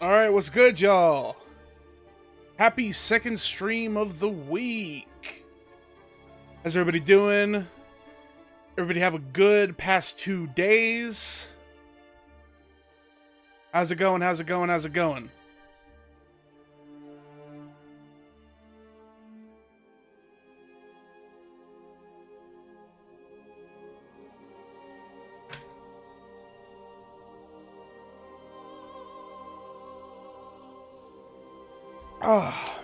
Alright, what's good, y'all? Happy second stream of the week. How's everybody doing? Everybody have a good past 2 days? How's it going? How's it going? How's it going? Ah.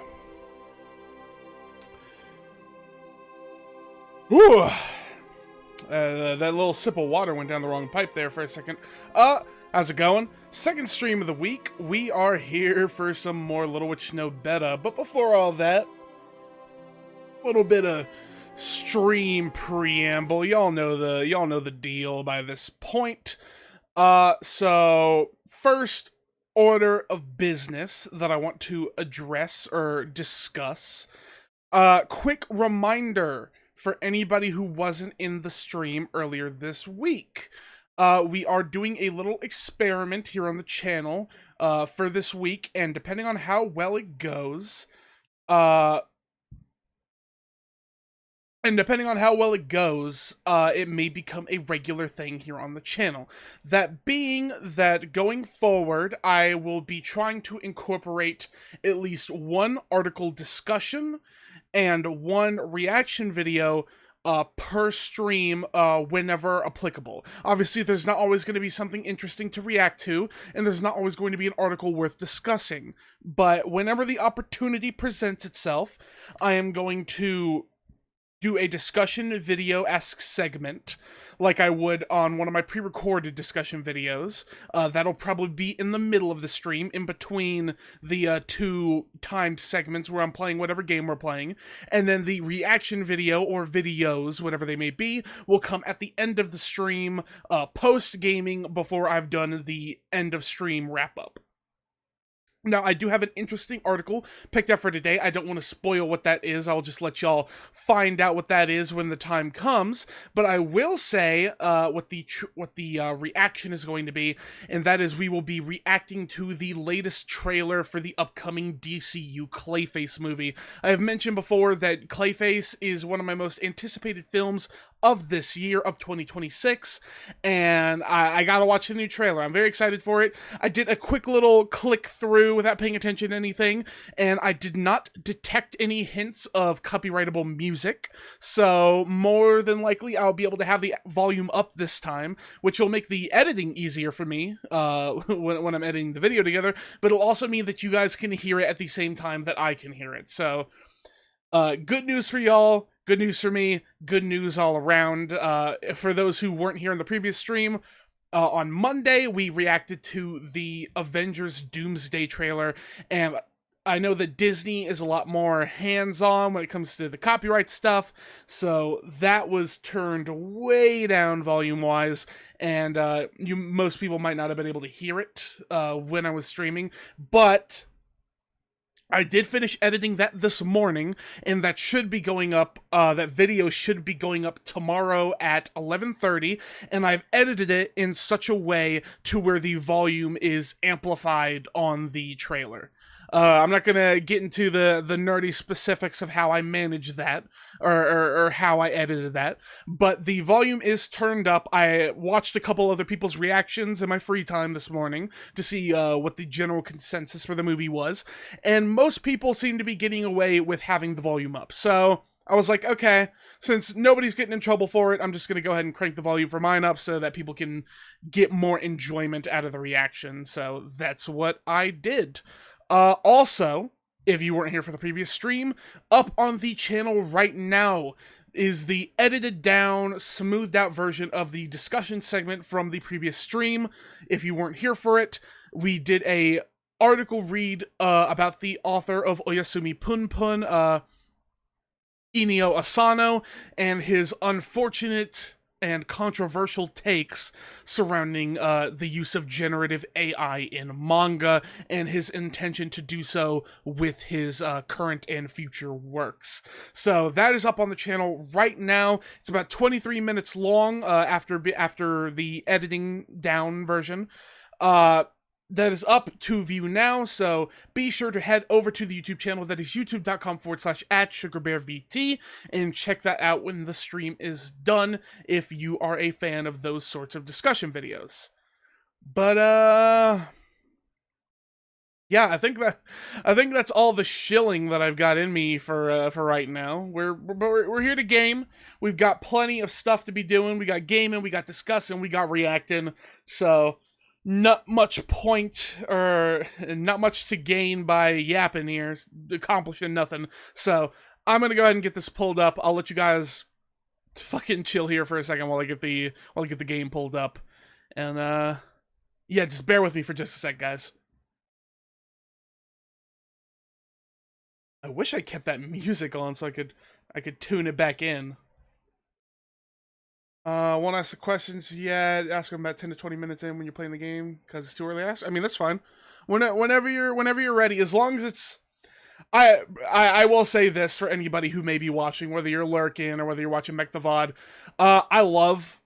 Whew. That little sip of water went down the wrong pipe there for a second. How's it going? Second stream of the week. We are here for some more Little Witch Nobeta. But before all that, a little bit of stream preamble. Y'all know the deal by this point. So first order of business that I want to address or discuss. Quick reminder for anybody who wasn't in the stream earlier this week. We are doing a little experiment here on the channel for this week, and depending on how well it goes, it may become a regular thing here on the channel. That being that going forward, I will be trying to incorporate at least one article discussion and one reaction video per stream whenever applicable. Obviously, there's not always going to be something interesting to react to, and there's not always going to be an article worth discussing. But whenever the opportunity presents itself, I am going to do a discussion video-esque segment like I would on one of my pre-recorded discussion videos. That'll probably be in the middle of the stream, in between the two timed segments where I'm playing whatever game we're playing, and then the reaction video, or videos, whatever they may be, will come at the end of the stream, post-gaming, before I've done the end-of-stream wrap-up. Now, I do have an interesting article picked up for today. I don't want to spoil what that is. I'll just let y'all find out what that is when the time comes. But I will say what the reaction is going to be, and that is we will be reacting to the latest trailer for the upcoming DCU Clayface movie. I have mentioned before that Clayface is one of my most anticipated films of this year, of 2026, and I gotta watch the new trailer. I'm very excited for it. I did a quick little click through without paying attention to anything, and I did not detect any hints of copyrightable music, so more than likely I'll be able to have the volume up this time, which will make the editing easier for me when I'm editing the video together, but it'll also mean that you guys can hear it at the same time that I can hear it. So good news for y'all. Good news for me, good news all around. For those who weren't here in the previous stream, on Monday, we reacted to the Avengers Doomsday trailer, and I know that Disney is a lot more hands-on when it comes to the copyright stuff, so that was turned way down volume-wise, and most people might not have been able to hear it when I was streaming, but I did finish editing that this morning, and that should be going up, that video should be going up tomorrow at 11:30, and I've edited it in such a way to where the volume is amplified on the trailer. I'm not gonna get into the nerdy specifics of how I managed that, or how I edited that, but the volume is turned up. I watched a couple other people's reactions in my free time this morning to see what the general consensus for the movie was, and most people seem to be getting away with having the volume up. So I was like, okay, since nobody's getting in trouble for it, I'm just gonna go ahead and crank the volume for mine up so that people can get more enjoyment out of the reaction. So that's what I did. Also, if you weren't here for the previous stream, up on the channel right now is the edited down, smoothed out version of the discussion segment from the previous stream. If you weren't here for it, we did a article read about the author of Oyasumi Punpun, Inio Asano, and his unfortunate and controversial takes surrounding the use of generative AI in manga, and his intention to do so with his current and future works. So that is up on the channel right now. It's about 23 minutes long after the editing down version. that is up to view now, so be sure to head over to the YouTube channel. That is youtube.com/@sugarbearvt, and check that out when the stream is done if you are a fan of those sorts of discussion videos. But yeah, I think that's all the shilling that I've got in me for right now. We're here to game. We've got plenty of stuff to be doing. We got gaming, we got discussing, we got reacting. So not much point or not much to gain by yapping here, accomplishing nothing. So I'm gonna go ahead and get this pulled up. I'll let you guys fucking chill here for a second while I get the game pulled up, and yeah, just bear with me for just a sec, guys. I wish I kept that music on so I could tune it back in. Won't ask the questions yet. Ask them about 10 to 20 minutes in when you're playing the game, because it's too early to ask. I mean, that's fine. Whenever you're ready, as long as it's. I will say this for anybody who may be watching, whether you're lurking or whether you're watching Mech the VOD. I love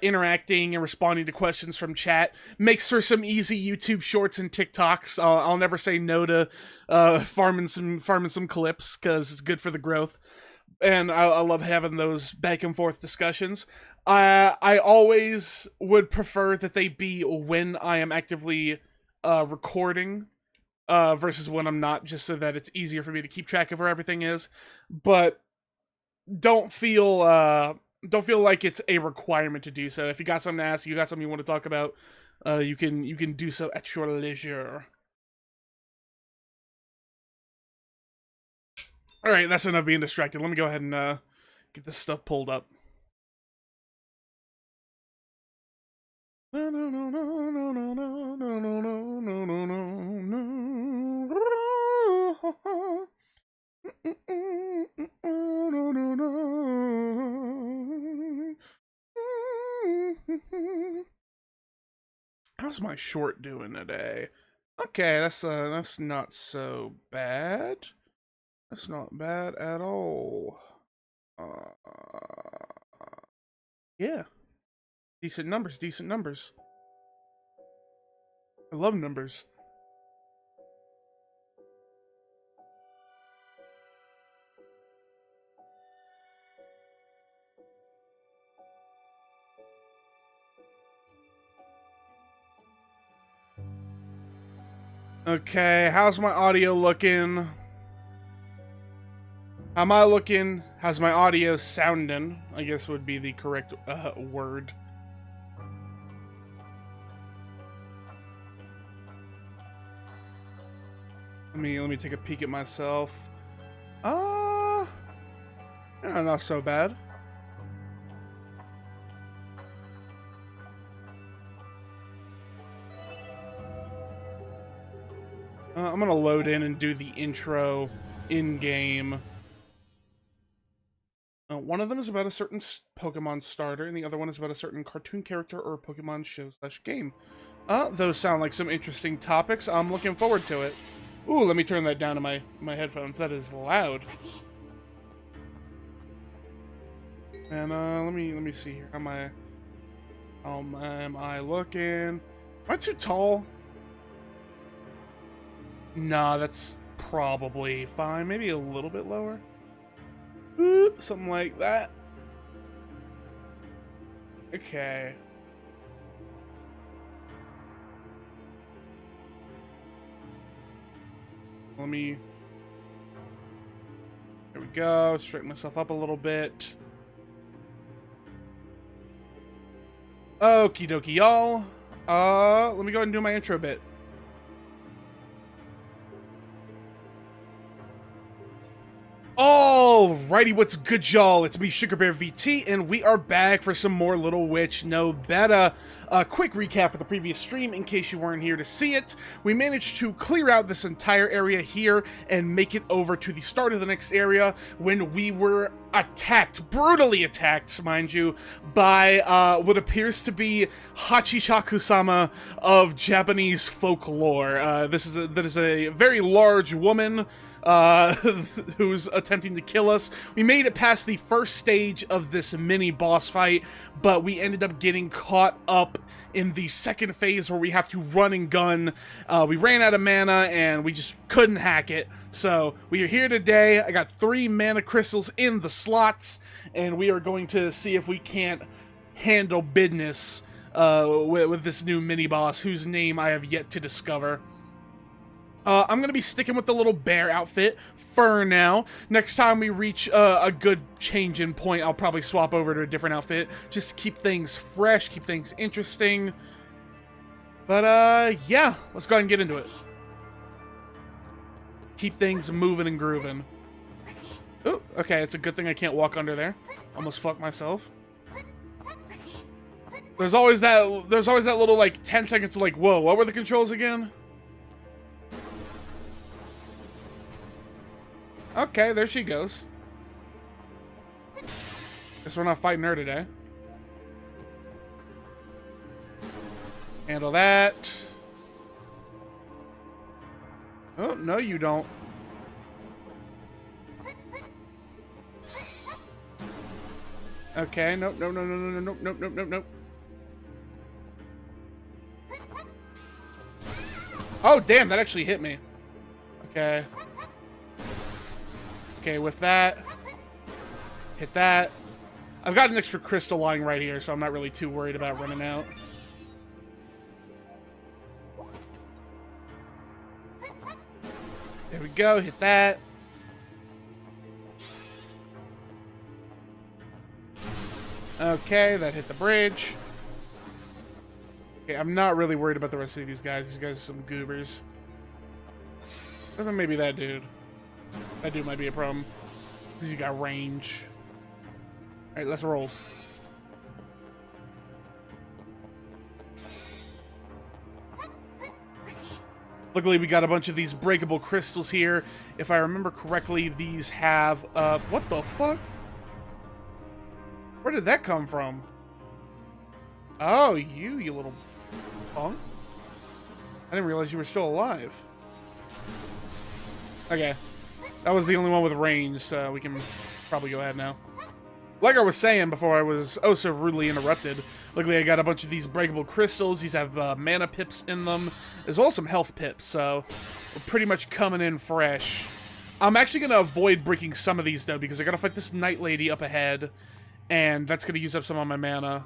interacting and responding to questions from chat. Makes for some easy YouTube shorts and TikToks. I'll never say no to farming some clips, because it's good for the growth. And I love having those back and forth discussions. I always would prefer that they be when I am actively recording versus when I'm not, just so that it's easier for me to keep track of where everything is. But don't feel like it's a requirement to do so. If you got something to ask, you got something you want to talk about, you can do so at your leisure. Alright, that's enough being distracted. Let me go ahead and get this stuff pulled up. How's my short doing today? Okay, that's not so bad. That's not bad at all. Yeah. Decent numbers. I love numbers. Okay, how's my audio looking? How am I looking? How's my audio sounding? I guess would be the correct word. Let me take a peek at myself. Yeah, not so bad. I'm gonna load in and do the intro in-game. One of them is about a certain Pokemon starter, and the other one is about a certain cartoon character or Pokemon show/game. Those sound like some interesting topics. I'm looking forward to it. Ooh, let me turn that down to my headphones. That is loud. And let me see here. How am I looking? Am I too tall? Nah, that's probably fine. Maybe a little bit lower. Something like that. Okay. There we go. Straighten myself up a little bit. Okie dokie, y'all. Let me go ahead and do my intro bit. Alrighty, what's good, y'all? It's me, SugarBearVT, and we are back for some more Little Witch Nobeta. A quick recap of the previous stream, in case you weren't here to see it. We managed to clear out this entire area here and make it over to the start of the next area when we were attacked, brutally attacked, mind you, by what appears to be Hachichaku-sama of Japanese folklore. That is a very large woman who's attempting to kill us. We made it past the first stage of this mini boss fight, but we ended up getting caught up in the second phase where we have to run and gun. We ran out of mana and we just couldn't hack it. So we are here today. I got 3 mana crystals in the slots, and we are going to see if we can't handle business with this new mini boss whose name I have yet to discover. I'm going to be sticking with the little bear outfit for now. Next time we reach a good change-in point, I'll probably swap over to a different outfit just to keep things fresh, keep things interesting. But, yeah, let's go ahead and get into it. Keep things moving and grooving. Oh, okay, it's a good thing I can't walk under there. Almost fucked myself. There's always that little, like, 10 seconds of, like, whoa, what were the controls again? Okay, there she goes. Guess we're not fighting her today. Handle that. Oh, no you don't. Okay, nope, nope, nope, nope, nope, nope, nope, nope, nope. Oh, damn, that actually hit me. Okay. Okay, with that, hit that. I've got an extra crystal lying right here, so I'm not really too worried about running out. There we go, hit that. Okay, that hit the bridge. Okay, I'm not really worried about the rest of these guys. These guys are some goobers. Or then maybe that dude. That dude might be a problem. Because he got range. Alright, let's roll. Luckily, we got a bunch of these breakable crystals here. If I remember correctly, these have, what the fuck? Where did that come from? Oh, you little punk. I didn't realize you were still alive. Okay. That was the only one with range, so we can probably go ahead now. Like I was saying before I was oh so rudely interrupted, luckily I got a bunch of these breakable crystals. These have mana pips in them, as well as some health pips, so we're pretty much coming in fresh. I'm actually going to avoid breaking some of these, though, because I got to fight this Night Lady up ahead, and that's going to use up some of my mana.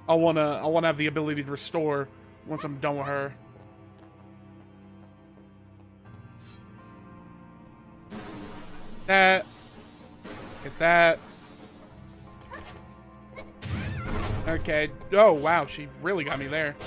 I wanna have the ability to restore once I'm done with her. That. Hit that. Okay. Oh, wow. She really got me there.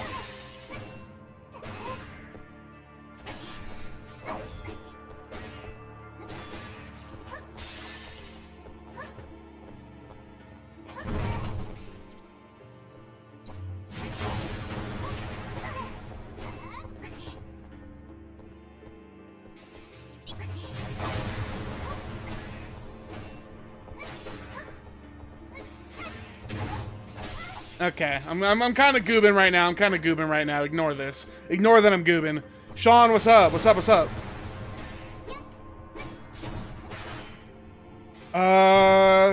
Okay, I'm kind of goobing right now. Ignore this. Ignore that I'm goobing. Sean, what's up? What's up? What's up?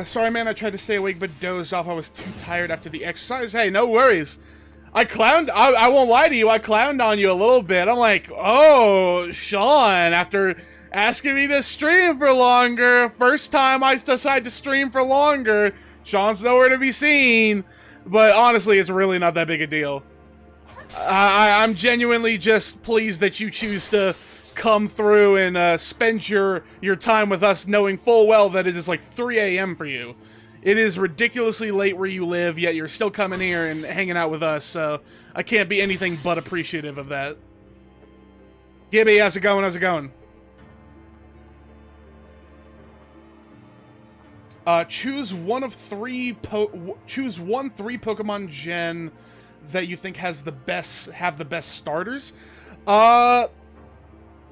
Sorry, man. I tried to stay awake but dozed off. I was too tired after the exercise. Hey, no worries. I won't lie to you. I clowned on you a little bit. I'm like, oh, Sean, after asking me to stream for longer, first time I decide to stream for longer, Sean's nowhere to be seen. But honestly, it's really not that big a deal. I'm genuinely just pleased that you choose to come through and spend your time with us, knowing full well that it is like 3 a.m. for you. It is ridiculously late where you live, yet you're still coming here and hanging out with us, so I can't be anything but appreciative of that. Gibby, how's it going? How's it going? Choose one 3 Pokemon gen that you think have the best starters.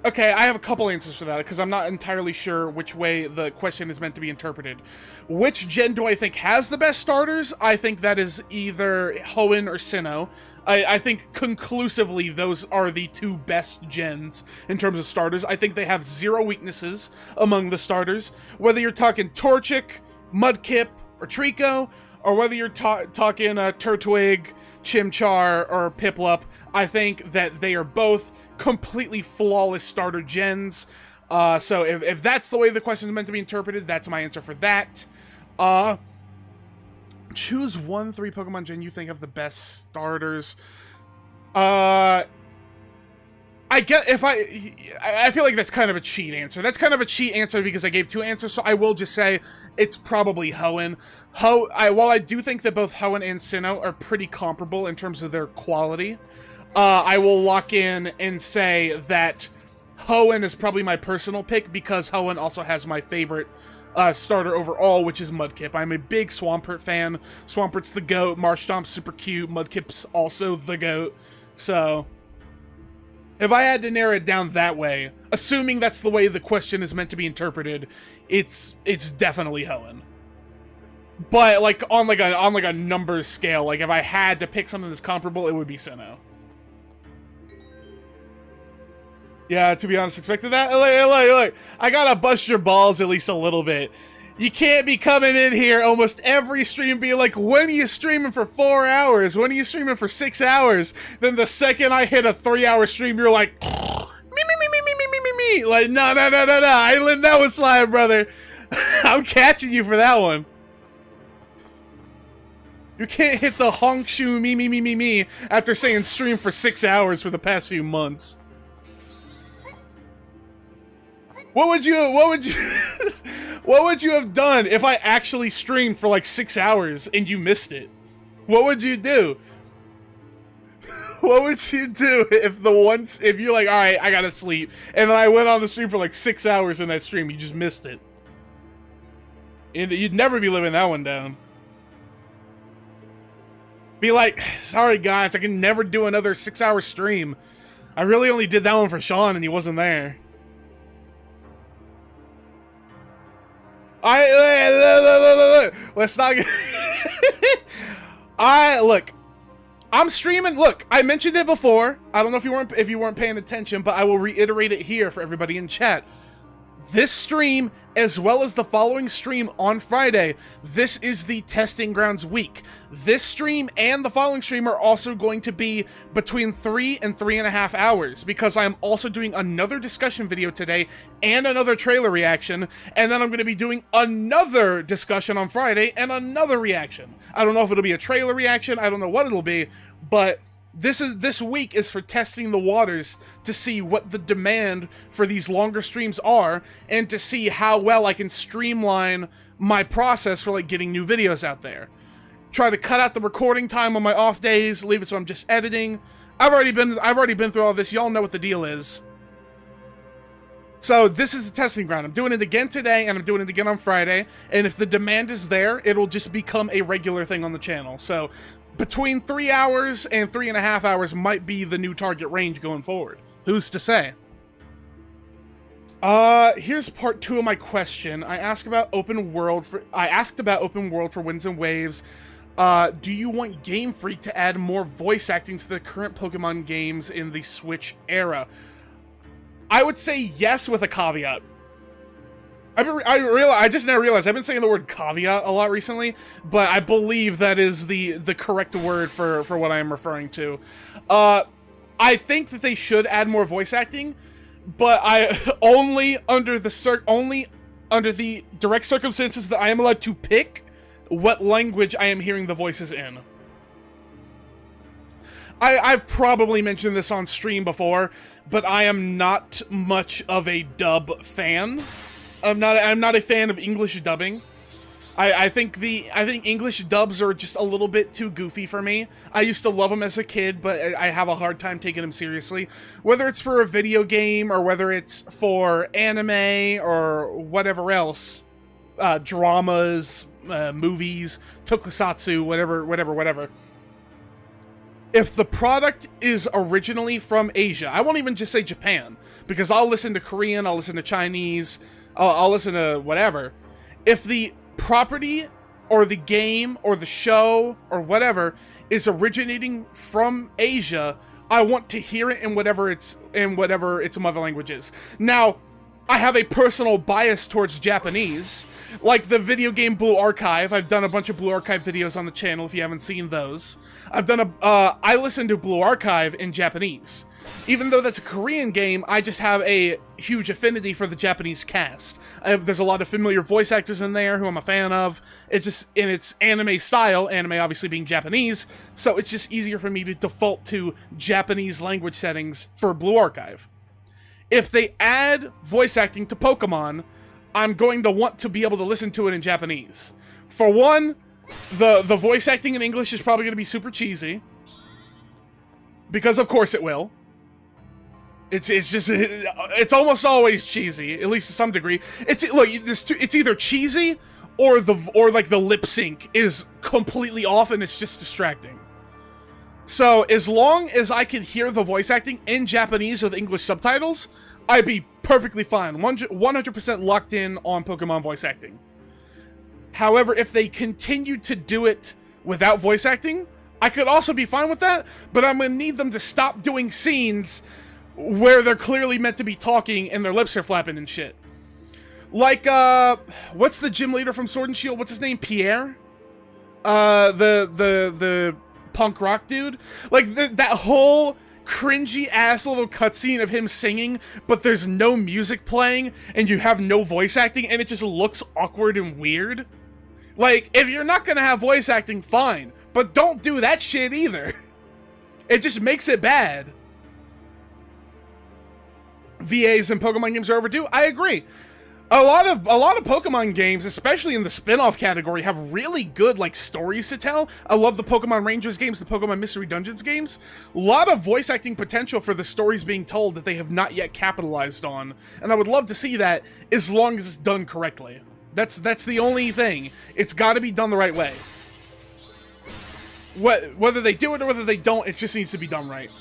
Okay, I have a couple answers for that, because I'm not entirely sure which way the question is meant to be interpreted. Which gen do I think has the best starters? I think that is either Hoenn or Sinnoh. I think conclusively those are the two best gens in terms of starters. I think they have zero weaknesses among the starters. Whether you're talking Torchic, Mudkip, or Trico, or whether you're talking Turtwig, Chimchar, or Piplup, I think that they are both completely flawless starter gens. So if that's the way the question is meant to be interpreted, that's my answer for that. Choose 1-3 Pokemon gen you think have the best starters. I get if I feel like that's kind of a cheat answer. That's kind of a cheat answer because I gave two answers, so I will just say it's probably Hoenn. While I do think that both Hoenn and Sinnoh are pretty comparable in terms of their quality, I will lock in and say that Hoenn is probably my personal pick because Hoenn also has my favorite starter overall, which is Mudkip. I'm a big Swampert fan. Swampert's the GOAT. Marshtomp's super cute. Mudkip's also the GOAT. So, if I had to narrow it down that way, assuming that's the way the question is meant to be interpreted, it's definitely Hoenn. But like on a numbers scale, like if I had to pick something that's comparable, it would be Sinnoh. Yeah, to be honest, expected that. Look, I gotta bust your balls at least a little bit. You can't be coming in here almost every stream being like, when are you streaming for 4 hours? When are you streaming for 6 hours? Then the second I hit a 3-hour stream, you're like, me. Like, no. I let that one slide, brother. I'm catching you for that one. You can't hit the honk shoe me after saying stream for 6 hours for the past few months. What would you have done if I actually streamed for like 6 hours and you missed it? What would you do? What would you do if you're like, all right, I gotta sleep, and then I went on the stream for like 6 hours in that stream, you just missed it? And you'd never be living that one down. Be like, sorry guys, I can never do another 6-hour stream. I really only did that one for Sean and he wasn't there. Look. Let's not get... Look. I'm streaming. Look, I mentioned it before. I don't know if you weren't paying attention, but I will reiterate it here for everybody in chat. This stream, as well as the following stream on Friday, this is the testing grounds week. This stream and the following stream are also going to be between 3 and 3.5 hours, because I'm also doing another discussion video today and another trailer reaction, and then I'm going to be doing another discussion on Friday and another reaction. I don't know if it'll be a trailer reaction, I don't know what it'll be, but this week is for testing the waters to see what the demand for these longer streams are, and to see how well I can streamline my process for like getting new videos out there. Try to cut out the recording time on my off days, leave it so I'm just editing. I've already been through all this. Y'all know what the deal is. So this is the testing ground. I'm doing it again today, and I'm doing it again on Friday. And if the demand is there, it'll just become a regular thing on the channel. So between 3 hours and 3.5 hours might be the new target range going forward. Who's to say? Here's part 2 of my question. I asked about open world for Winds and Waves. Do you want Game Freak to add more voice acting to the current Pokemon games in the Switch era? I would say yes, with a caveat. I just now realized I've been saying the word caveat a lot recently, but I believe that is the correct word for what I am referring to. I think that they should add more voice acting, but only under the direct circumstances that I am allowed to pick what language I am hearing the voices in. I've probably mentioned this on stream before, but I am not much of a dub fan. I'm not a fan of English dubbing. I think English dubs are just a little bit too goofy for me. I used to love them as a kid, but I have a hard time taking them seriously. Whether it's for a video game or whether it's for anime or whatever else, dramas, movies, tokusatsu, whatever. if the product is originally from Asia, I won't even just say Japan, because I'll listen to Korean, I'll listen to Chinese, I'll listen to whatever. If the property or the game or the show or whatever is originating from Asia, I want to hear it in whatever its mother language is. Now, I have a personal bias towards Japanese, like the video game Blue Archive. I've done a bunch of Blue Archive videos on the channel if you haven't seen those. I listen to Blue Archive in Japanese. Even though that's a Korean game, I just have a huge affinity for the Japanese cast. There's a lot of familiar voice actors in there who I'm a fan of. It's just in its anime style, anime obviously being Japanese, so it's just easier for me to default to Japanese language settings for Blue Archive. If they add voice acting to Pokemon, I'm going to want to be able to listen to it in Japanese. For one, the voice acting in English is probably going to be super cheesy. Because of course it will. It's almost always cheesy, at least to some degree. It's either cheesy or the lip sync is completely off and it's just distracting. So as long as I can hear the voice acting in Japanese with English subtitles, I'd be perfectly fine. 100% locked in on Pokemon voice acting. However, if they continue to do it without voice acting, I could also be fine with that, but I'm going to need them to stop doing scenes where they're clearly meant to be talking and their lips are flapping and shit. Like, what's the gym leader from Sword and Shield? What's his name? Pierre? The punk rock dude? Like, that whole cringy-ass little cutscene of him singing, but there's no music playing, and you have no voice acting, and it just looks awkward and weird. Like, if you're not gonna have voice acting, fine, but don't do that shit either. It just makes it bad. VAs in Pokemon games are overdue. I agree. A lot of Pokemon games, especially in the spin-off category, have really good like stories to tell. I love the Pokemon Rangers games, the Pokemon Mystery Dungeons games. A lot of voice acting potential for the stories being told that they have not yet capitalized on, and I would love to see that as long as it's done correctly. That's the only thing. It's got to be done the right way. Whether they do it or whether they don't, it just needs to be done right.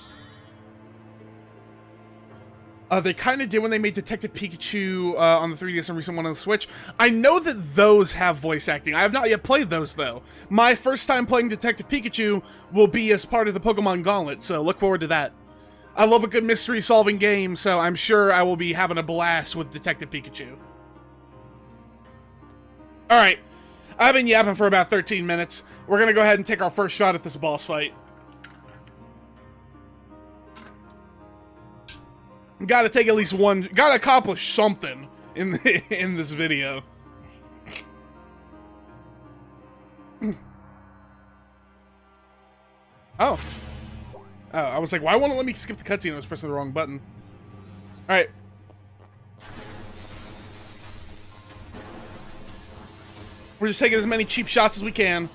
They kind of did when they made Detective Pikachu on the 3DS and recent one on the Switch. I know that those have voice acting. I have not yet played those, though. My first time playing Detective Pikachu will be as part of the Pokemon Gauntlet, so look forward to that. I love a good mystery-solving game, so I'm sure I will be having a blast with Detective Pikachu. Alright, I've been yapping for about 13 minutes. We're going to go ahead and take our first shot at this boss fight. Gotta take at least one, gotta accomplish something in this video. Oh. I was like, why won't it let me skip the cutscene? I was pressing the wrong button. Alright. We're just taking as many cheap shots as we can.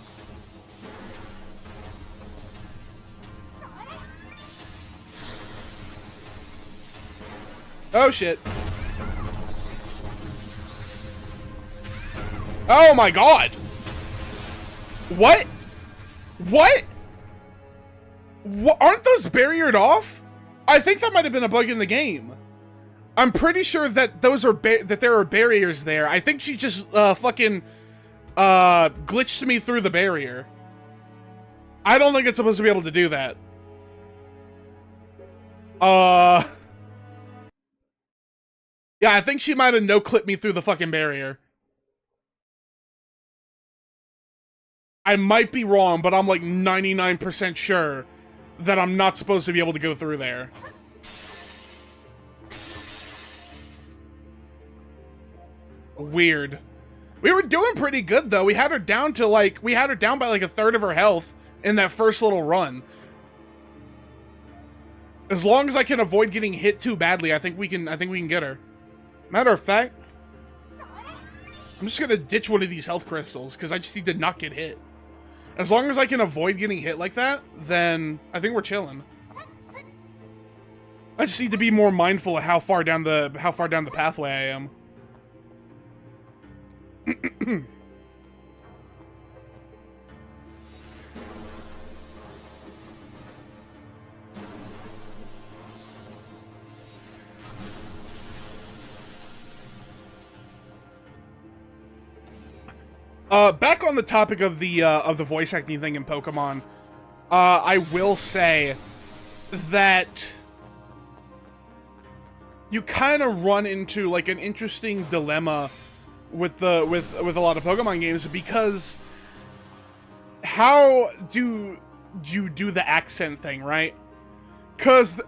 Oh shit. Oh my god! What? What? Aren't those barriered off? I think that might have been a bug in the game. I'm pretty sure that those are that there are barriers there. I think she just fucking glitched me through the barrier. I don't think it's supposed to be able to do that. Yeah, I think she might have no-clipped me through the fucking barrier. I might be wrong, but I'm like 99% sure that I'm not supposed to be able to go through there. Weird. We were doing pretty good, though. We had her down to like, we had her down by like a third of her health in that first little run. As long as I can avoid getting hit too badly, I think we can get her. Matter of fact, I'm just gonna ditch one of these health crystals because I just need to not get hit. As long as I can avoid getting hit like that, then I think we're chilling. I just need to be more mindful of how far down the pathway I am. Back on the topic of the voice acting thing in Pokemon, I will say that you kind of run into like an interesting dilemma with a lot of Pokemon games, because how do you do the accent thing, right? Because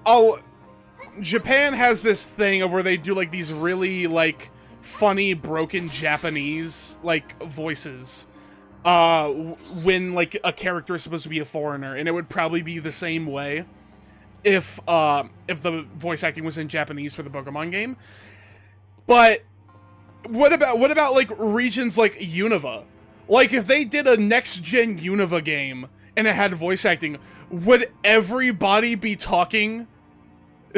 Japan has this thing of where they do like these really like funny broken Japanese like voices when like a character is supposed to be a foreigner, and it would probably be the same way if the voice acting was in Japanese for the Pokemon game. But what about like regions like Unova? Like if they did a next gen Unova game and it had voice acting, would everybody be talking?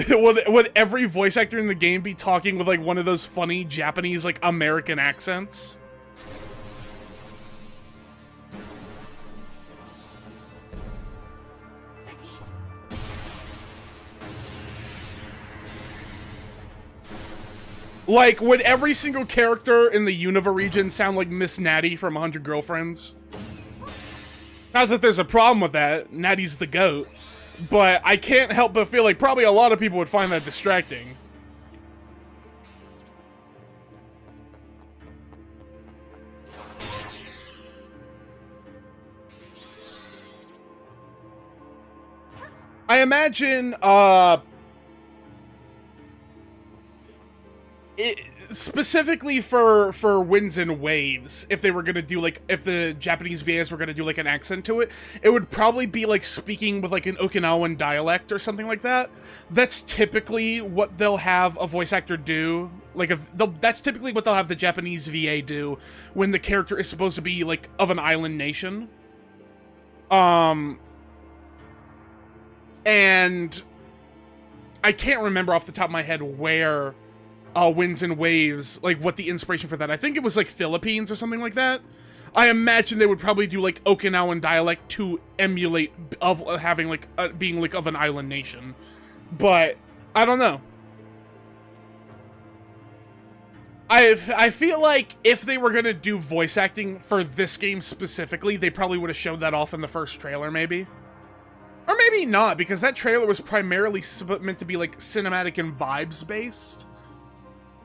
would every voice actor in the game be talking with like one of those funny Japanese like American accents? Like, would every single character in the Unova region sound like Miss Natty from 100 Girlfriends? Not that there's a problem with that, Natty's the GOAT, but I can't help but feel like probably a lot of people would find that distracting. I imagine, specifically for Winds and Waves, if they were gonna do like, if the Japanese VAs were gonna do like an accent to it, it would probably be like speaking with like an Okinawan dialect or something like that. That's typically what they'll have a voice actor do. Like that's typically what they'll have the Japanese VA do when the character is supposed to be like of an island nation. And I can't remember off the top of my head where Winds and Waves, like what the inspiration for that. I think it was like Philippines or something like that. I imagine they would probably do like Okinawan dialect to emulate of having like being like of an island nation. But I don't know. I feel like if they were gonna do voice acting for this game specifically, they probably would have shown that off in the first trailer, maybe. Or maybe not, because that trailer was primarily meant to be like cinematic and vibes based.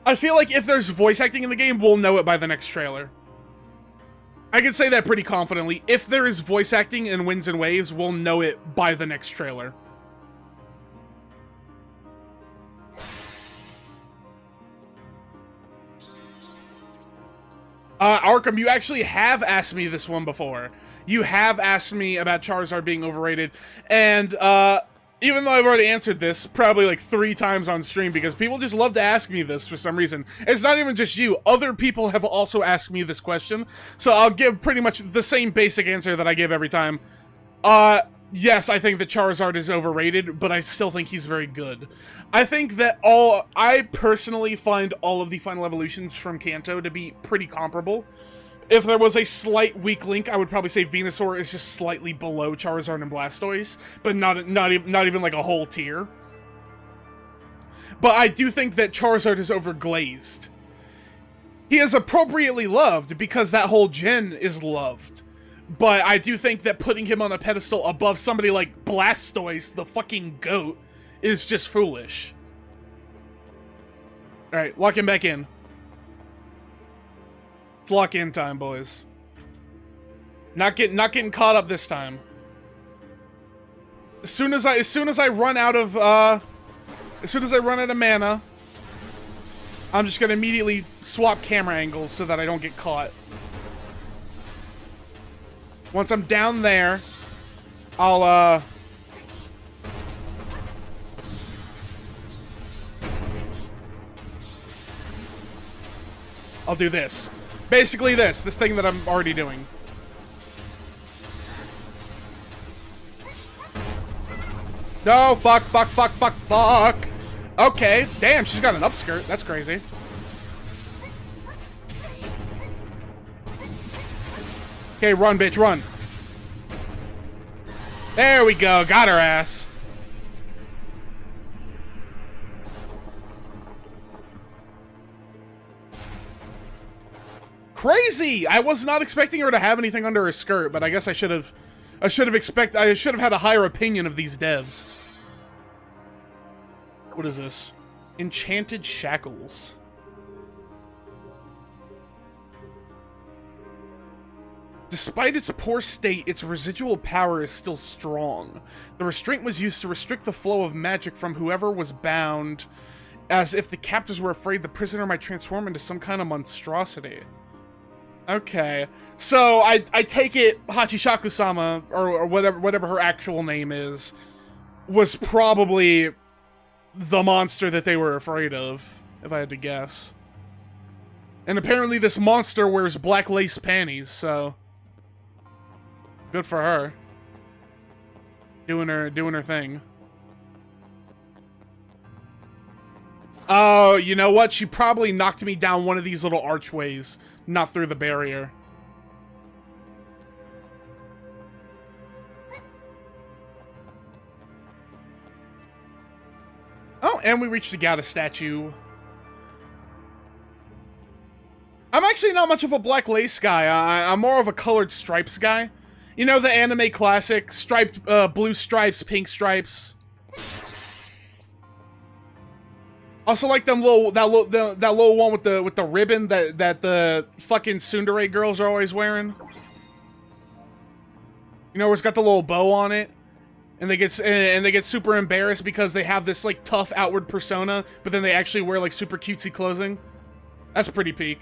I feel like if there's voice acting in the game, we'll know it by the next trailer. I can say that pretty confidently. If there is voice acting in Winds and Waves, we'll know it by the next trailer. Arkham, you actually have asked me this one before. You have asked me about Charizard being overrated, and even though I've already answered this probably like 3 times on stream, because people just love to ask me this for some reason. It's not even just you. Other people have also asked me this question, so I'll give pretty much the same basic answer that I give every time. Yes, I think that Charizard is overrated, but I still think he's very good. I think that I personally find all of the final evolutions from Kanto to be pretty comparable. If there was a slight weak link, I would probably say Venusaur is just slightly below Charizard and Blastoise, but not even like a whole tier. But I do think that Charizard is overglazed. He is appropriately loved because that whole gen is loved. But I do think that putting him on a pedestal above somebody like Blastoise, the fucking GOAT, is just foolish. Alright, lock him back in. It's lock-in time, boys. Not getting caught up this time. As soon as I run out of mana, I'm just gonna immediately swap camera angles so that I don't get caught. Once I'm down there, I'll do this. Basically this thing that I'm already doing. No, fuck. Okay, damn, she's got an upskirt. That's crazy. Okay, run, bitch, run. There we go, got her ass. Crazy! I was not expecting her to have anything under her skirt, but I guess I should have had a higher opinion of these devs. What is this? Enchanted shackles. Despite its poor state, its residual power is still strong. The restraint was used to restrict the flow of magic from whoever was bound, as if the captors were afraid the prisoner might transform into some kind of monstrosity. Okay, so I take it Hachishaku-sama, or whatever her actual name is, was probably the monster that they were afraid of, if I had to guess. And apparently this monster wears black lace panties, so good for her. Doing her thing. Oh, you know what? She probably knocked me down one of these little archways, not through the barrier. Oh, and we reached the Gata statue. I'm actually not much of a black lace guy. I'm more of a colored stripes guy. You know, the anime classic, striped, blue stripes, pink stripes. Also like that little one with the ribbon that the fucking tsundere girls are always wearing. You know, where it's got the little bow on it, and they get super embarrassed because they have this like tough outward persona, but then they actually wear like super cutesy clothing. That's pretty peak.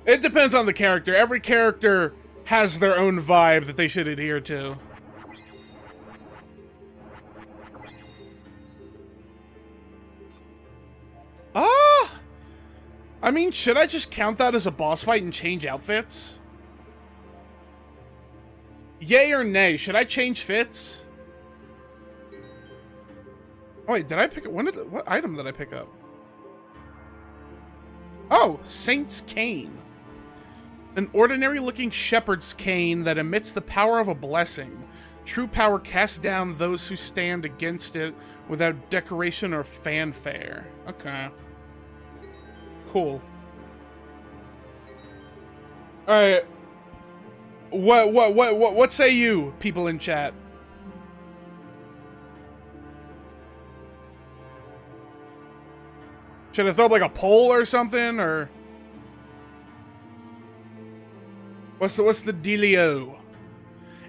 It depends on the character. Every character has their own vibe that they should adhere to. Ah! I mean, should I just count that as a boss fight and change outfits? Yay or nay? Should I change fits? Oh wait, did I pick up? What item did I pick up? Oh, Saint's Cane. An ordinary-looking shepherd's cane that emits the power of a blessing. True power casts down those who stand against it without decoration or fanfare. Okay. Cool. Alright. What say you, people in chat? Should I throw up like a poll or something, or what's the dealio?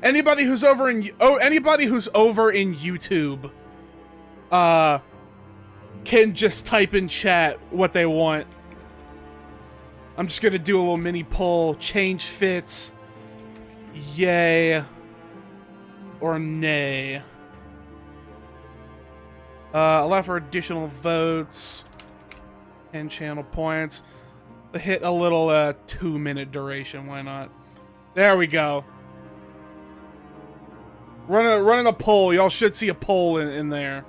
Anybody who's over in YouTube, can just type in chat what they want. I'm just gonna do a little mini poll. Change fits, yay or nay. Allow for additional votes and channel points. Hit a little 2-minute duration. Why not? There we go. Running a poll. Y'all should see a poll in there.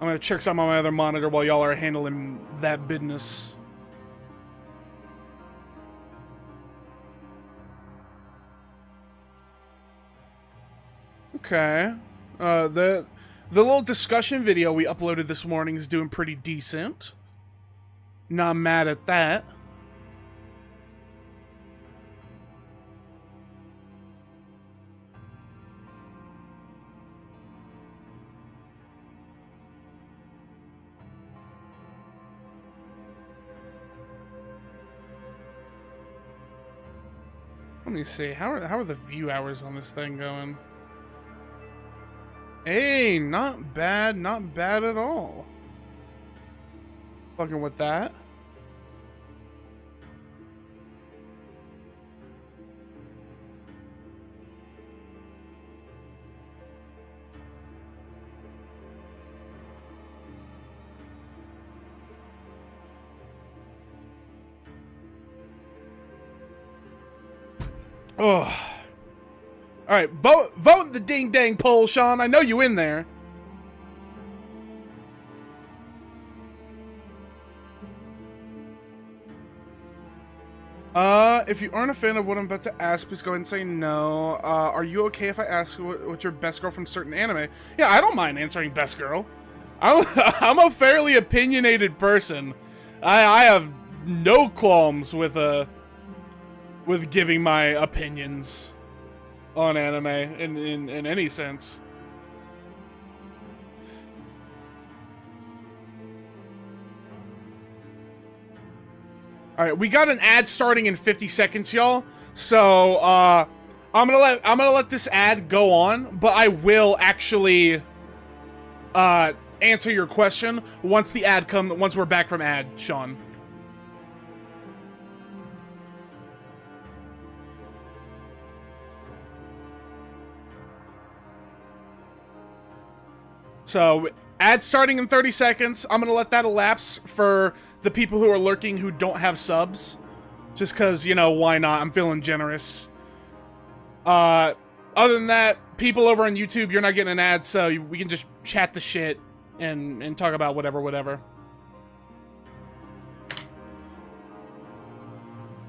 I'm gonna check some on my other monitor while y'all are handling that business. Okay. The little discussion video we uploaded this morning is doing pretty decent. Not mad at that. Let me see. How are the view hours on this thing going? Hey, not bad at all. Fucking with that. Oh. Alright, vote the ding dang poll, Sean. I know you in there. If you aren't a fan of what I'm about to ask, please go ahead and say no. Are you okay if I ask what's your best girl from certain anime? Yeah, I don't mind answering best girl. I'm a fairly opinionated person. I have no qualms with giving my opinions on anime in any sense. All right, we got an ad starting in 50 seconds, y'all. So, I'm gonna let this ad go on, but I will actually answer your question once once we're back from ad, Sean. So, ad starting in 30 seconds. I'm gonna let that elapse for the people who are lurking who don't have subs. Just because, you know, why not? I'm feeling generous. Other than that, people over on YouTube, you're not getting an ad, so we can just chat the shit and talk about whatever.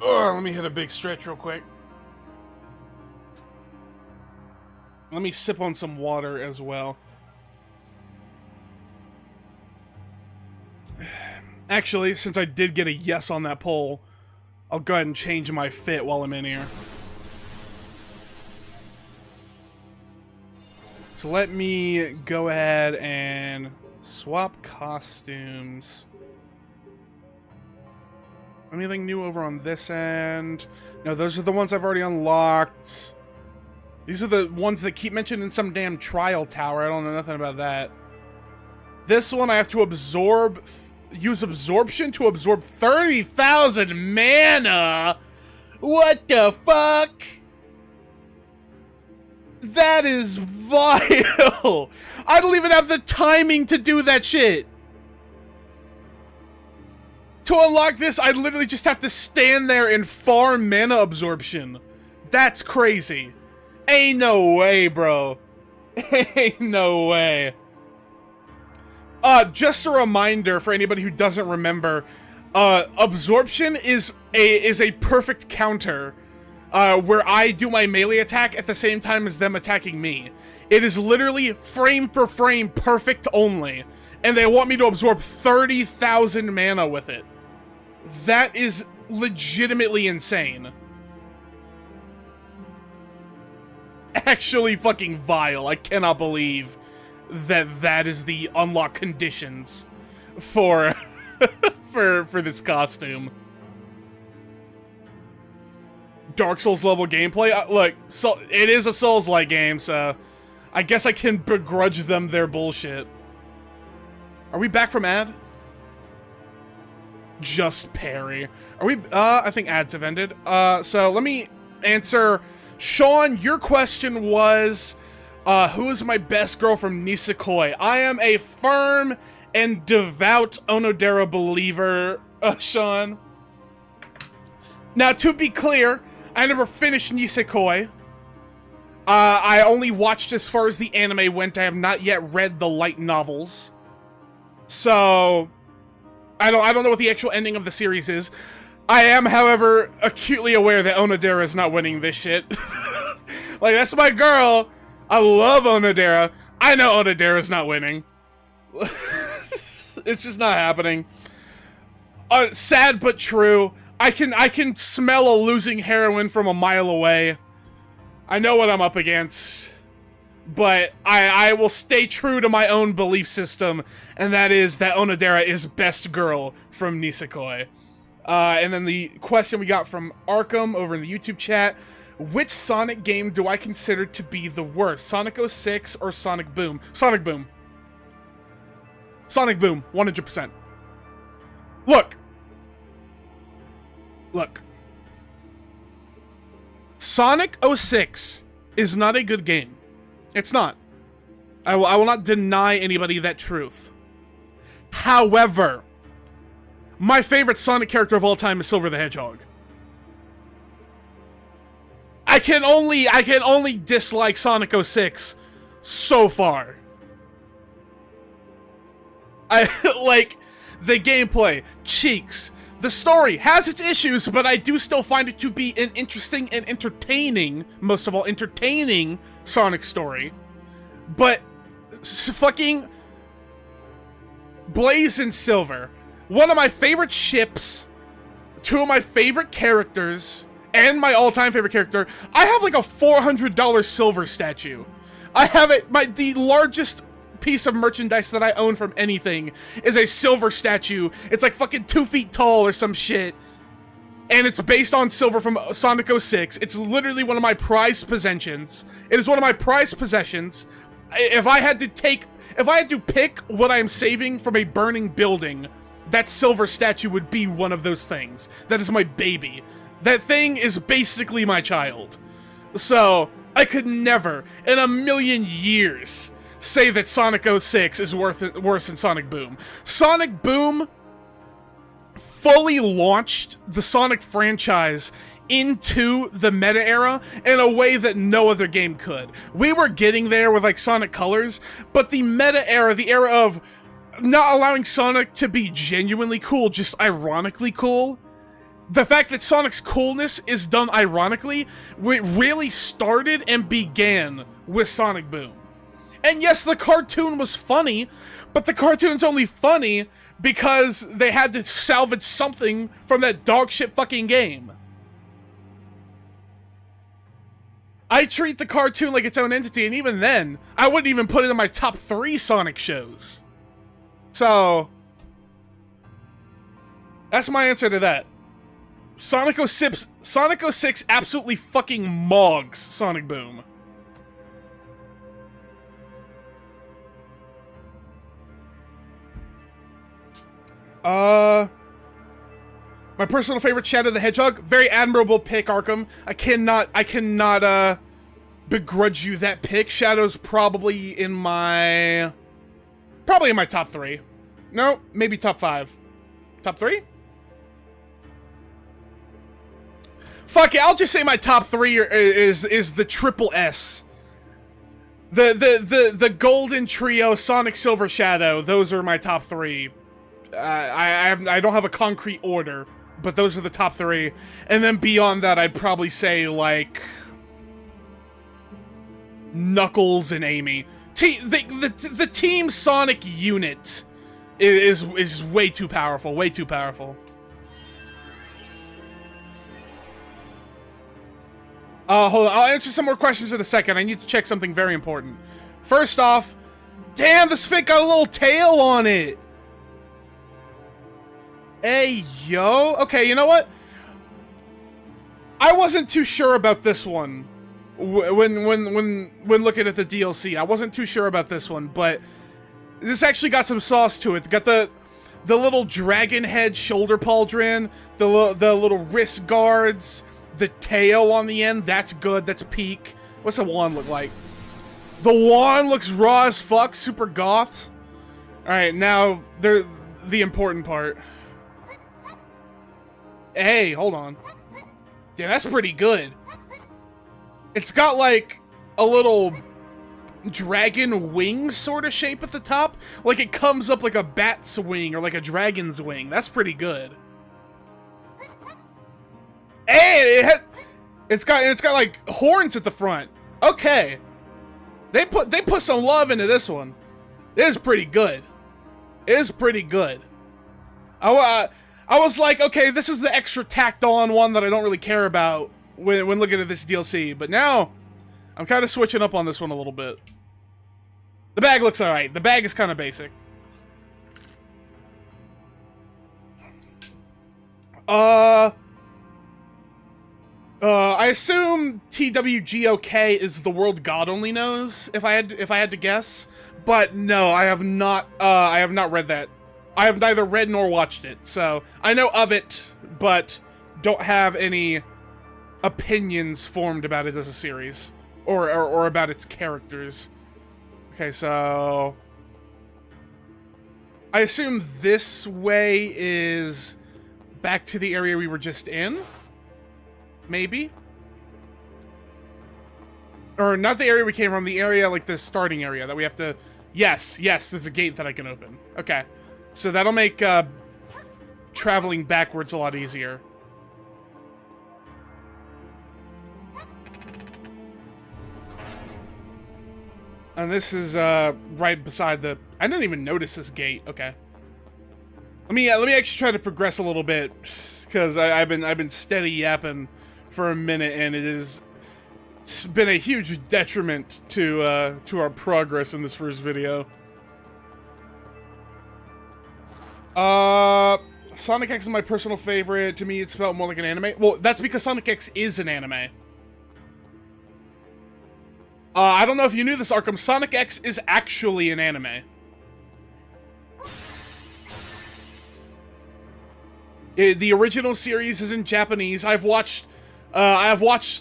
Let me hit a big stretch real quick. Let me sip on some water as well. Actually, since I did get a yes on that poll, I'll go ahead and change my fit while I'm in here. So let me go ahead and swap costumes. Anything new over on this end? No, those are the ones I've already unlocked. These are the ones that keep mentioned in some damn trial tower. I don't know nothing about that. This one I have to use absorption to absorb 30,000 mana. What the fuck? That is vile. I don't even have the timing to do that shit. To unlock this, I literally just have to stand there and farm mana absorption. That's crazy. Ain't no way, bro. Ain't no way. Just a reminder for anybody who doesn't remember, absorption is a perfect counter, where I do my melee attack at the same time as them attacking me. It is literally frame for frame perfect only, and they want me to absorb 30,000 mana with it. That is legitimately insane. Actually fucking vile. I cannot believe that is the unlock conditions for for this costume. Dark Souls level gameplay. Look, so it is a Souls-like game, so I guess I can begrudge them their bullshit. Are we back from ad? Just parry. Are we? I think ads have ended. So let me answer. Sean, your question was, who is my best girl from Nisekoi? I am a firm and devout Onodera believer, Sean. Now, to be clear, I never finished Nisekoi. I only watched as far as the anime went. I have not yet read the light novels. So, I don't know what the actual ending of the series is. I am, however, acutely aware that Onodera is not winning this shit. Like, that's my girl. I love Onodera. I know Onodera's not winning. It's just not happening. Sad but true. I can smell a losing heroine from a mile away. I know what I'm up against. But I will stay true to my own belief system, and that is that Onodera is best girl from Nisekoi. And then the question we got from Arkham over in the YouTube chat: which Sonic game do I consider to be the worst? Sonic 06 or Sonic Boom? Sonic Boom. Sonic Boom, 100%. Look. Sonic 06 is not a good game. It's not. I will not deny anybody that truth. However, my favorite Sonic character of all time is Silver the Hedgehog. I can only dislike Sonic 06 so far. I like the gameplay, cheeks, The story has its issues, but I do still find it to be an interesting and entertaining, most of all, entertaining Sonic story. But fucking Blaze and Silver, one of my favorite ships, two of my favorite characters, and my all-time favorite character. I have like a $400 Silver statue. I have it, the largest piece of merchandise that I own from anything is a Silver statue. It's like fucking 2 feet tall or some shit. And it's based on Silver from Sonic 06. It's literally one of my prized possessions. It is one of my prized possessions. If I had to pick what I am saving from a burning building, that Silver statue would be one of those things. That is my baby. That thing is basically my child. So, I could never, in a million years, say that Sonic 06 is worse than Sonic Boom. Sonic Boom fully launched the Sonic franchise into the meta era in a way that no other game could. We were getting there with like Sonic Colors, but the meta era, the era of not allowing Sonic to be genuinely cool, just ironically cool, the fact that Sonic's coolness is done ironically, it really started and began with Sonic Boom. And yes, the cartoon was funny, but the cartoon's only funny because they had to salvage something from that dogshit fucking game. I treat the cartoon like its own entity, and even then, I wouldn't even put it in my top 3 Sonic shows. So, that's my answer to that. Sonic 06 absolutely fucking mogs Sonic Boom. My personal favorite, Shadow the Hedgehog. Very admirable pick, Arkham. I cannot begrudge you that pick. Shadow's probably in my top 3. No, maybe top 5. Top 3? Fuck it, I'll just say my top 3 is the triple S. The Golden Trio, Sonic, Silver, Shadow. Those are my top 3. I don't have a concrete order, but those are the top 3. And then beyond that, I'd probably say, like, Knuckles and Amy. The Team Sonic unit is way too powerful, way too powerful. Hold on, I'll answer some more questions in a second. I need to check something very important. First off, damn, this fit got a little tail on it. Hey, yo. Okay, you know what? I wasn't too sure about this one when looking at the DLC. I wasn't too sure about this one, but this actually got some sauce to it. Got the little dragon head shoulder pauldron, the little wrist guards, the tail on the end. That's good. That's peak. What's the wand look like? The wand looks raw as fuck, super goth. All right, now the important part. Hey, hold on. Yeah, that's pretty good. It's got like a little dragon wing sort of shape at the top. Like it comes up like a bat's wing or like a dragon's wing. That's pretty good. Hey, it's got like horns at the front. Okay. They put some love into this one. It is pretty good. It is pretty good. I was like, okay, this is the extra tacked on one that I don't really care about when looking at this DLC, but now I'm kind of switching up on this one a little bit. The bag looks alright. The bag is kind of basic. I assume TWGOK is the world God only knows, if I had to guess. But no, I have not read that. I have neither read nor watched it, so I know of it, but don't have any opinions formed about it as a series or about its characters. Okay, so I assume this way is back to the area we were just in? Maybe? Or not the area we came from, the area, like the starting area that we have to... Yes, there's a gate that I can open. Okay. So that'll make traveling backwards a lot easier. And this is right beside the... I didn't even notice this gate. Okay. Let me actually try to progress a little bit, because I've been steady yapping for a minute, and it's been a huge detriment to our progress in this first video. Sonic X is my personal favorite. To me, it's felt more like an anime. Well, that's because Sonic X is an anime. I don't know if you knew this, Arkham. Sonic X is actually an anime. The original series is in Japanese. I have watched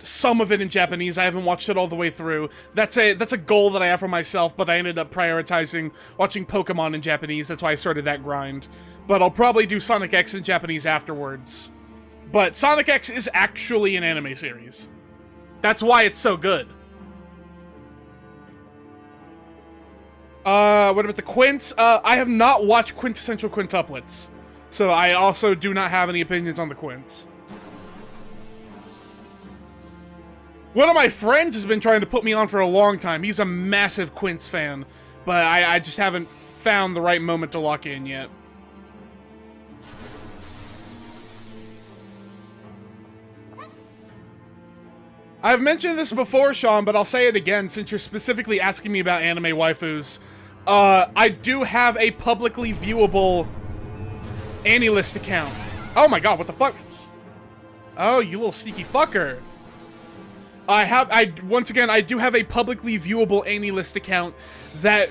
some of it in Japanese. I haven't watched it all the way through. That's a goal that I have for myself, but I ended up prioritizing watching Pokemon in Japanese. That's why I started that grind. But I'll probably do Sonic X in Japanese afterwards. But Sonic X is actually an anime series. That's why it's so good. What about the Quints? I have not watched Quintessential Quintuplets, so I also do not have any opinions on the Quints. One of my friends has been trying to put me on for a long time. He's a massive Quints fan, but I just haven't found the right moment to lock in yet. I've mentioned this before, Sean, but I'll say it again since you're specifically asking me about anime waifus. I do have a publicly viewable AniList account. Oh my god, what the fuck? Oh, you little sneaky fucker. Once again, I do have a publicly viewable AniList account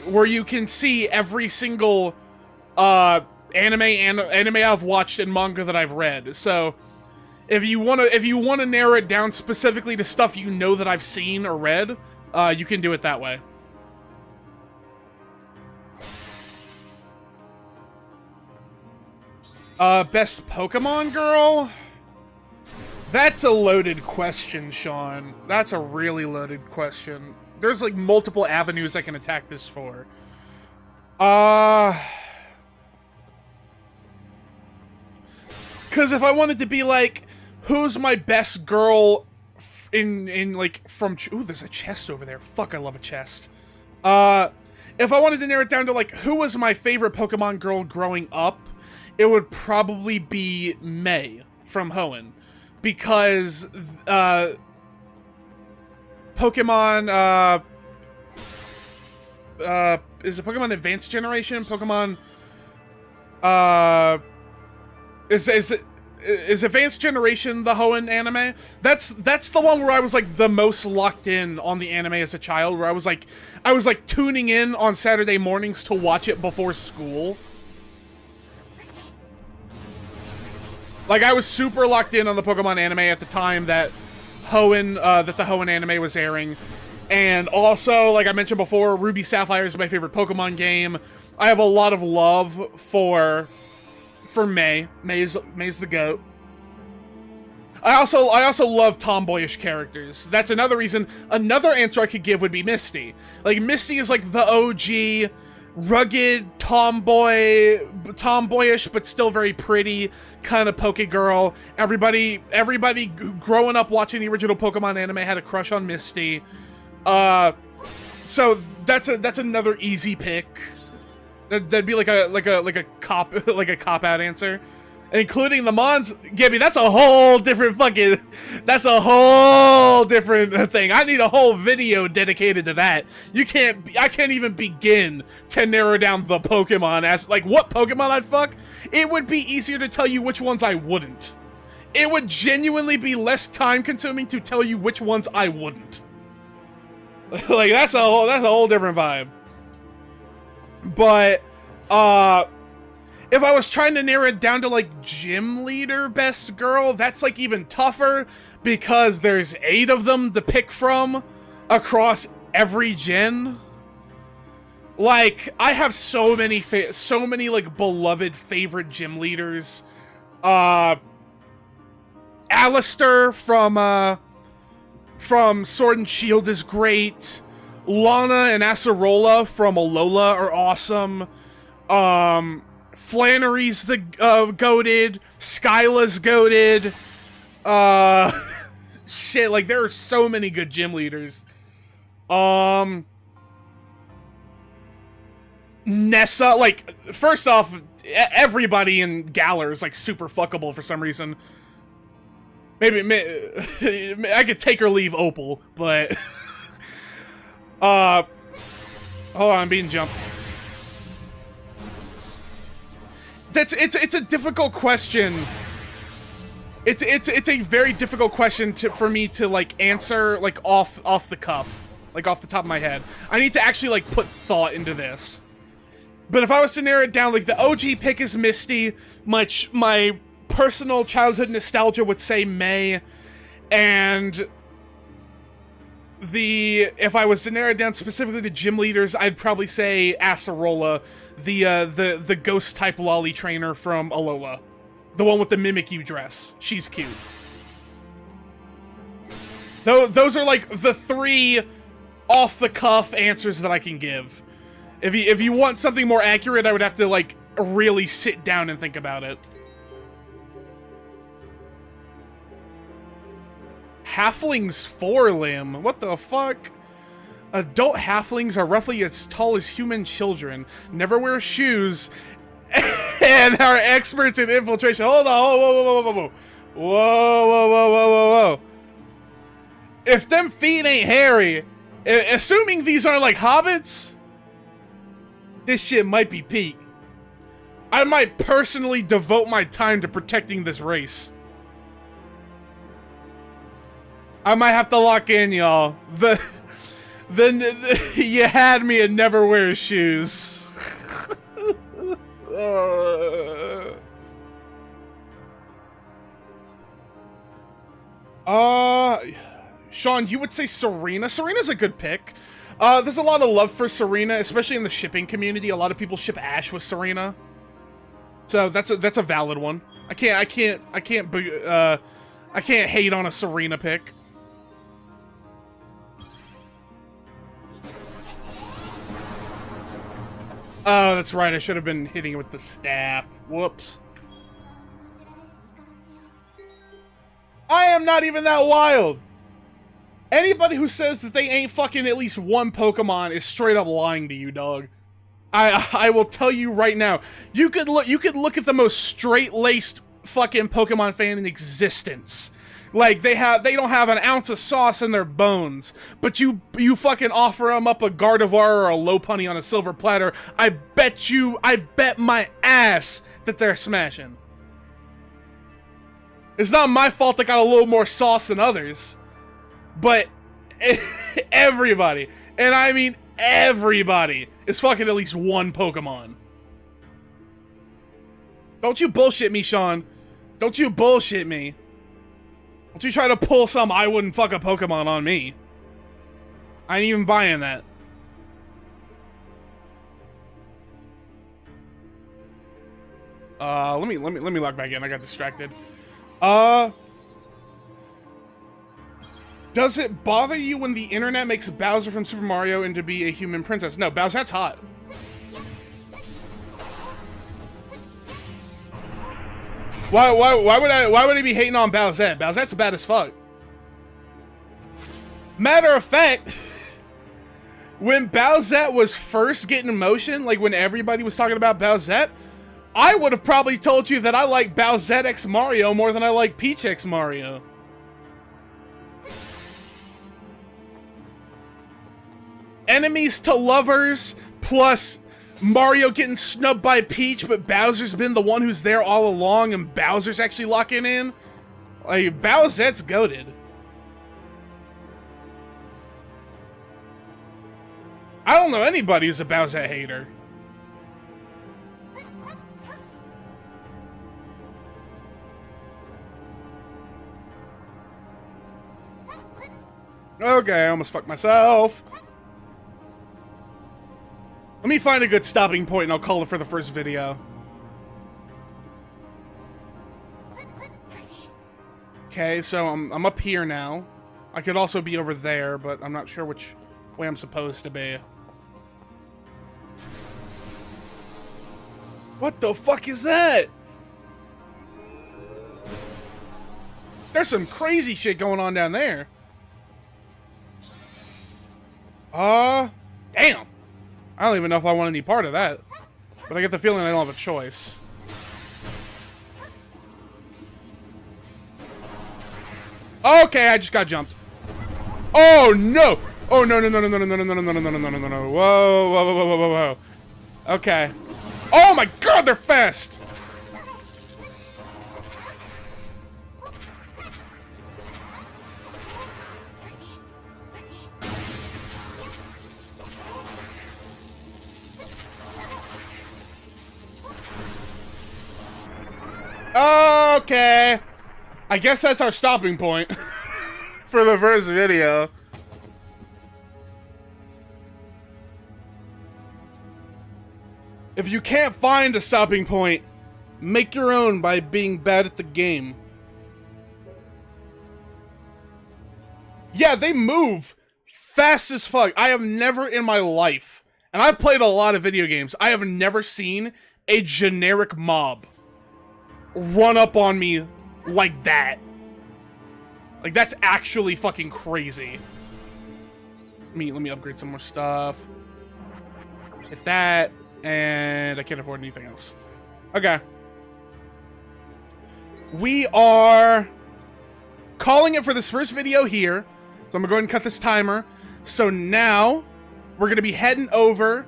where you can see every single anime I've watched and manga that I've read. So if you wanna narrow it down specifically to stuff you know that I've seen or read, you can do it that way. Best Pokemon girl? That's a loaded question, Sean. That's a really loaded question. There's like multiple avenues I can attack this for. Cause if I wanted to be like, who's my best girl in like from... Ooh, there's a chest over there. Fuck, I love a chest. If I wanted to narrow it down to like, who was my favorite Pokemon girl growing up, it would probably be May from Hoenn. Because, Pokemon, is it Pokemon Advanced Generation? Pokemon, is Advanced Generation the Hoenn anime? That's the one where I was like the most locked in on the anime as a child, where I was like tuning in on Saturday mornings to watch it before school. Like, I was super locked in on the Pokemon anime at the time that the Hoenn anime was airing. And also, like I mentioned before, Ruby Sapphire is my favorite Pokemon game. I have a lot of love for May. May's the GOAT. I also love tomboyish characters. That's another reason. Another answer I could give would be Misty. Like, Misty is like the OG rugged, tomboyish, but still very pretty kind of Poke girl. Everybody growing up watching the original Pokemon anime had a crush on Misty. So that's another easy pick. That'd be like a cop out answer. Including the Mons, Gibby, that's a whole different thing. I need a whole video dedicated to that. I can't even begin to narrow down the Pokemon as, like, what Pokemon I'd fuck. It would be easier to tell you which ones I wouldn't. It would genuinely be less time consuming to tell you which ones I wouldn't. Like, that's a whole different vibe. But, if I was trying to narrow it down to, like, gym leader best girl, that's, like, even tougher, because there's 8 of them to pick from across every gen. Like, I have so many, like, beloved favorite gym leaders. Alistair from Sword and Shield is great. Lana and Acerola from Alola are awesome. Flannery's the goated. Skyla's goated. Shit, like there are so many good gym leaders. Nessa, like, first off, everybody in Galar is like super fuckable for some reason. Maybe I could take or leave Opal, but hold on, I'm being jumped. It's a difficult question. It's a very difficult question for me to like answer like off the cuff, like off the top of my head. I need to actually like put thought into this. But if I was to narrow it down, like the OG pick is Misty. My personal childhood nostalgia would say May, and if I was to narrow it down specifically to gym leaders, I'd probably say Acerola, the ghost type lolly trainer from Alola. The one with the Mimikyu dress. She's cute. Those are like the 3 off-the-cuff answers that I can give. If you want something more accurate, I would have to like really sit down and think about it. Halfling's forelimb? What the fuck? Adult halflings are roughly as tall as human children, never wear shoes, and are experts in infiltration. Hold on, whoa. If them feet ain't hairy, assuming these aren't like hobbits, this shit might be peak. I might personally devote my time to protecting this race. I might have to lock in, y'all. You had me at never wear shoes. Sean, you would say Serena. Serena's a good pick. There's a lot of love for Serena, especially in the shipping community. A lot of people ship Ash with Serena, so that's a valid one. I can't hate on a Serena pick. Oh, that's right. I should have been hitting it with the staff. Whoops. I am not even that wild. Anybody who says that they ain't fucking at least one Pokemon is straight up lying to you, dog. I will tell you right now. You could look at the most straight-laced fucking Pokemon fan in existence. Like they don't have an ounce of sauce in their bones, but you fucking offer them up a Gardevoir or a Lopunny on a silver platter. I bet my ass that they're smashing. It's not my fault they got a little more sauce than others, but everybody, and I mean everybody, is fucking at least one Pokemon. Don't you bullshit me, Sean. Don't you bullshit me. Don't you try to pull some I wouldn't fuck a Pokemon on me. I ain't even buying that. Let me log back in. I got distracted. Does it bother you when the internet makes Bowser from Super Mario into be a human princess? No, Bowser's hot. Why would I be hating on Bowsette? Bowsette's bad as fuck. Matter of fact, when Bowsette was first getting in motion, like when everybody was talking about Bowsette, I would have probably told you that I like Bowsette X Mario more than I like Peach X Mario. Enemies to lovers, plus Mario getting snubbed by Peach, but Bowser's been the one who's there all along, and Bowser's actually locking in. Like, Bowsette's goated. I don't know anybody who's a Bowsette hater. Okay, I almost fucked myself. Let me find a good stopping point and I'll call it for the first video. Okay, so I'm up here now. I could also be over there, but I'm not sure which way I'm supposed to be. What the fuck is that? There's some crazy shit going on down there. Damn. I don't even know if I want any part of that. But I get the feeling I don't have a choice. Okay, I just got jumped. Oh no! Oh no no no no no no no no no no no no no no no no! Whoa whoa whoa whoa whoa whoa! Okay. Oh my god, they're fast! Okay. I guess that's our stopping point for the first video. If you can't find a stopping point, make your own by being bad at the game. Yeah, they move fast as fuck. I have never in my life, and I've played a lot of video games, I have never seen a generic mob run up on me like that. Like, that's actually fucking crazy. Let me upgrade some more stuff. Hit that, and I can't afford anything else. Okay. We are calling it for this first video here. So I'm gonna go ahead and cut this timer. So now we're gonna be heading over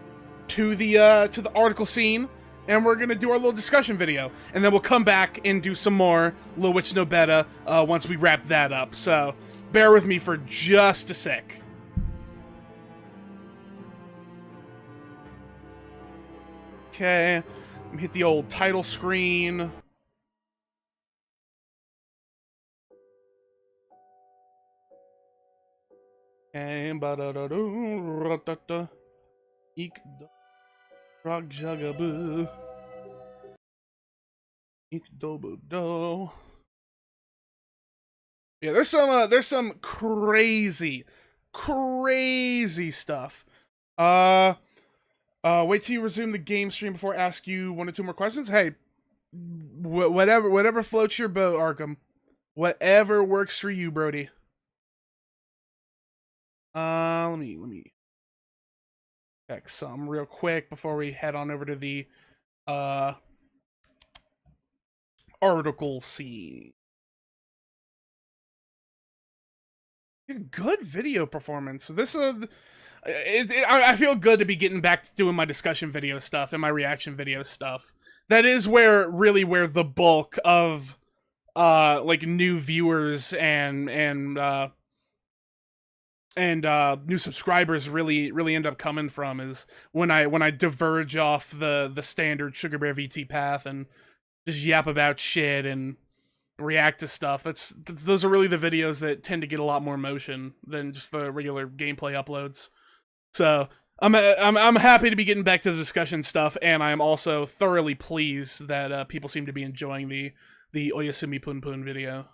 to the article scene, and we're gonna do our little discussion video, and then we'll come back and do some more Lil Witch Nobeta once we wrap that up. So bear with me for just a sec. Okay, let me hit the old title screen. And ba-da-da-doo, ra-da-da, eek-da, rag-jagaboo, eek-do-boo-do. Yeah, there's some crazy stuff. Wait till you resume the game stream before I ask you 1 or 2 more questions. Hey, whatever floats your boat, Arkham. Whatever works for you, Brody. Let me check some real quick before we head on over to the article scene. Good video performance. This I feel good to be getting back to doing my discussion video stuff and my reaction video stuff. That is where the bulk of like new viewers and new subscribers really end up coming from, is when I diverge off the standard Sugar Bear VT path and just yap about shit and react to stuff. Those are really the videos that tend to get a lot more motion than just the regular gameplay uploads. So I'm happy to be getting back to the discussion stuff, and I'm also thoroughly pleased that people seem to be enjoying the Oyasumi Pun Pun video.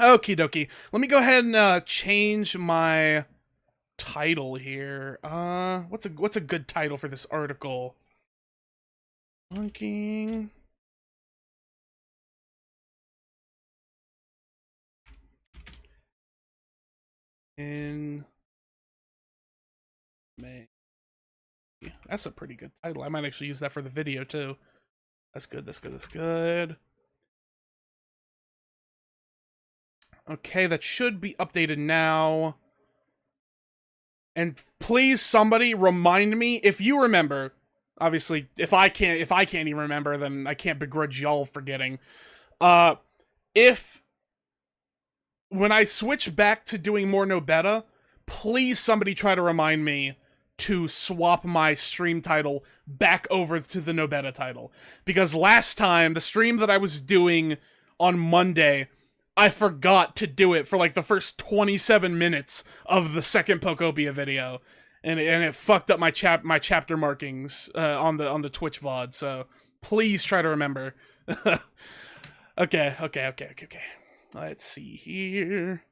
Okie dokie. Let me go ahead and change my title here. What's a good title for this article? Funking. In May. That's a pretty good title. I might actually use that for the video too. That's good, that's good, that's good. Okay, that should be updated now. And please, somebody remind me, if you remember. Obviously, if I can't even remember, then I can't begrudge y'all forgetting. If when I switch back to doing more Nobeta, please somebody try to remind me to swap my stream title back over to the Nobeta title. Because last time, the stream that I was doing on Monday, I forgot to do it for like the first 27 minutes of the second Pokopia video. And it fucked up my chapter markings on the Twitch VOD, so please try to remember. Okay. Let's see here.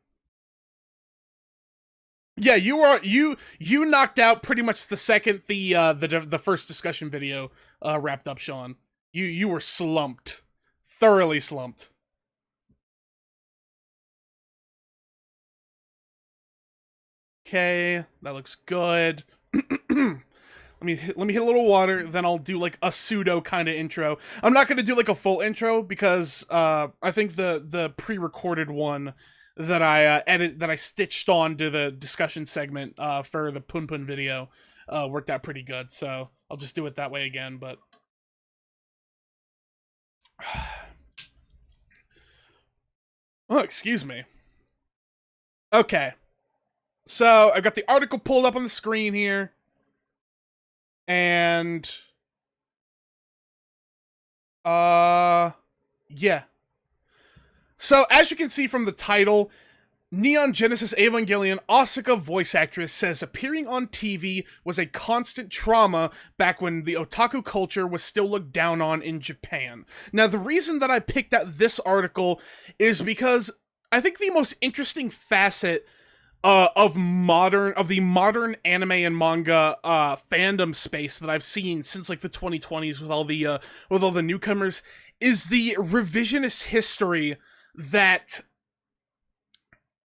Yeah, you knocked out pretty much the second the first discussion video wrapped up, Sean. You were slumped, thoroughly slumped. Okay, that looks good. Let me hit a little water, then I'll do like a pseudo kind of intro. I'm not gonna do like a full intro because I think the pre-recorded one that I stitched on to the discussion segment for the Pun Pun video worked out pretty good. So I'll just do it that way again. But oh, excuse me. Okay, so I got the article pulled up on the screen here. And yeah. So as you can see from the title, Neon Genesis Evangelion Asuka voice actress says appearing on TV was a constant trauma back when the otaku culture was still looked down on in Japan. Now, the reason that I picked out this article is because I think the most interesting facet of the modern anime and manga fandom space that I've seen since like the 2020s with all the newcomers is the revisionist history that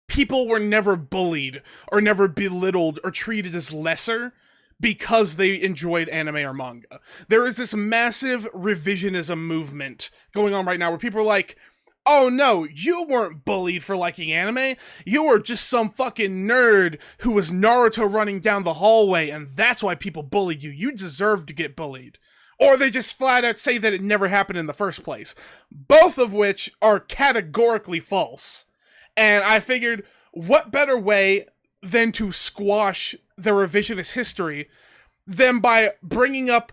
people were never bullied or never belittled or treated as lesser because they enjoyed anime or manga. There is this massive revisionism movement going on right now where people are like, oh no, you weren't bullied for liking anime. You were just some fucking nerd who was Naruto running down the hallway, and that's why people bullied you. You deserve to get bullied. Or they just flat out say that it never happened in the first place. Both of which are categorically false. And I figured, what better way than to squash the revisionist history than by bringing up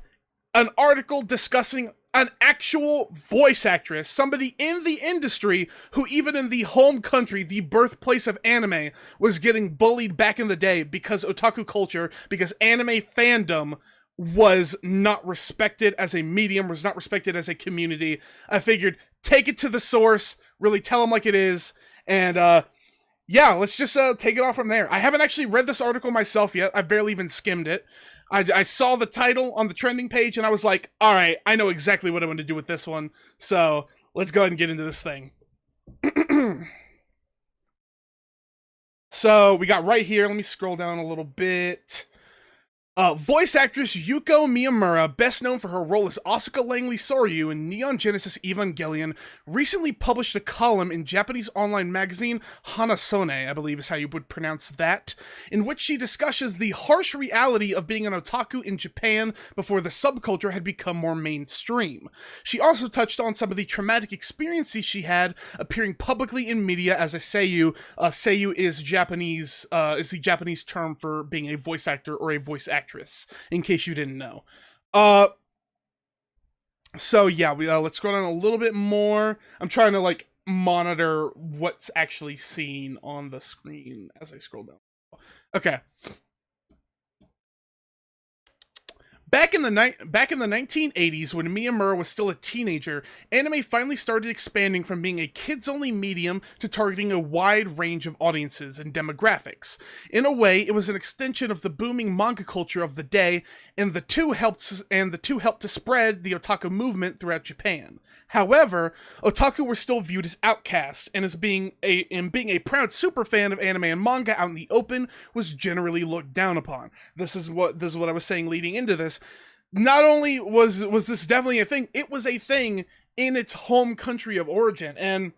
an article discussing an actual voice actress, somebody in the industry who even in the home country, the birthplace of anime, was getting bullied back in the day because otaku culture, because anime fandom was not respected as a medium, was not respected as a community. I figured, take it to the source, really tell them like it is, and yeah, let's just take it off from there. I haven't actually read this article myself yet. I've barely even skimmed it. I saw the title on the trending page, and I was like, all right, I know exactly what I'm going to do with this one. So let's go ahead and get into this thing. So we got right here. Let me scroll down a little bit. Voice actress Yuko Miyamura, best known for her role as Asuka Langley Soryu in Neon Genesis Evangelion, recently published a column in Japanese online magazine Hanasone, I believe is how you would pronounce that, in which she discusses the harsh reality of being an otaku in Japan before the subculture had become more mainstream. She also touched on some of the traumatic experiences she had appearing publicly in media as a seiyuu. Seiyuu is the Japanese term for being a voice actor or a voice actress, in case you didn't know. So yeah, let's scroll down a little bit more. I'm trying to like monitor what's actually seen on the screen as I scroll down. Okay. Back in the 1980s, when Miyamura was still a teenager, anime finally started expanding from being a kids-only medium to targeting a wide range of audiences and demographics. In a way, it was an extension of the booming manga culture of the day, and the two helped to spread the otaku movement throughout Japan. However, otaku were still viewed as outcasts, and being a proud superfan of anime and manga out in the open was generally looked down upon. This is what I was saying leading into this. Not only was this definitely a thing, it was a thing in its home country of origin. And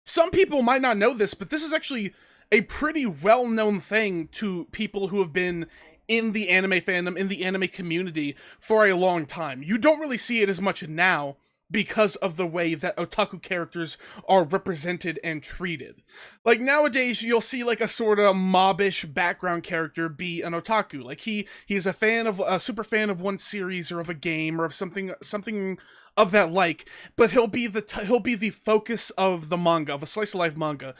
some people might not know this, but this is actually a pretty well-known thing to people who have been in the anime fandom, in the anime community for a long time. You don't really see it as much now, because of the way that otaku characters are represented and treated. Like, nowadays, you'll see, like, a sort of mobbish background character be an otaku. Like, he's a super fan of one series or of a game or of something of that like, but he'll be the focus of the manga, of a slice-of-life manga.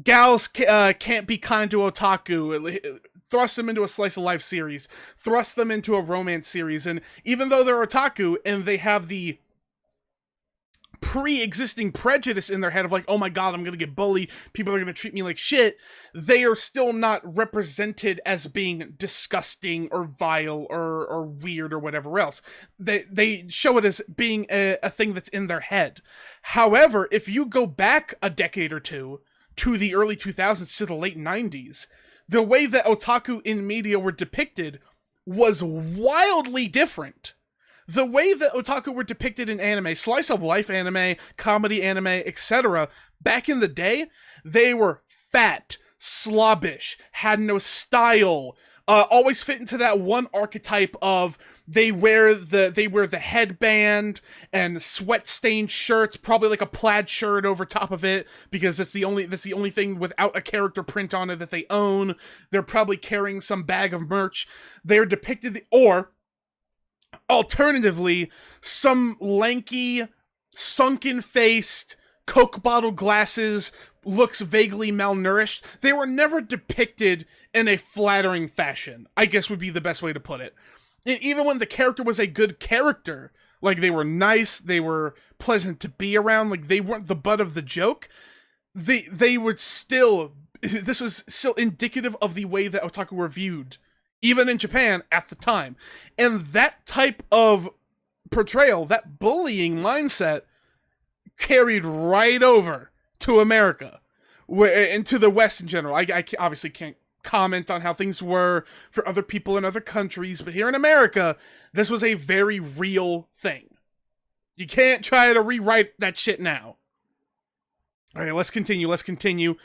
Gals can't be kind to otaku, thrust them into a slice-of-life series, thrust them into a romance series, and even though they're otaku and they have the pre-existing prejudice in their head of like, oh my god, I'm gonna get bullied, people are gonna treat me like shit, they are still not represented as being disgusting or vile or weird or whatever else. They show it as being a thing that's in their head. However, if you go back a decade or two to the early 2000s to the late 90s, the way that otaku in media were depicted was wildly different. The way that otaku were depicted in anime, slice of life anime, comedy anime, etc., back in the day, they were fat, slobbish, had no style, always fit into that one archetype of they wear the headband and sweat-stained shirts, probably like a plaid shirt over top of it, because that's the only thing without a character print on it that they own. They're probably carrying some bag of merch. They're depicted, or alternatively, some lanky, sunken-faced, Coke bottle glasses, looks vaguely malnourished. They were never depicted in a flattering fashion, I guess would be the best way to put it. And even when the character was a good character, like they were nice, they were pleasant to be around, like they weren't the butt of the joke, they would still, this was still indicative of the way that otaku were viewed, even in Japan at the time. And that type of portrayal, that bullying mindset, carried right over to America, and to the West in general. I obviously can't comment on how things were for other people in other countries, but here in America, this was a very real thing. You can't try to rewrite that shit now. Alright, let's continue.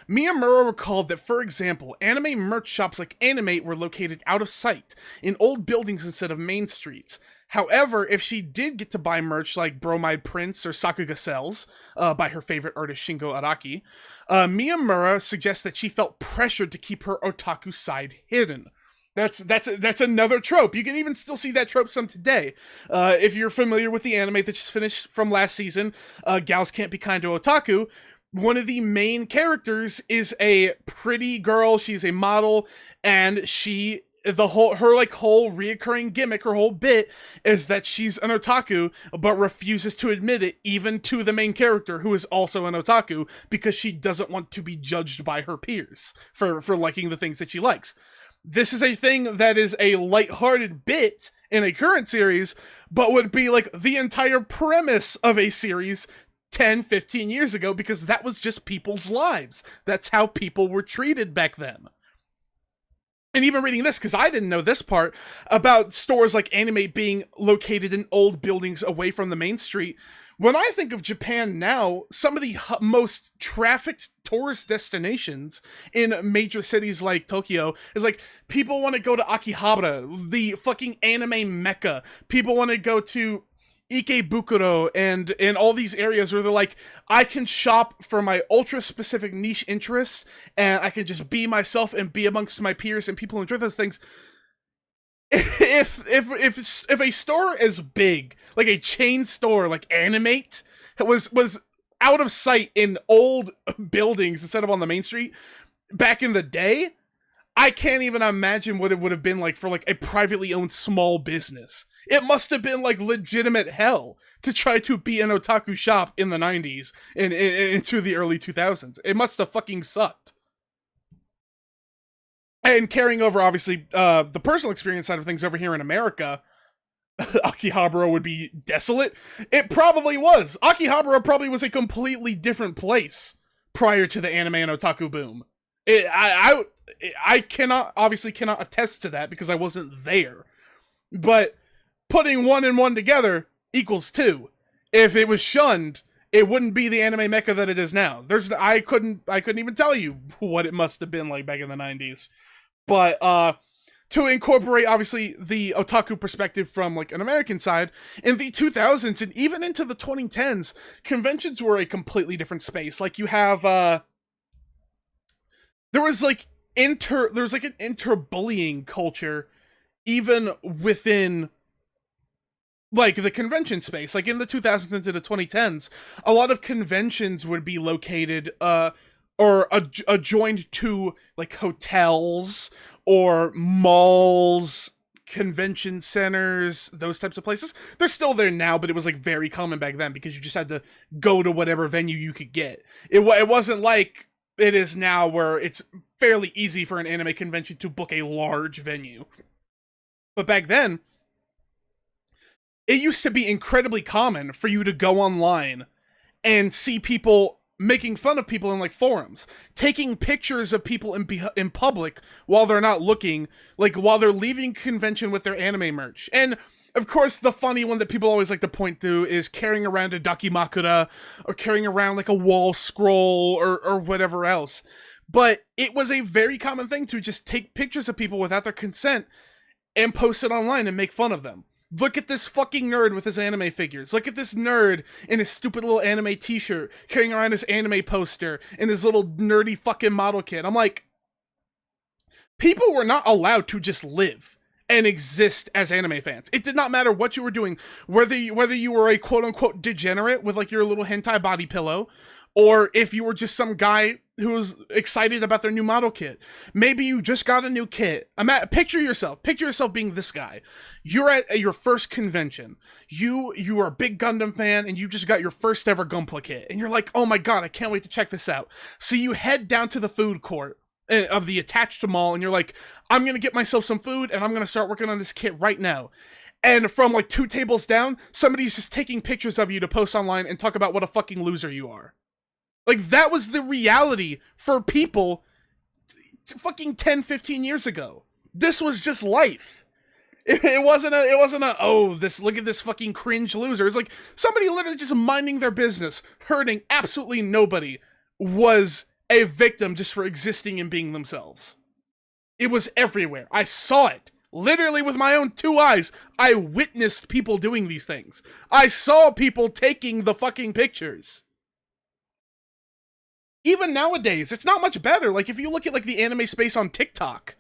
Miyamura recalled that, for example, anime merch shops like Animate were located out of sight, in old buildings instead of main streets. However, if she did get to buy merch like Bromide Prints or Sakuga Cells, by her favorite artist Shingo Araki, Miyamura suggests that she felt pressured to keep her otaku side hidden. That's another trope. You can even still see that trope some today. If you're familiar with the anime that just finished from last season, Gals Can't Be Kind to Otaku, one of the main characters is a pretty girl. She's a model, and her whole reoccurring gimmick, her whole bit, is that she's an otaku, but refuses to admit it, even to the main character, who is also an otaku, because she doesn't want to be judged by her peers for liking the things that she likes. This is a thing that is a lighthearted bit in a current series, but would be like the entire premise of a series 10, 15 years ago, because that was just people's lives. That's how people were treated back then. And even reading this, because I didn't know this part, about stores like Animate being located in old buildings away from the main street. When I think of Japan now, some of the most trafficked tourist destinations in major cities like Tokyo is like, people want to go to Akihabara, the fucking anime mecca. People want to go to Ikebukuro and in all these areas where they're like, I can shop for my ultra specific niche interests, and I can just be myself and be amongst my peers and people enjoy those things. If a store as big, like a chain store like Animate, was out of sight in old buildings instead of on the main street back in the day, I can't even imagine what it would have been like for like a privately owned small business. It must have been like legitimate hell to try to be an otaku shop in the 90s and into the early 2000s. It must have fucking sucked. And carrying over, obviously, the personal experience side of things over here in America, Akihabara would be desolate. It probably was. Akihabara probably was a completely different place prior to the anime and otaku boom. I cannot attest to that because I wasn't there. But putting 1 and 1 together equals 2. If it was shunned, it wouldn't be the anime mecca that it is now. I couldn't even tell you what it must have been like back in the 90s. But to incorporate, obviously, the otaku perspective from like an American side, in the 2000s and even into the 2010s, conventions were a completely different space. Like you have there was an interbullying culture even within like the convention space. Like in the 2000s into the 2010s, a lot of conventions would be located or adjoined to like hotels or malls, convention centers, those types of places. They're still there now, but it was like very common back then because you just had to go to whatever venue you could get. It wasn't like it is now where it's fairly easy for an anime convention to book a large venue. But back then, it used to be incredibly common for you to go online and see people making fun of people in like forums, taking pictures of people in public while they're not looking, like while they're leaving convention with their anime merch. And of course, the funny one that people always like to point to is carrying around a dakimakura or carrying around like a wall scroll or whatever else. But it was a very common thing to just take pictures of people without their consent and post it online and make fun of them. Look at this fucking nerd with his anime figures. Look at this nerd in his stupid little anime t-shirt, carrying around his anime poster and his little nerdy fucking model kit. I'm like, people were not allowed to just live and exist as anime fans. It did not matter what you were doing, whether you were a quote-unquote degenerate with like your little hentai body pillow, or if you were just some guy who was excited about their new model kit. Maybe you just got a new kit. Picture yourself being this guy. You're at your first convention. You are a big Gundam fan, and you just got your first ever Gunpla kit. And you're like, oh my god, I can't wait to check this out. So you head down to the food court of the attached mall, and you're like, I'm gonna get myself some food, and I'm gonna start working on this kit right now. And from like 2 tables down, somebody's just taking pictures of you to post online and talk about what a fucking loser you are. Like, that was the reality for people fucking 10, 15 years ago. This was just life. It wasn't look at this fucking cringe loser. It's like somebody literally just minding their business, hurting absolutely nobody, was a victim just for existing and being themselves. It was everywhere. I saw it. Literally with my own 2 eyes, I witnessed people doing these things. I saw people taking the fucking pictures. Even nowadays, it's not much better. Like, if you look at, like, the anime space on TikTok,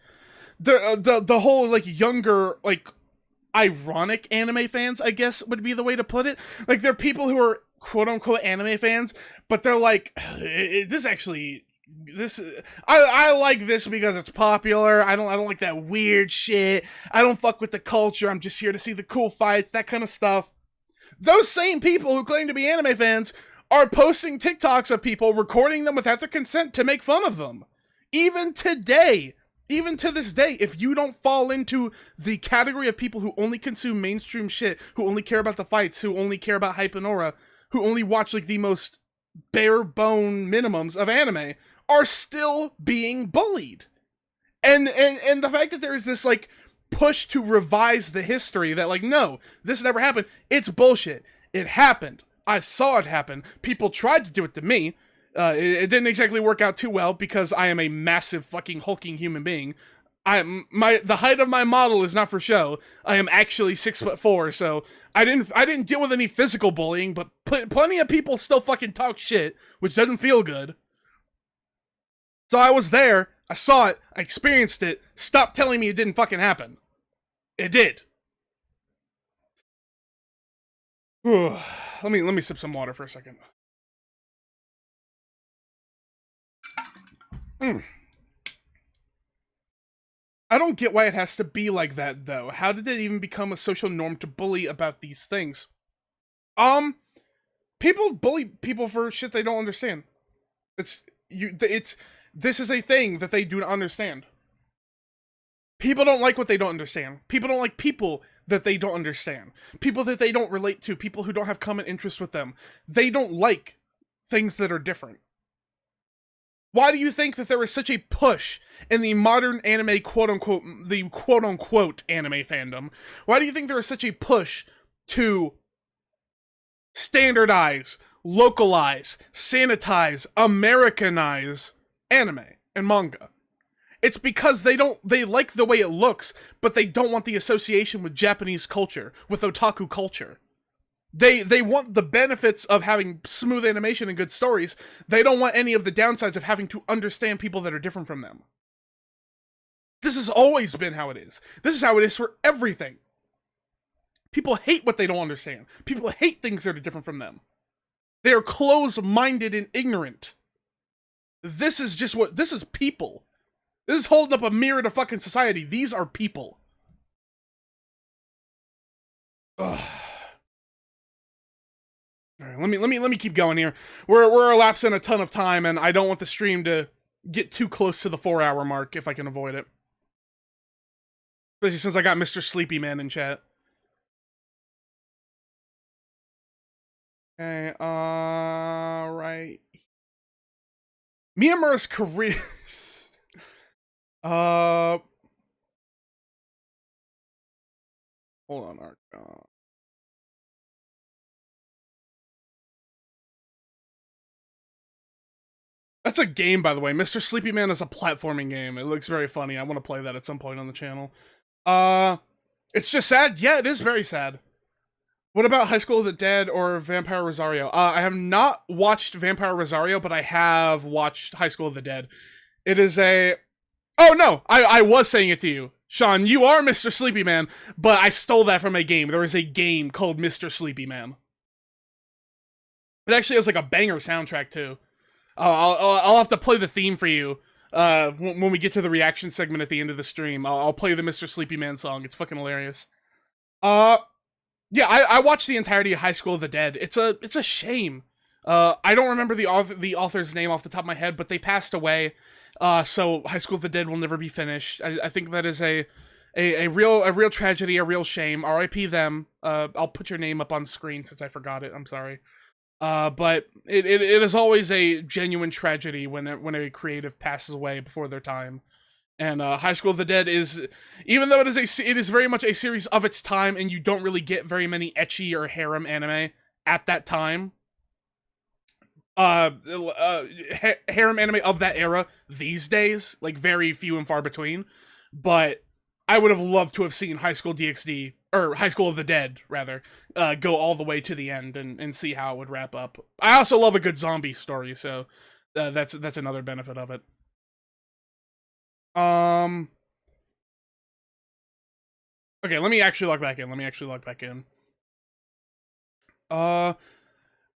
the whole, like, younger, like, ironic anime fans, I guess, would be the way to put it. Like, there are people who are quote-unquote anime fans, but they're like, I like this because it's popular. I don't like that weird shit. I don't fuck with the culture. I'm just here to see the cool fights, that kind of stuff. Those same people who claim to be anime fans are posting TikToks of people, recording them without their consent to make fun of them. Even today, even to this day, if you don't fall into the category of people who only consume mainstream shit, who only care about the fights, who only care about hype and aura, who only watch like the most bare bone minimums of anime, are still being bullied. And the fact that there is this like push to revise the history that like, no, this never happened, it's bullshit. It happened. I saw it happen. People tried to do it to me. It didn't exactly work out too well because I am a massive fucking hulking human being. The height of my model is not for show. I am actually 6'4", so I didn't deal with any physical bullying, but plenty of people still fucking talk shit, which doesn't feel good. So I was there, I saw it, I experienced it. Stop telling me it didn't fucking happen. It did. Let me sip some water for a second. I don't get why it has to be like that, though. How did it even become a social norm to bully about these things? People bully people for shit they don't understand. This is a thing that they do not understand. People don't like what they don't understand. People don't like people that they don't understand. People that they don't relate to. People who don't have common interest with them. They don't like things that are different. Why do you think that there is such a push in the modern anime quote-unquote, the quote-unquote anime fandom? Why do you think there is such a push to standardize, localize, sanitize, Americanize anime and manga? It's because they like the way it looks, but they don't want the association with Japanese culture, with otaku culture. They want the benefits of having smooth animation and good stories. They don't want any of the downsides of having to understand people that are different from them. This has always been how it is. This is how it is for everything. People hate what they don't understand. People hate things that are different from them. They are closed-minded and ignorant. This is people. This is holding up a mirror to fucking society. These are people. Ugh. All right, let me keep going here. We're elapsing a ton of time, and I don't want the stream to get too close to the 4 hour mark if I can avoid it. Especially since I got Mr. Sleepy Man in chat. Okay, right. Miyamura's career. uh, hold on, Art. That's a game, by the way. Mr. Sleepy Man is a platforming game. It looks very funny. I want to play that at some point on the channel. It's just sad. Yeah, it is very sad. What about High School of the Dead or Vampire Rosario? I have not watched Vampire Rosario, but I have watched High School of the Dead. It is a... Oh, no! I was saying it to you. Sean, you are Mr. Sleepy Man, but I stole that from a game. There is a game called Mr. Sleepy Man. It actually has like a banger soundtrack, too. I'll have to play the theme for you when we get to the reaction segment at the end of the stream. I'll play the Mr. Sleepy Man song. It's fucking hilarious. Yeah, I watched the entirety of High School of the Dead. It's a shame. I don't remember the author's name off the top of my head, but they passed away. So High School of the Dead will never be finished. I think that is a real tragedy, a real shame. R.I.P. them. I'll put your name up on screen since I forgot it. I'm sorry. But it is always a genuine tragedy when a creative passes away before their time. And High School of the Dead is, even though it is very much a series of its time, and you don't really get very many ecchi or harem anime at that time. Harem anime of that era these days, like very few and far between. But I would have loved to have seen High School DxD, or High School of the Dead, rather, go all the way to the end and see how it would wrap up. I also love a good zombie story, so that's another benefit of it. Okay, let me actually log back in.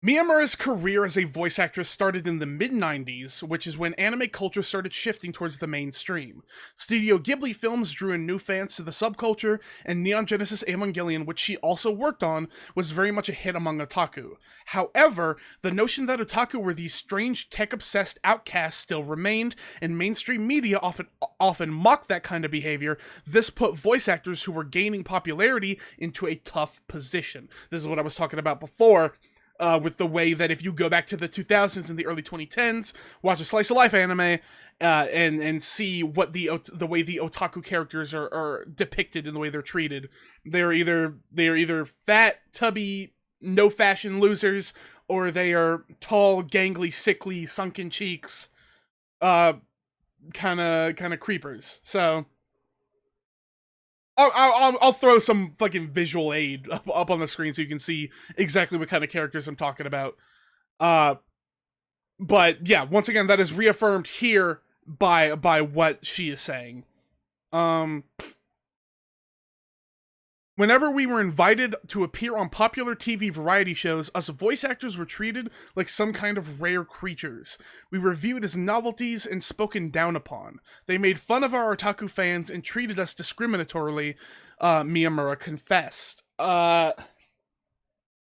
Miyamura's career as a voice actress started in the mid-90s, which is when anime culture started shifting towards the mainstream. Studio Ghibli films drew in new fans to the subculture, and Neon Genesis Evangelion, which she also worked on, was very much a hit among otaku. However, the notion that otaku were these strange tech-obsessed outcasts still remained, and mainstream media often mocked that kind of behavior. This put voice actors who were gaining popularity into a tough position. This is what I was talking about before. With the way that if you go back to the 2000s and the early 2010s, watch a slice of life anime, and see what the way the otaku characters are depicted and the way they're treated, they're either fat, tubby, no fashion losers, or they are tall, gangly, sickly, sunken cheeks, kind of creepers. So. I'll throw some fucking visual aid up on the screen so you can see exactly what kind of characters I'm talking about. But yeah, once again, that is reaffirmed here by what she is saying. Whenever we were invited to appear on popular TV variety shows, us voice actors were treated like some kind of rare creatures. We were viewed as novelties and spoken down upon. They made fun of our otaku fans and treated us discriminatorily, Miyamura confessed.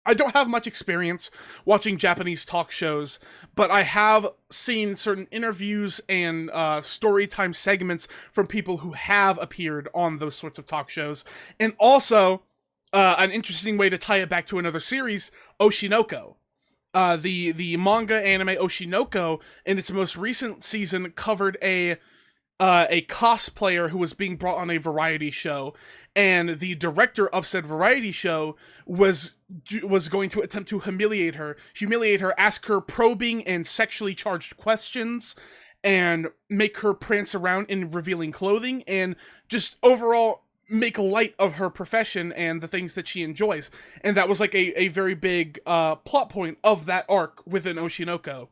I don't have much experience watching Japanese talk shows, but I have seen certain interviews and story time segments from people who have appeared on those sorts of talk shows. And also, an interesting way to tie it back to another series, Oshinoko. The manga anime Oshinoko, in its most recent season, covered a cosplayer who was being brought on a variety show, and the director of said variety show was going to attempt to humiliate her, ask her probing and sexually charged questions, and make her prance around in revealing clothing, and just overall make light of her profession and the things that she enjoys. And that was like a very big plot point of that arc within Oshinoko.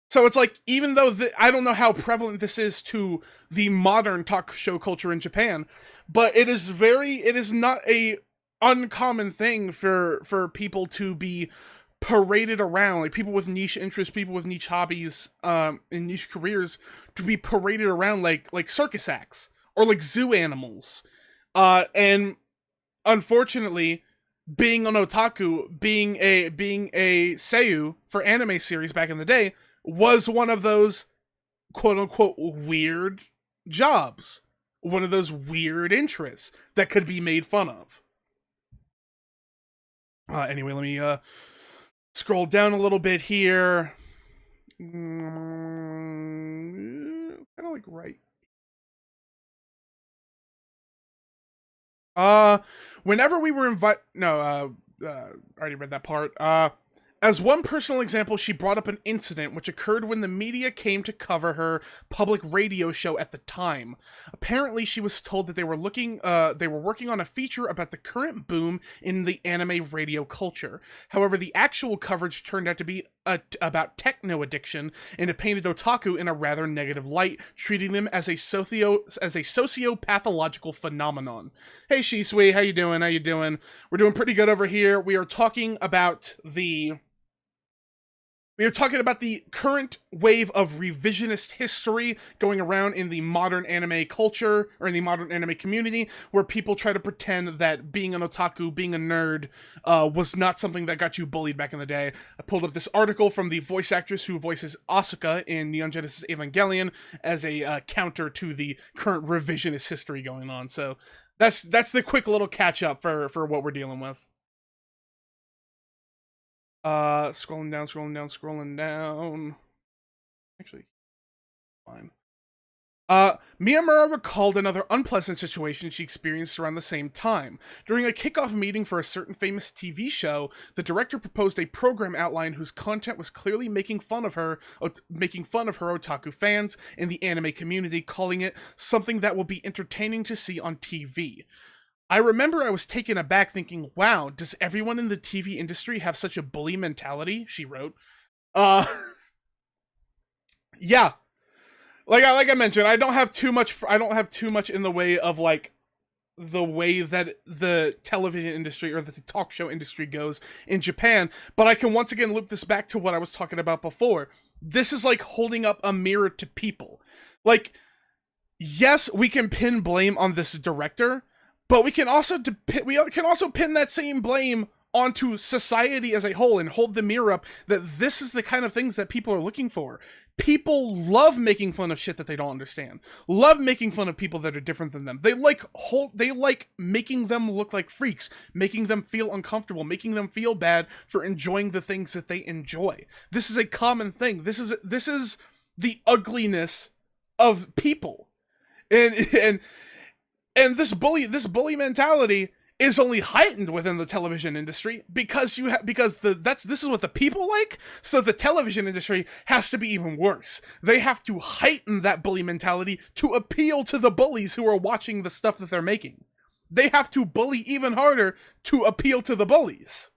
So it's like, even though I don't know how prevalent this is to the modern talk show culture in Japan, but it is not a uncommon thing for people to be paraded around, like people with niche interests, people with niche hobbies, and niche careers, to be paraded around like circus acts or like zoo animals. And unfortunately, being an otaku, being a seiyuu for anime series back in the day was one of those quote unquote weird jobs, one of those weird interests that could be made fun of. Anyway, let me scroll down a little bit here. Kind of like right. Uh, Whenever we were no, I already read that part. As one personal example, she brought up an incident which occurred when the media came to cover her public radio show at the time. Apparently, she was told that they were working on a feature about the current boom in the anime radio culture. However, the actual coverage turned out to be about techno addiction, and it painted otaku in a rather negative light, treating them as a socio-pathological phenomenon. Hey, Shisui, how you doing? How you doing? We're doing pretty good over here. We are talking about the current wave of revisionist history going around in the modern anime culture, or in the modern anime community, where people try to pretend that being an otaku, being a nerd, was not something that got you bullied back in the day. I pulled up this article from the voice actress who voices Asuka in Neon Genesis Evangelion as a counter to the current revisionist history going on. So that's the quick little catch up for what we're dealing with. Scrolling down. Actually, fine. Miyamura recalled another unpleasant situation she experienced around the same time. During a kickoff meeting for a certain famous TV show, the director proposed a program outline whose content was clearly making fun of her otaku fans in the anime community, calling it something that will be entertaining to see on TV. I remember I was taken aback thinking, wow, does everyone in the TV industry have such a bully mentality? She wrote. Uh, yeah. Like I mentioned, I don't have too much in the way of like the way that the television industry or the talk show industry goes in Japan, but I can once again loop this back to what I was talking about before. This is like holding up a mirror to people. Like, yes, we can pin blame on this director, but we can also pin that same blame onto society as a whole and hold the mirror up that this is the kind of things that people are looking for. People love making fun of shit that they don't understand. Love making fun of people that are different than them. They like making them look like freaks, making them feel uncomfortable, making them feel bad for enjoying the things that they enjoy. This is a common thing. This is the ugliness of people. And this bully mentality is only heightened within the television industry because this is what the people like. So the television industry has to be even worse. They have to heighten that bully mentality to appeal to the bullies who are watching the stuff that they're making. They have to bully even harder to appeal to the bullies.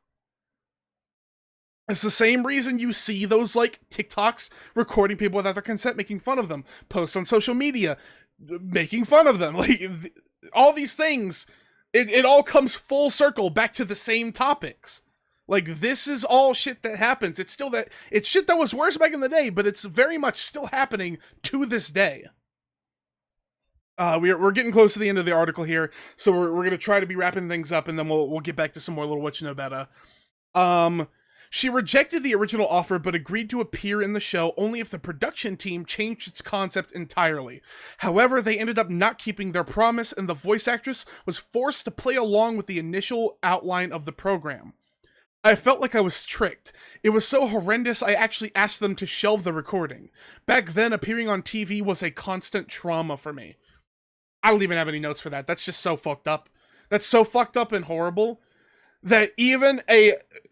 It's the same reason you see those like TikToks recording people without their consent, making fun of them, posts on social media, making fun of them, like all these things. It all comes full circle back to the same topics. Like, this is all shit that happens. It's shit that was worse back in the day, but it's very much still happening to this day. We're getting close to the end of the article here, so we're gonna try to be wrapping things up, and then we'll get back to some more little what you know better. She rejected the original offer but agreed to appear in the show only if the production team changed its concept entirely. However, they ended up not keeping their promise, and the voice actress was forced to play along with the initial outline of the program. I felt like I was tricked. It was so horrendous I actually asked them to shelve the recording. Back then, appearing on TV was a constant trauma for me. I don't even have any notes for that. That's just so fucked up. That's so fucked up and horrible that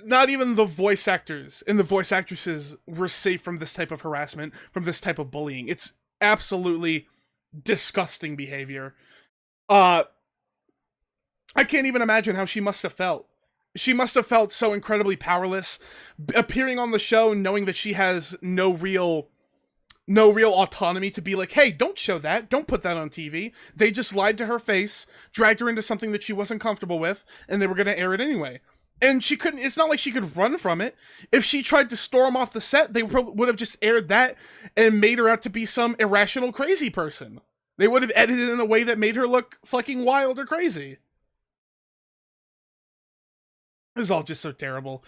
not even the voice actors and the voice actresses were safe from this type of harassment, from this type of bullying. It's absolutely disgusting behavior. I can't even imagine how she must have felt. She must have felt so incredibly powerless, appearing on the show knowing that she has no real autonomy to be like, hey, don't show that, don't put that on TV. They just lied to her face, dragged her into something that she wasn't comfortable with, and they were gonna air it anyway. And it's not like she could run from it. If she tried to storm off the set, they would have just aired that and made her out to be some irrational crazy person. They would have edited it in a way that made her look fucking wild or crazy. This is all just so terrible.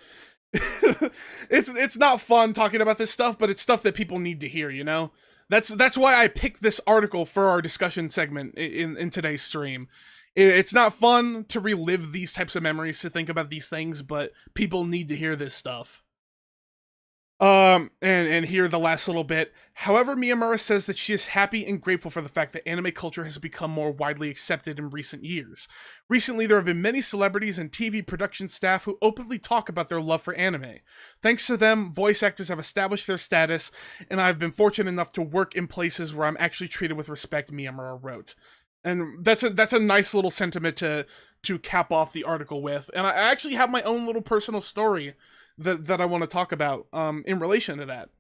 It's not fun talking about this stuff, but it's stuff that people need to hear, you know? That's why I picked this article for our discussion segment in today's stream. It's not fun to relive these types of memories, to think about these things, but people need to hear this stuff. And here the last little bit. However, Miyamura says that she is happy and grateful for the fact that anime culture has become more widely accepted in recent years. Recently, there have been many celebrities and TV production staff who openly talk about their love for anime. Thanks to them, voice actors have established their status, and I've been fortunate enough to work in places where I'm actually treated with respect, Miyamura wrote. And that's a nice little sentiment to cap off the article with. And I actually have my own little personal story that I want to talk about in relation to that.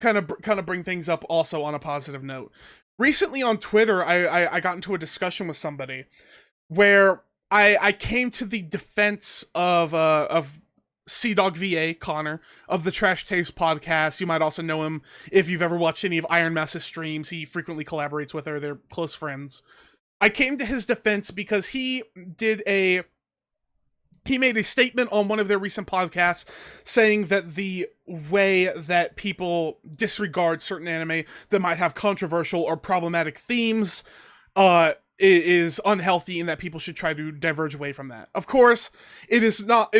Kind of bring things up also on a positive note. Recently on Twitter, I got into a discussion with somebody where I came to the defense of CDog VA, Connor, of the Trash Taste podcast. You might also know him if you've ever watched any of Iron Mass's streams. He frequently collaborates with her. They're close friends. I came to his defense because he made a statement on one of their recent podcasts saying that the way that people disregard certain anime that might have controversial or problematic themes is unhealthy, and that people should try to diverge away from that. Of course, it is not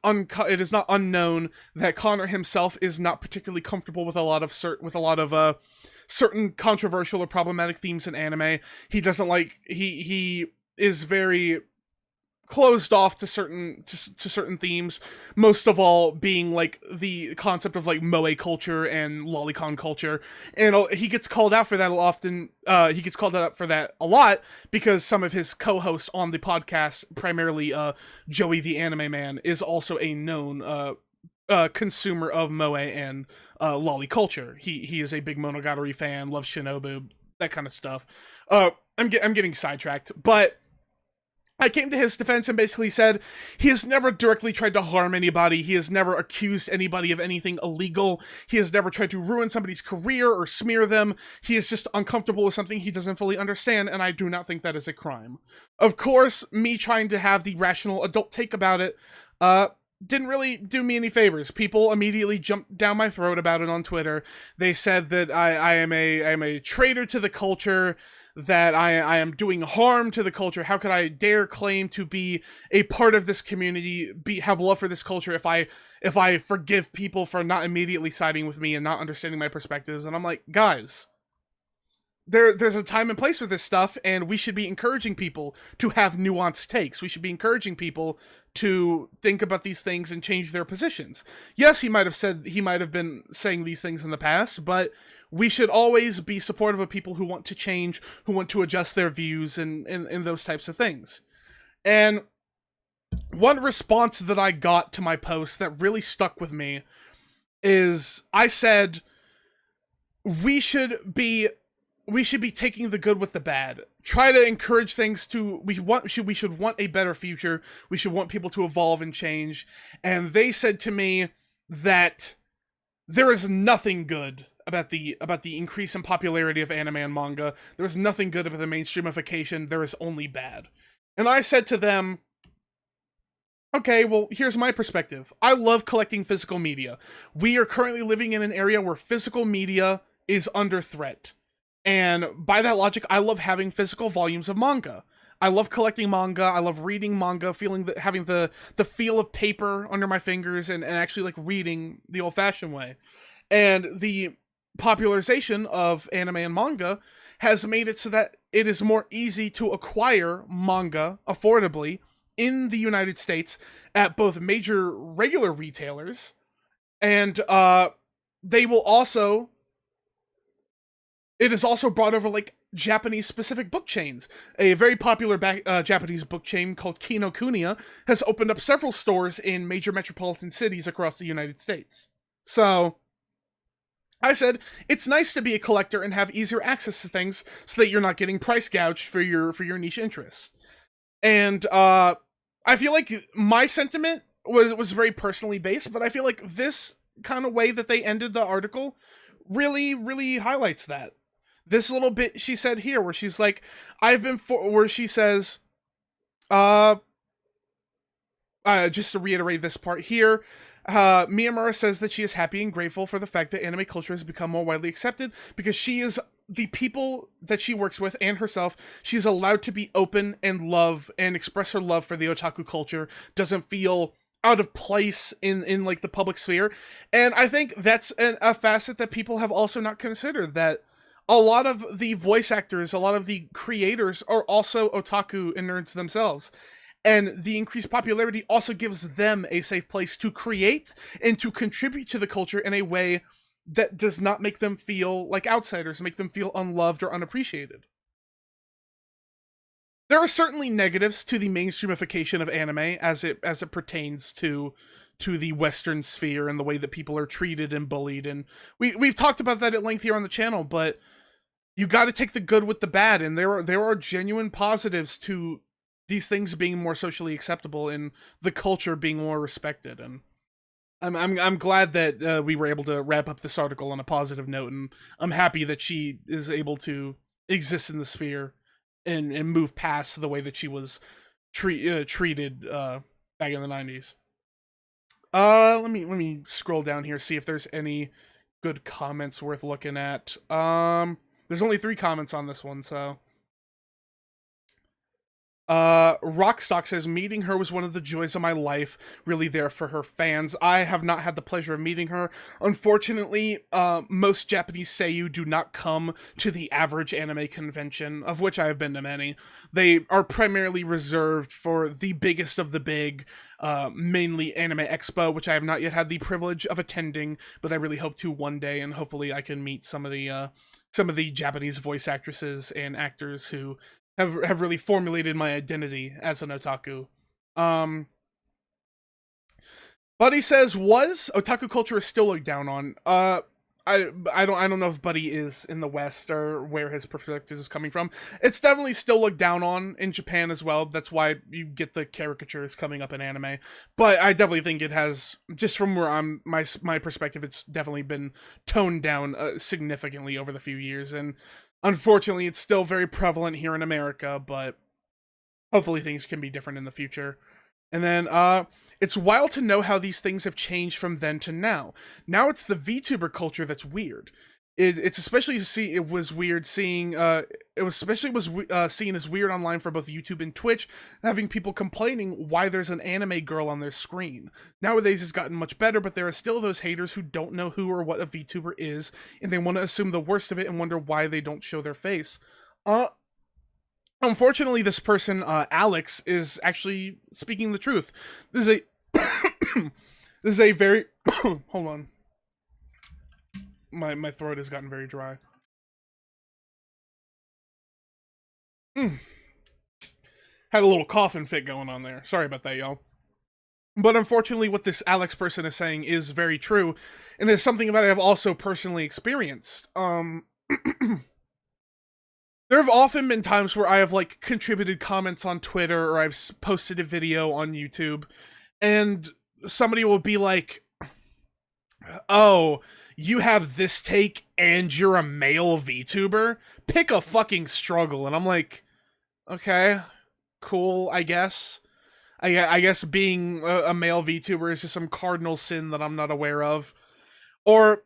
unknown that Connor himself is not particularly comfortable with a lot of certain controversial or problematic themes in anime. He doesn't like he is very closed off to certain themes, most of all being like the concept of like moe culture and lolicon culture, and he gets called out for that often. He gets called out for that a lot because some of his co-hosts on the podcast, primarily Joey the Anime Man, is also a known consumer of moe and lolly culture. He is a big Monogatari fan, loves Shinobu, that kind of stuff. I'm getting sidetracked, but I came to his defense and basically said he has never directly tried to harm anybody. He has never accused anybody of anything illegal. He has never tried to ruin somebody's career or smear them. He is just uncomfortable with something he doesn't fully understand, and I do not think that is a crime. Of course, me trying to have the rational adult take about it didn't really do me any favors. People immediately jumped down my throat about it on Twitter. They said that I am a traitor to the culture, that I am doing harm to the culture. How could I dare claim to be a part of this community, have love for this culture, if I forgive people for not immediately siding with me and not understanding my perspectives? And I'm like, guys, there's a time and place for this stuff, and we should be encouraging people to have nuanced takes. We should be encouraging people to think about these things and change their positions. Yes, he might have been saying these things in the past, but we should always be supportive of people who want to change, who want to adjust their views, and those types of things. And one response that I got to my post that really stuck with me is I said, we should be taking the good with the bad. Try to encourage things to, we should want a better future. We should want people to evolve and change. And they said to me that there is nothing good about the increase in popularity of anime and manga. There is nothing good about the mainstreamification. There is only bad. And I said to them, okay, well, here's my perspective. I love collecting physical media. We are currently living in an area where physical media is under threat. And by that logic, I love having physical volumes of manga. I love collecting manga. I love reading manga, having the feel of paper under my fingers, and actually like reading the old-fashioned way. And the popularization of anime and manga has made it so that it is more easy to acquire manga affordably in the United States at both major regular retailers, and they will also... It is also brought over, like, Japanese-specific book chains. A very popular Japanese book chain called Kinokuniya has opened up several stores in major metropolitan cities across the United States. So, I said, it's nice to be a collector and have easier access to things so that you're not getting price gouged for your niche interests. And, I feel like my sentiment was very personally based, but I feel like this kind of way that they ended the article really, really highlights that. This little bit she said here, where she's like, where she says, just to reiterate this part here, Miyamura says that she is happy and grateful for the fact that anime culture has become more widely accepted because she is the people that she works with and herself, she is allowed to be open and love and express her love for the otaku culture, doesn't feel out of place in like the public sphere. And I think that's a facet that people have also not considered, that a lot of the voice actors, a lot of the creators are also otaku and nerds themselves. And the increased popularity also gives them a safe place to create and to contribute to the culture in a way that does not make them feel like outsiders, make them feel unloved or unappreciated. There are certainly negatives to the mainstreamification of anime as it pertains to the Western sphere and the way that people are treated and bullied, and we've talked about that at length here on the channel. But you got to take the good with the bad, and there are genuine positives to these things being more socially acceptable and the culture being more respected. And I'm glad that we were able to wrap up this article on a positive note, and I'm happy that she is able to exist in the sphere and move past the way that she was treated back in the 90s. Let me scroll down here, see if there's any good comments worth looking at. There's only 3 comments on this one, so. Rockstock says, meeting her was one of the joys of my life, really there for her fans. I have not had the pleasure of meeting her. Unfortunately, most Japanese seiyuu do not come to the average anime convention, of which I have been to many. They are primarily reserved for the biggest of the big, mainly Anime Expo, which I have not yet had the privilege of attending, but I really hope to one day, and hopefully I can meet some of the Japanese voice actresses and actors who have really formulated my identity as an otaku. Buddy says, was otaku culture is still looked down on? I don't know if Buddy is in the West or where his perspective is coming from. It's definitely still looked down on in Japan as well. That's why you get the caricatures coming up in anime. But I definitely think it has, just from where I'm my perspective, it's definitely been toned down significantly over the few years. And unfortunately, it's still very prevalent here in America, but hopefully things can be different in the future. And then, it's wild to know how these things have changed from then to now. Now it's the VTuber culture that's weird. It's especially it was weird seeing it was especially was seen as weird online for both YouTube and Twitch, having people complaining why there's an anime girl on their screen. Nowadays it's gotten much better, but there are still those haters who don't know who or what a VTuber is, and they want to assume the worst of it and wonder why they don't show their face. Unfortunately, this person, Alex, is actually speaking the truth. This is a this is a very hold on. My throat has gotten very dry. Had a little coughing fit going on there. Sorry about that, y'all. But unfortunately, what this Alex person is saying is very true, and it's something that I have also personally experienced. There have often been times where I have, like, contributed comments on Twitter, or I've posted a video on YouTube, and somebody will be like, oh, you have this take and you're a male VTuber? Pick a fucking struggle. And I'm like, okay, cool, I guess. I guess being a male VTuber is just some cardinal sin that I'm not aware of. Or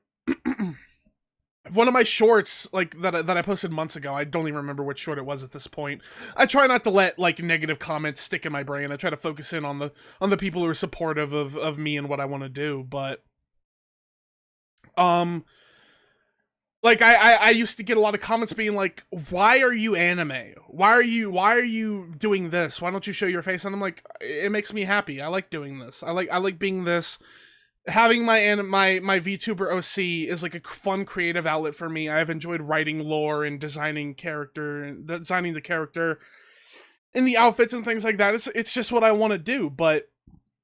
one of my shorts, like, that I posted months ago, I don't even remember which short it was at this point. I try not to let, like, negative comments stick in my brain. I try to focus in on the people who are supportive of me and what I want to do, but like, I used to get a lot of comments being like, why are you anime? Why are you doing this? Why don't you show your face? And I'm like, it makes me happy. I like doing this. I like being this. Having my VTuber OC is like a fun creative outlet for me. I've enjoyed writing lore and designing the character and the outfits and things like that. It's just what I want to do, but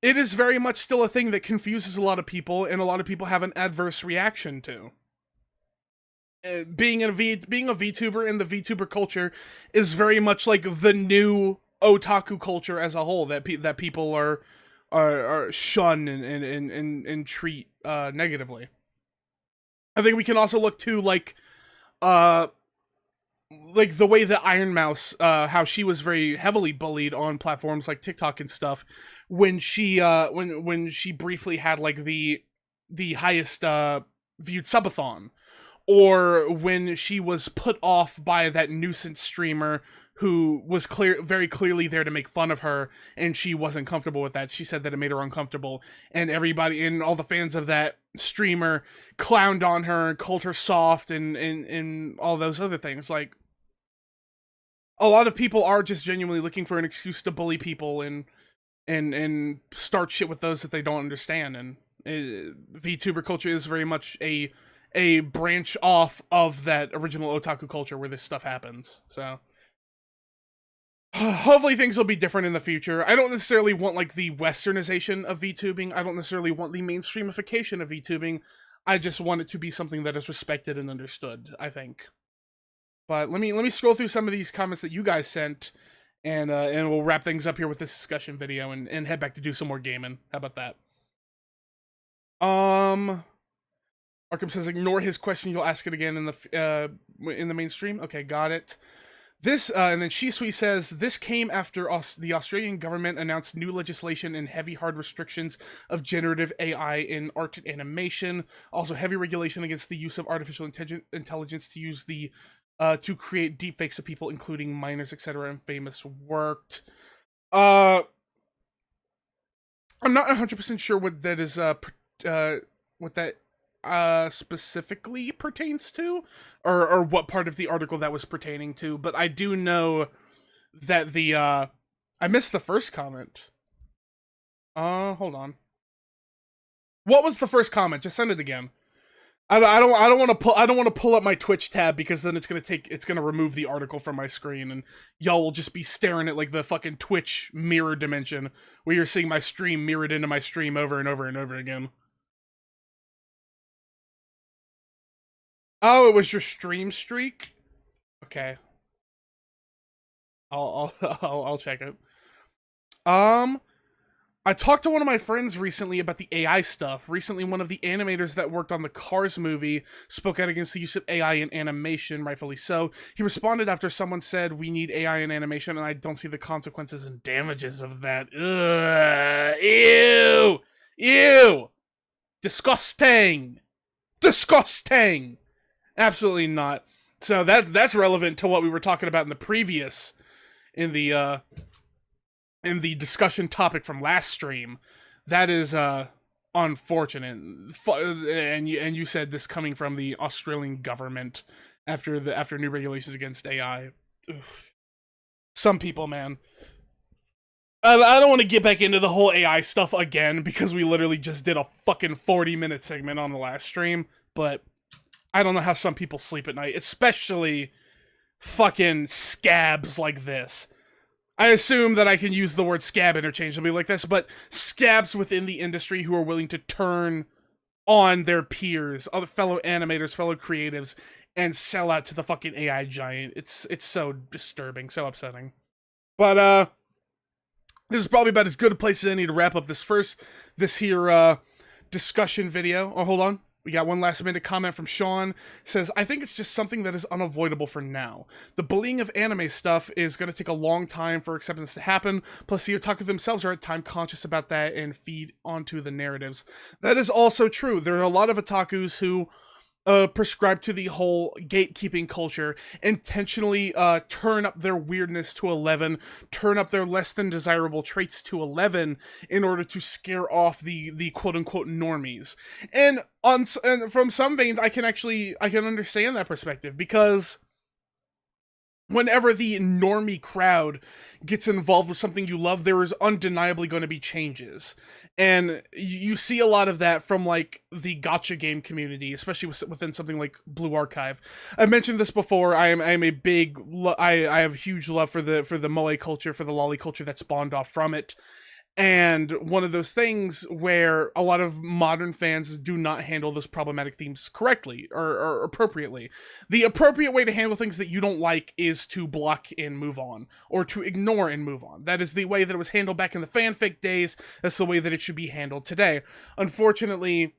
it is very much still a thing that confuses a lot of people, and a lot of people have an adverse reaction to. Being a VTuber in the VTuber culture is very much like the new otaku culture as a whole that people are shun and treat negatively. I think we can also look to, like, like the way that Iron Mouse, how she was very heavily bullied on platforms like TikTok and stuff, when she briefly had like the highest viewed subathon, or when she was put off by that nuisance streamer who was very clearly there to make fun of her, and she wasn't comfortable with that. She said that it made her uncomfortable, and everybody and all the fans of that streamer clowned on her and called her soft and all those other things. Like, a lot of people are just genuinely looking for an excuse to bully people and start shit with those that they don't understand. And VTuber culture is very much a branch off of that original otaku culture where this stuff happens. So hopefully things will be different in the future. I don't necessarily want like the westernization of VTubing. I don't necessarily want the mainstreamification of VTubing. I just want it to be something that is respected and understood, I think. But let me scroll through some of these comments that you guys sent, and we'll wrap things up here with this discussion video and head back to do some more gaming. How about that? Arkham says ignore his question. You'll ask it again in the mainstream. Okay, got it. This and then Shisui says this came after the Australian government announced new legislation and heavy hard restrictions of generative AI in art and animation. Also, heavy regulation against the use of artificial intelligence to use the to create deepfakes of people, including minors, etc., and famous work. I'm not 100% sure what that is. What that specifically pertains to, or what part of the article that was pertaining to. But I do know that the I missed the first comment. Hold on. What was the first comment? Just send it again. I don't want to pull up my Twitch tab, because then it's gonna remove the article from my screen, and y'all will just be staring at like the fucking Twitch mirror dimension where you're seeing my stream mirrored into my stream over and over and over again. Oh, it was your stream streak? Okay. I'll check it. I talked to one of my friends recently about the AI stuff. Recently, one of the animators that worked on the Cars movie spoke out against the use of AI in animation, rightfully so. He responded after someone said, "We need AI in animation, and I don't see the consequences and damages of that." Ugh, ew! Ew! Disgusting! Disgusting! Absolutely not. So that's relevant to what we were talking about in the previous, in the discussion topic from last stream. That is unfortunate. And you said this coming from the Australian government after new regulations against AI. Ugh. Some people, man. I don't want to get back into the whole AI stuff again, because we literally just did a fucking 40-minute segment on the last stream, but I don't know how some people sleep at night, especially fucking scabs like this. I assume that I can use the word scab interchangeably like this, but scabs within the industry who are willing to turn on their peers, other fellow animators, fellow creatives, and sell out to the fucking AI giant. It's so disturbing, so upsetting. But this is probably about as good a place as any to wrap up this here discussion video. Oh, hold on. We got one last minute comment from Sean. Says, I think it's just something that is unavoidable for now. The bullying of anime stuff is going to take a long time for acceptance to happen. Plus, the otaku themselves are at time conscious about that and feed onto the narratives. That is also true. There are a lot of otakus who prescribe to the whole gatekeeping culture, intentionally turn up their weirdness to 11, turn up their less than desirable traits to 11 in order to scare off the quote-unquote normies. And from some veins, I can understand that perspective, because whenever the normie crowd gets involved with something you love, there is undeniably going to be changes. And you see a lot of that from, like, the gacha game community, especially within something like Blue Archive. I've mentioned this before. I am a big... I have huge love for the moe culture, for the lolly culture that spawned off from it. And one of those things where a lot of modern fans do not handle those problematic themes correctly or appropriately. The appropriate way to handle things that you don't like is to block and move on, or to ignore and move on. That is the way that it was handled back in the fanfic days. That's the way that it should be handled today. Unfortunately,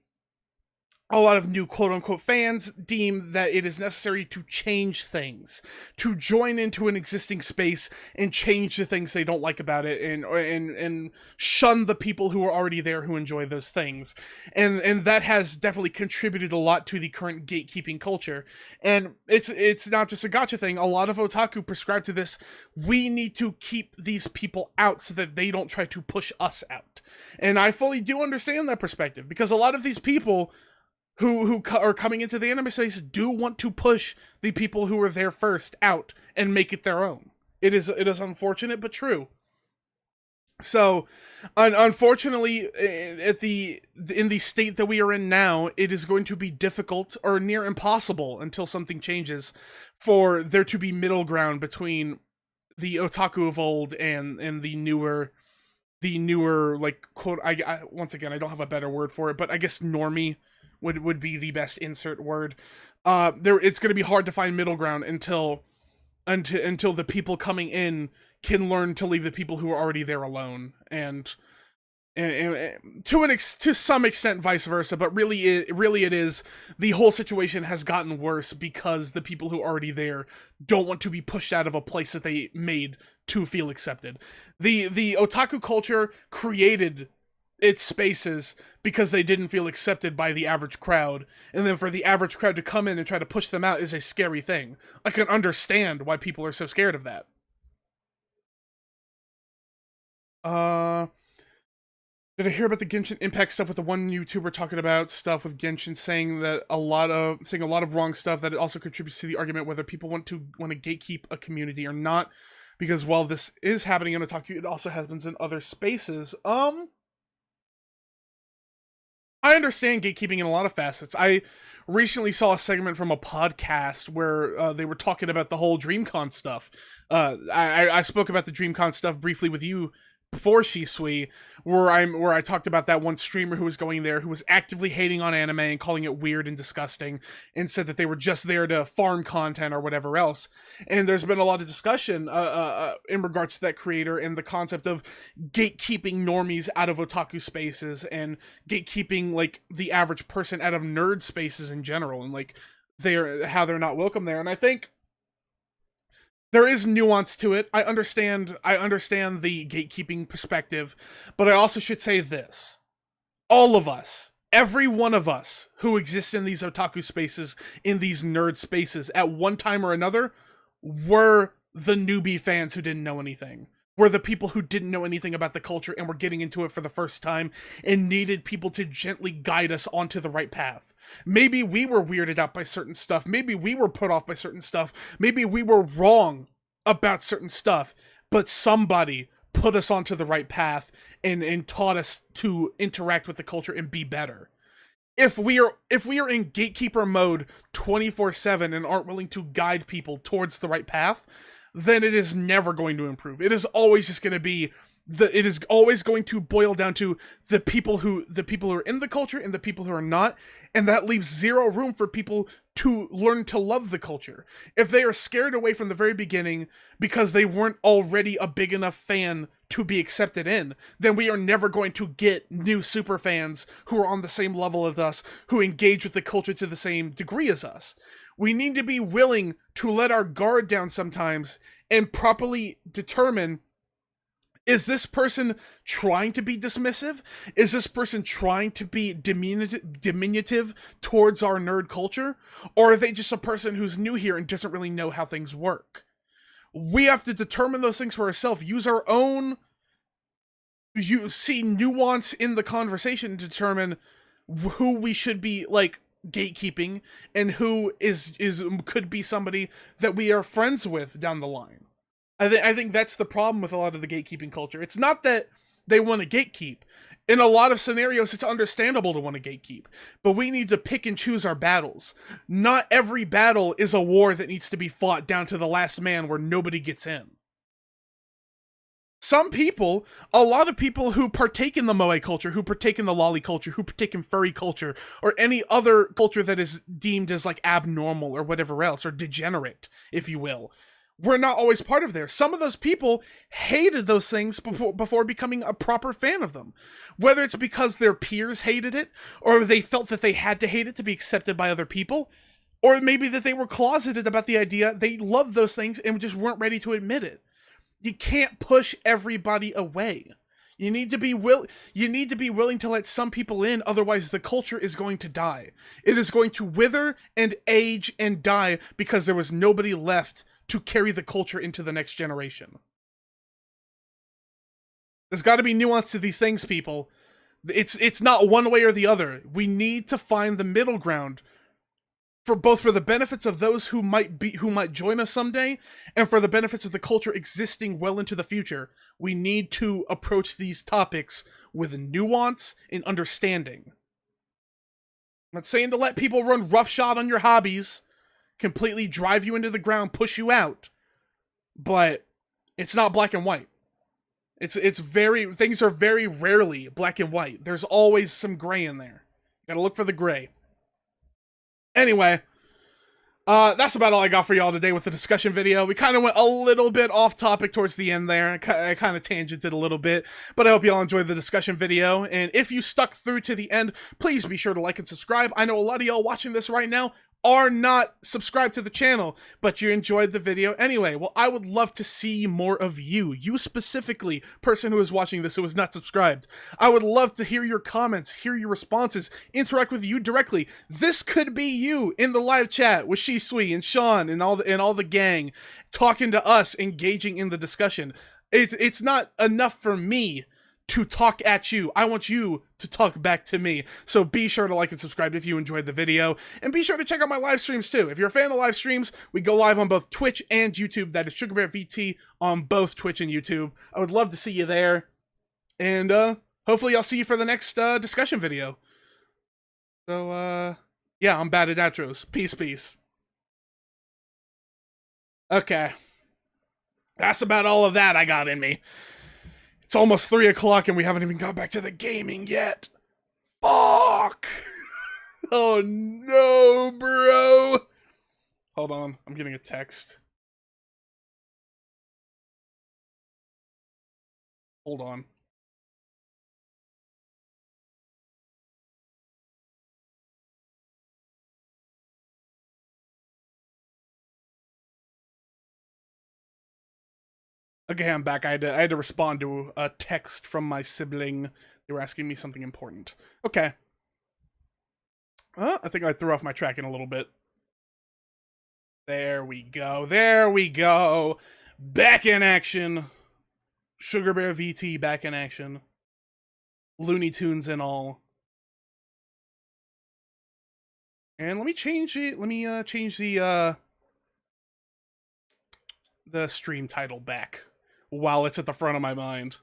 a lot of new quote-unquote fans deem that it is necessary to change things, to join into an existing space and change the things they don't like about it, and shun the people who are already there who enjoy those things. And that has definitely contributed a lot to the current gatekeeping culture. And it's not just a gotcha thing. A lot of otaku prescribe to this. We need to keep these people out so that they don't try to push us out. And I fully do understand that perspective, because a lot of these people who are coming into the anime space do want to push the people who were there first out and make it their own. It is unfortunate but true. So, unfortunately, in the state that we are in now, it is going to be difficult or near impossible until something changes for there to be middle ground between the otaku of old and the newer like quote. Once again, I don't have a better word for it, but I guess normie would be the best insert word. It's going to be hard to find middle ground until the people coming in can learn to leave the people who are already there alone, and to some extent vice versa. But really it is, the whole situation has gotten worse because the people who are already there don't want to be pushed out of a place that they made to feel accepted. The otaku culture created its spaces because they didn't feel accepted by the average crowd, and then for the average crowd to come in and try to push them out is a scary thing. I can understand why people are so scared of that. Did I hear about the Genshin Impact stuff with the one YouTuber talking about stuff with Genshin, saying a lot of wrong stuff, that it also contributes to the argument whether people want to gatekeep a community or not, because while this is happening in otaku, it also happens in other spaces. I understand gatekeeping in a lot of facets. I recently saw a segment from a podcast where they were talking about the whole DreamCon stuff. I spoke about the DreamCon stuff briefly with you before Shisui, where I talked about that one streamer who was going there, who was actively hating on anime and calling it weird and disgusting, and said that they were just there to farm content or whatever else. And there's been a lot of discussion in regards to that creator and the concept of gatekeeping normies out of otaku spaces, and gatekeeping like the average person out of nerd spaces in general, and like how they're not welcome there. And I think there is nuance to it. I understand the gatekeeping perspective, but I also should say this. All of us, every one of us who exists in these otaku spaces, in these nerd spaces, at one time or another, were the newbie fans who didn't know anything. Were the people who didn't know anything about the culture and were getting into it for the first time and needed people to gently guide us onto the right path. Maybe we were weirded out by certain stuff. Maybe we were put off by certain stuff. Maybe we were wrong about certain stuff, but somebody put us onto the right path and taught us to interact with the culture and be better. If we are in gatekeeper mode 24/7 and aren't willing to guide people towards the right path, then it is never going to improve. It is always just going to be it is always going to boil down to the people who are in the culture and the people who are not, and that leaves zero room for people to learn to love the culture. If they are scared away from the very beginning because they weren't already a big enough fan to be accepted in, then we are never going to get new super fans who are on the same level as us, who engage with the culture to the same degree as us. We need to be willing to let our guard down sometimes and properly determine, is this person trying to be dismissive? Is this person trying to be diminutive towards our nerd culture? Or are they just a person who's new here and doesn't really know how things work? We have to determine those things for ourselves. See nuance in the conversation to determine who we should be, like, gatekeeping and who could be somebody that we are friends with down the line. I think that's the problem with a lot of the gatekeeping culture. It's not that they want to gatekeep. In a lot of scenarios, it's understandable to want to gatekeep. But we need to pick and choose our battles. Not every battle is a war that needs to be fought down to the last man where nobody gets in. A lot of people who partake in the moe culture, who partake in the lolly culture, who partake in furry culture, or any other culture that is deemed as like abnormal or whatever else, or degenerate, if you will, were not always part of there. Some of those people hated those things before becoming a proper fan of them. Whether it's because their peers hated it, or they felt that they had to hate it to be accepted by other people, or maybe that they were closeted about the idea, they loved those things and just weren't ready to admit it. You can't push everybody away. You need to be willing to let some people in, otherwise the culture is going to die. It is going to wither and age and die because there was nobody left to carry the culture into the next generation. There's got to be nuance to these things, people. It's not one way or the other. We need to find the middle ground for the benefits of those who might join us someday, and for the benefits of the culture existing well into the future. We need to approach these topics with nuance and understanding. I'm not saying to let people run roughshod on your hobbies, completely drive you into the ground, push you out, but it's not black and white. Things are very rarely black and white. There's always some gray in there. Gotta look for the gray. Anyway, that's about all I got for y'all today with the discussion video. We kind of went a little bit off topic towards the end there. I kind of tangented a little bit, but I hope y'all enjoyed the discussion video. And if you stuck through to the end, please be sure to like and subscribe. I know a lot of y'all watching this right now are not subscribed to the channel, but you enjoyed the video anyway. Well, I would love to see more of you specifically, person who is watching this who is not subscribed. I would love to hear your comments, hear your responses, interact with you directly. This could be you in the live chat with Shisui and Sean and all the gang, talking to us, engaging in the discussion. It's not enough for me to talk at you. I want you to talk back to me. So be sure to like and subscribe if you enjoyed the video. And be sure to check out my live streams too. If you're a fan of live streams, we go live on both Twitch and YouTube. That is SugarBearVT on both Twitch and YouTube. I would love to see you there. And hopefully I'll see you for the next discussion video. So yeah, I'm bad at outros. Peace. Okay. That's about all of that I got in me. It's almost 3 o'clock and we haven't even got back to the gaming yet. Fuck! Oh no, bro! Hold on, I'm getting a text. Hold on. Okay, I'm back. I had to respond to a text from my sibling. They were asking me something important. Okay. I think I threw off my tracking a little bit. There we go. There we go. Back in action. SugarBearVT back in action. Looney Tunes and all. And let me change it. Let me change the stream title back while it's at the front of my mind.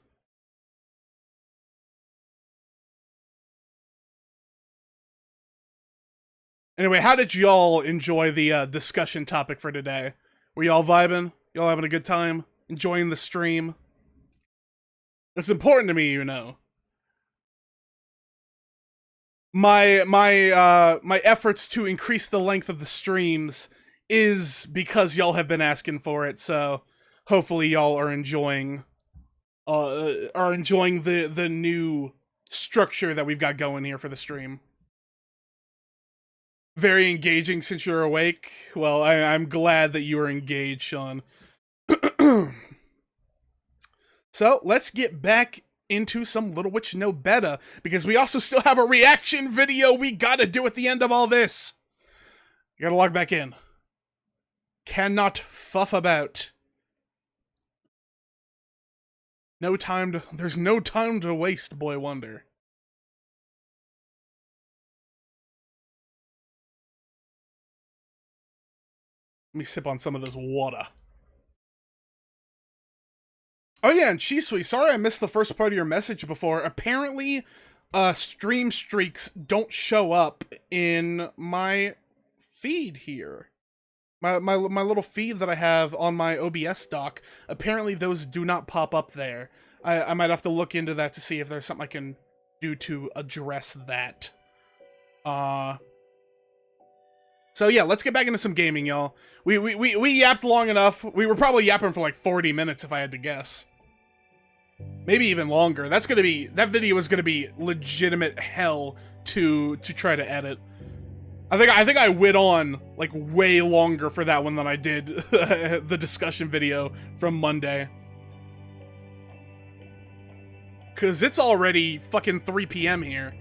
Anyway, how did y'all enjoy the discussion topic for today? Were y'all vibing? Y'all having a good time? Enjoying the stream? It's important to me, you know. My efforts to increase the length of the streams is because y'all have been asking for it, so hopefully y'all are enjoying the new structure that we've got going here for the stream. Very engaging since you're awake. Well, I'm glad that you are engaged, Sean. So, let's get back into some Little Witch Nobeta, because we also still have a reaction video we gotta do at the end of all this. You gotta log back in. Cannot fuff about. There's no time to waste, Boy Wonder. Let me sip on some of this water. Oh yeah, and Chisui, sorry I missed the first part of your message before. Apparently, stream streaks don't show up in my feed here. My little feed that I have on my OBS dock, apparently those do not pop up there. I might have to look into that to see if there's something I can do to address that. So yeah, let's get back into some gaming, y'all. We yapped long enough. We were probably yapping for like 40 minutes if I had to guess. Maybe even longer. That video is gonna be legitimate hell to try to edit. I think I went on like way longer for that one than I did the discussion video from Monday. Cause it's already fucking 3 p.m. here.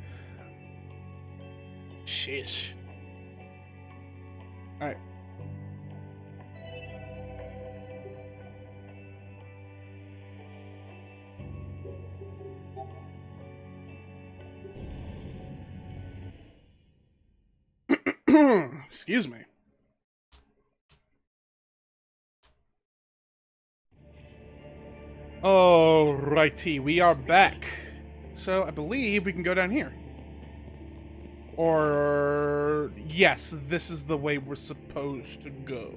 Sheesh. Alright. Excuse me. Alrighty, we are back. So I believe we can go down here. Or yes, this is the way we're supposed to go.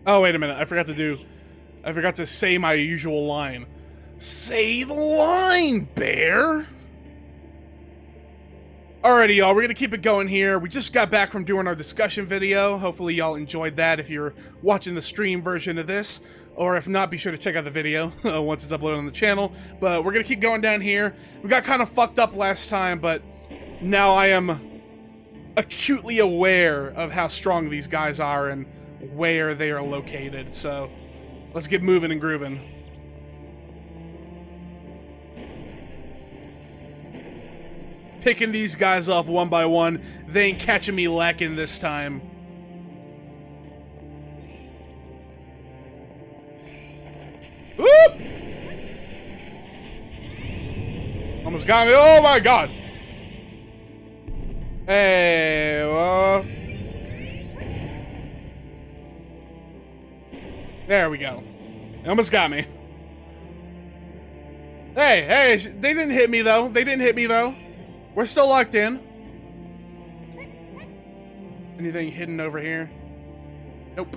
Oh, wait a minute. I forgot to say my usual line. Say the line, bear! Alrighty, y'all, we're gonna keep it going here. We just got back from doing our discussion video. Hopefully y'all enjoyed that if you're watching the stream version of this. Or if not, be sure to check out the video once it's uploaded on the channel. But we're gonna keep going down here. We got kind of fucked up last time, but now I am acutely aware of how strong these guys are and where they are located. So let's get moving and grooving. Picking these guys off one by one. They ain't catching me lacking this time. Whoop! Almost got me. Oh my god. Hey, there we go. Almost got me. Hey, they didn't hit me though. We're still locked in. Anything hidden over here? Nope.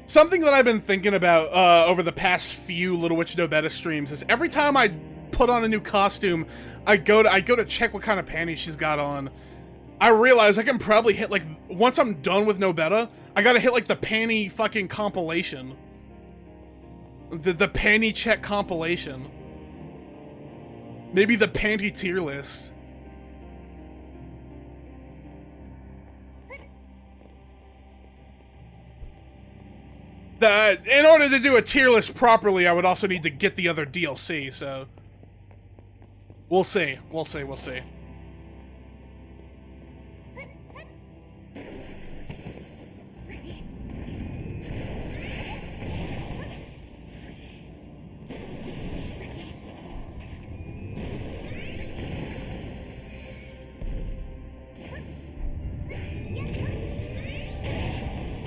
Something that I've been thinking about over the past few Little Witch Nobeta streams is every time I put on a new costume, I go to check what kind of panties she's got on. I realize I can probably hit like, once I'm done with Nobeta, I gotta hit like the panty fucking compilation. The panty check compilation. Maybe the panty tier list. In order to do a tier list properly, I would also need to get the other DLC, so... We'll see.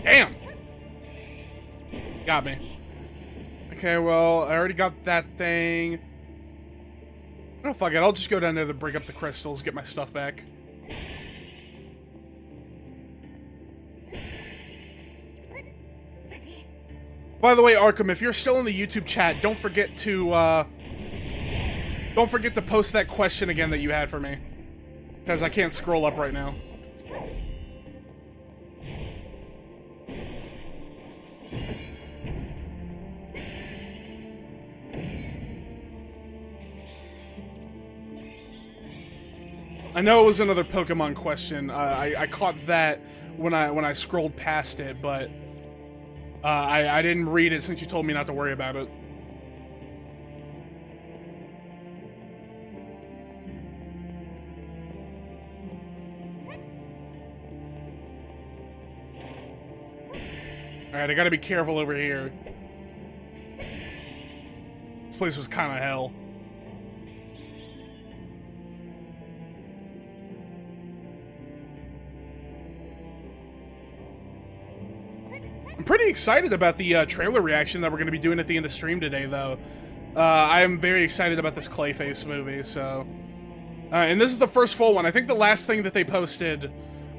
Damn! Got me. Okay, well, I already got that thing. Oh, fuck it. I'll just go down there to break up the crystals, get my stuff back. By the way, Arkham, if you're still in the YouTube chat, don't forget to post that question again that you had for me. Because I can't scroll up right now. I know it was another Pokemon question. I caught that when I scrolled past it, but I didn't read it since you told me not to worry about it. Alright, I gotta be careful over here. This place was kind of hell. I'm pretty excited about the trailer reaction that we're going to be doing at the end of stream today, though. I am very excited about this Clayface movie, so... and this is the first full one. I think the last thing that they posted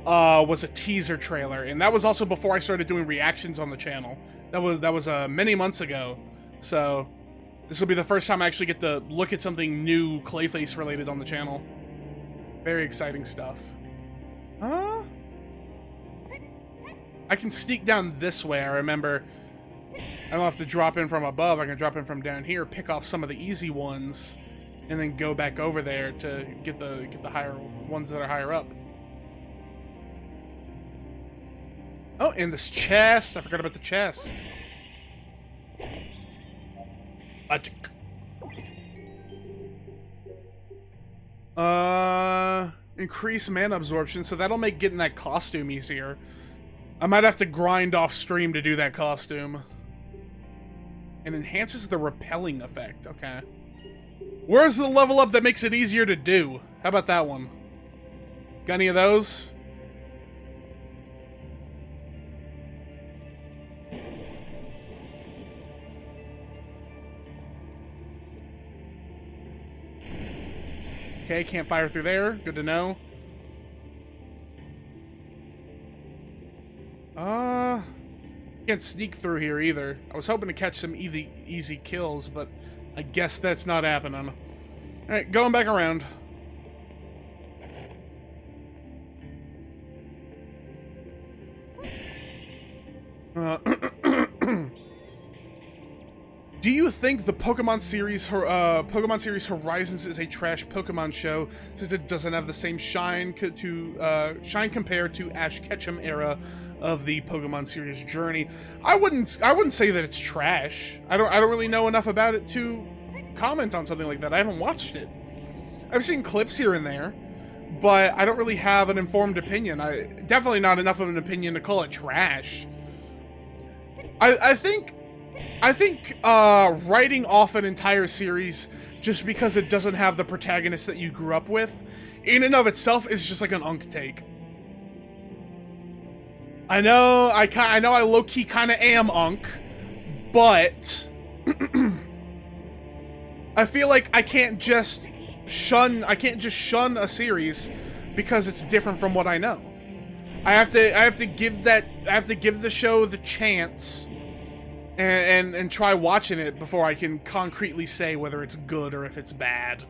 was a teaser trailer, and that was also before I started doing reactions on the channel. That was many months ago, so... This will be the first time I actually get to look at something new Clayface related on the channel. Very exciting stuff. Huh? I can sneak down this way, I remember. I don't have to drop in from above, I can drop in from down here, pick off some of the easy ones, and then go back over there to get the higher ones that are higher up. Oh, and this chest. I forgot about the chest. Increase mana absorption, so that'll make getting that costume easier. I might have to grind off stream to do that costume. And enhances the repelling effect. Okay. Where's the level up that makes it easier to do? How about that one? Got any of those? Okay, can't fire through there. Good to know. Can't sneak through here either. I was hoping to catch some easy kills, but I guess that's not happening. Alright, going back around. Do you think the Pokemon series Horizons is a trash Pokemon show since it doesn't have the same shine compared to Ash Ketchum era of the Pokemon series journey? I wouldn't say that it's trash. I don't really know enough about it to comment on something like that. I haven't watched it. I've seen clips here and there, but I don't really have an informed opinion. Definitely not enough of an opinion to call it trash. I think writing off an entire series just because it doesn't have the protagonist that you grew up with, in and of itself, is just like an unk take. I know I low-key kind of am unk, but I feel like I can't just shun a series because it's different from what I know. I have to give the show the chance and try watching it before I can concretely say whether it's good or if it's bad.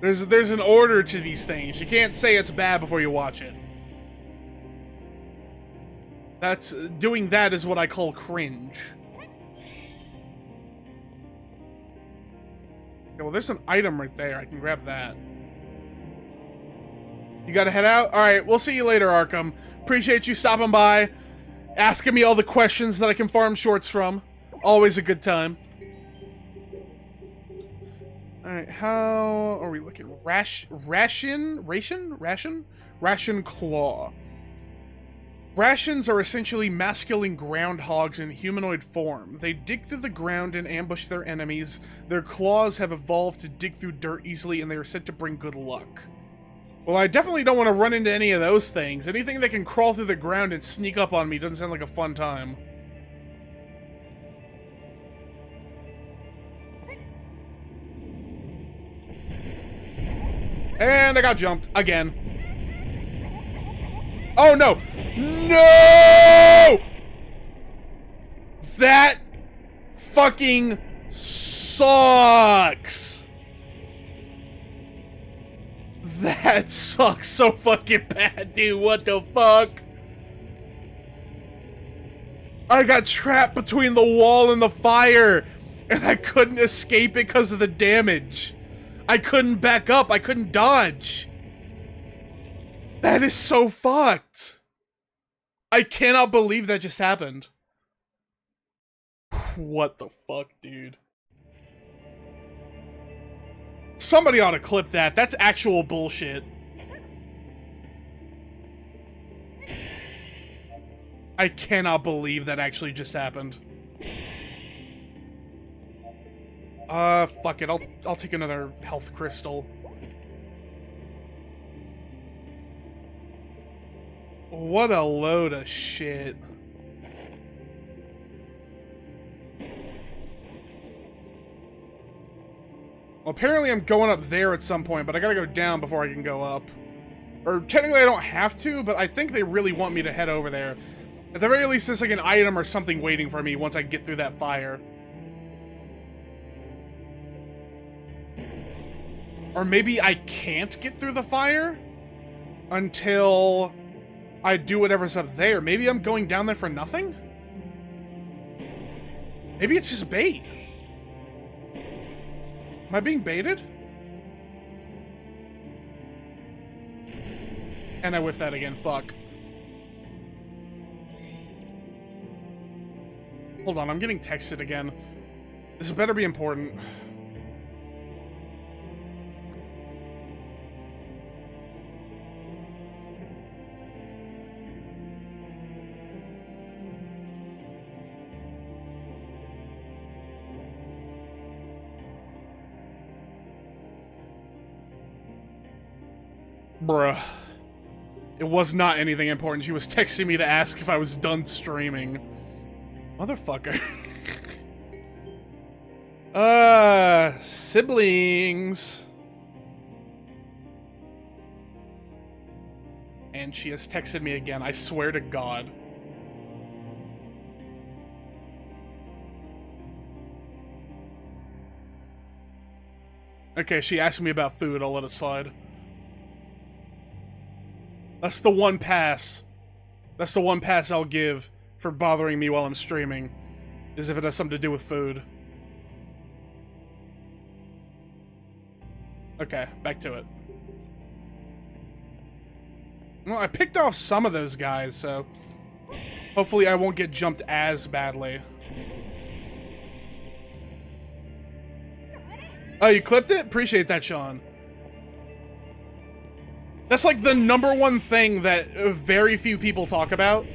There's an order to these things. You can't say it's bad before you watch it. Doing that is what I call cringe. Okay, well, there's an item right there. I can grab that. You gotta head out? Alright, we'll see you later, Arkham. Appreciate you stopping by, asking me all the questions that I can farm shorts from. Always a good time. Alright, how are we looking? Ration Claw. Rations are essentially masculine groundhogs in humanoid form. They dig through the ground and ambush their enemies. Their claws have evolved to dig through dirt easily, and they are said to bring good luck. Well, I definitely don't want to run into any of those things. Anything that can crawl through the ground and sneak up on me doesn't sound like a fun time. And I got jumped again. Oh no! No! That fucking sucks. That sucks so fucking bad, dude. What the fuck? I got trapped between the wall and the fire, and I couldn't escape it because of the damage. I couldn't back up. I couldn't dodge. That is so fucked. I cannot believe that just happened. What the fuck, dude? Somebody ought to clip that. That's actual bullshit. I cannot believe that actually just happened. Fuck it. I'll take another health crystal. What a load of shit. Well, apparently I'm going up there at some point, but I gotta go down before I can go up. Or technically I don't have to, but I think they really want me to head over there. At the very least, there's like an item or something waiting for me once I get through that fire. Or maybe I can't get through the fire until I do whatever's up there. Maybe I'm going down there for nothing? Maybe it's just bait. Am I being baited? And I whiffed that again, fuck. Hold on, I'm getting texted again. This better be important. Bruh. It was not anything important. She was texting me to ask if I was done streaming. Motherfucker. Siblings. And she has texted me again, I swear to God. Okay, she asked me about food, I'll let it slide. That's the one pass. That's the one pass I'll give for bothering me while I'm streaming, is if it has something to do with food. Okay, back to it. Well, I picked off some of those guys, so hopefully I won't get jumped as badly. Oh, you clipped it? Appreciate that, Sean. That's like the #1 thing that very few people talk about.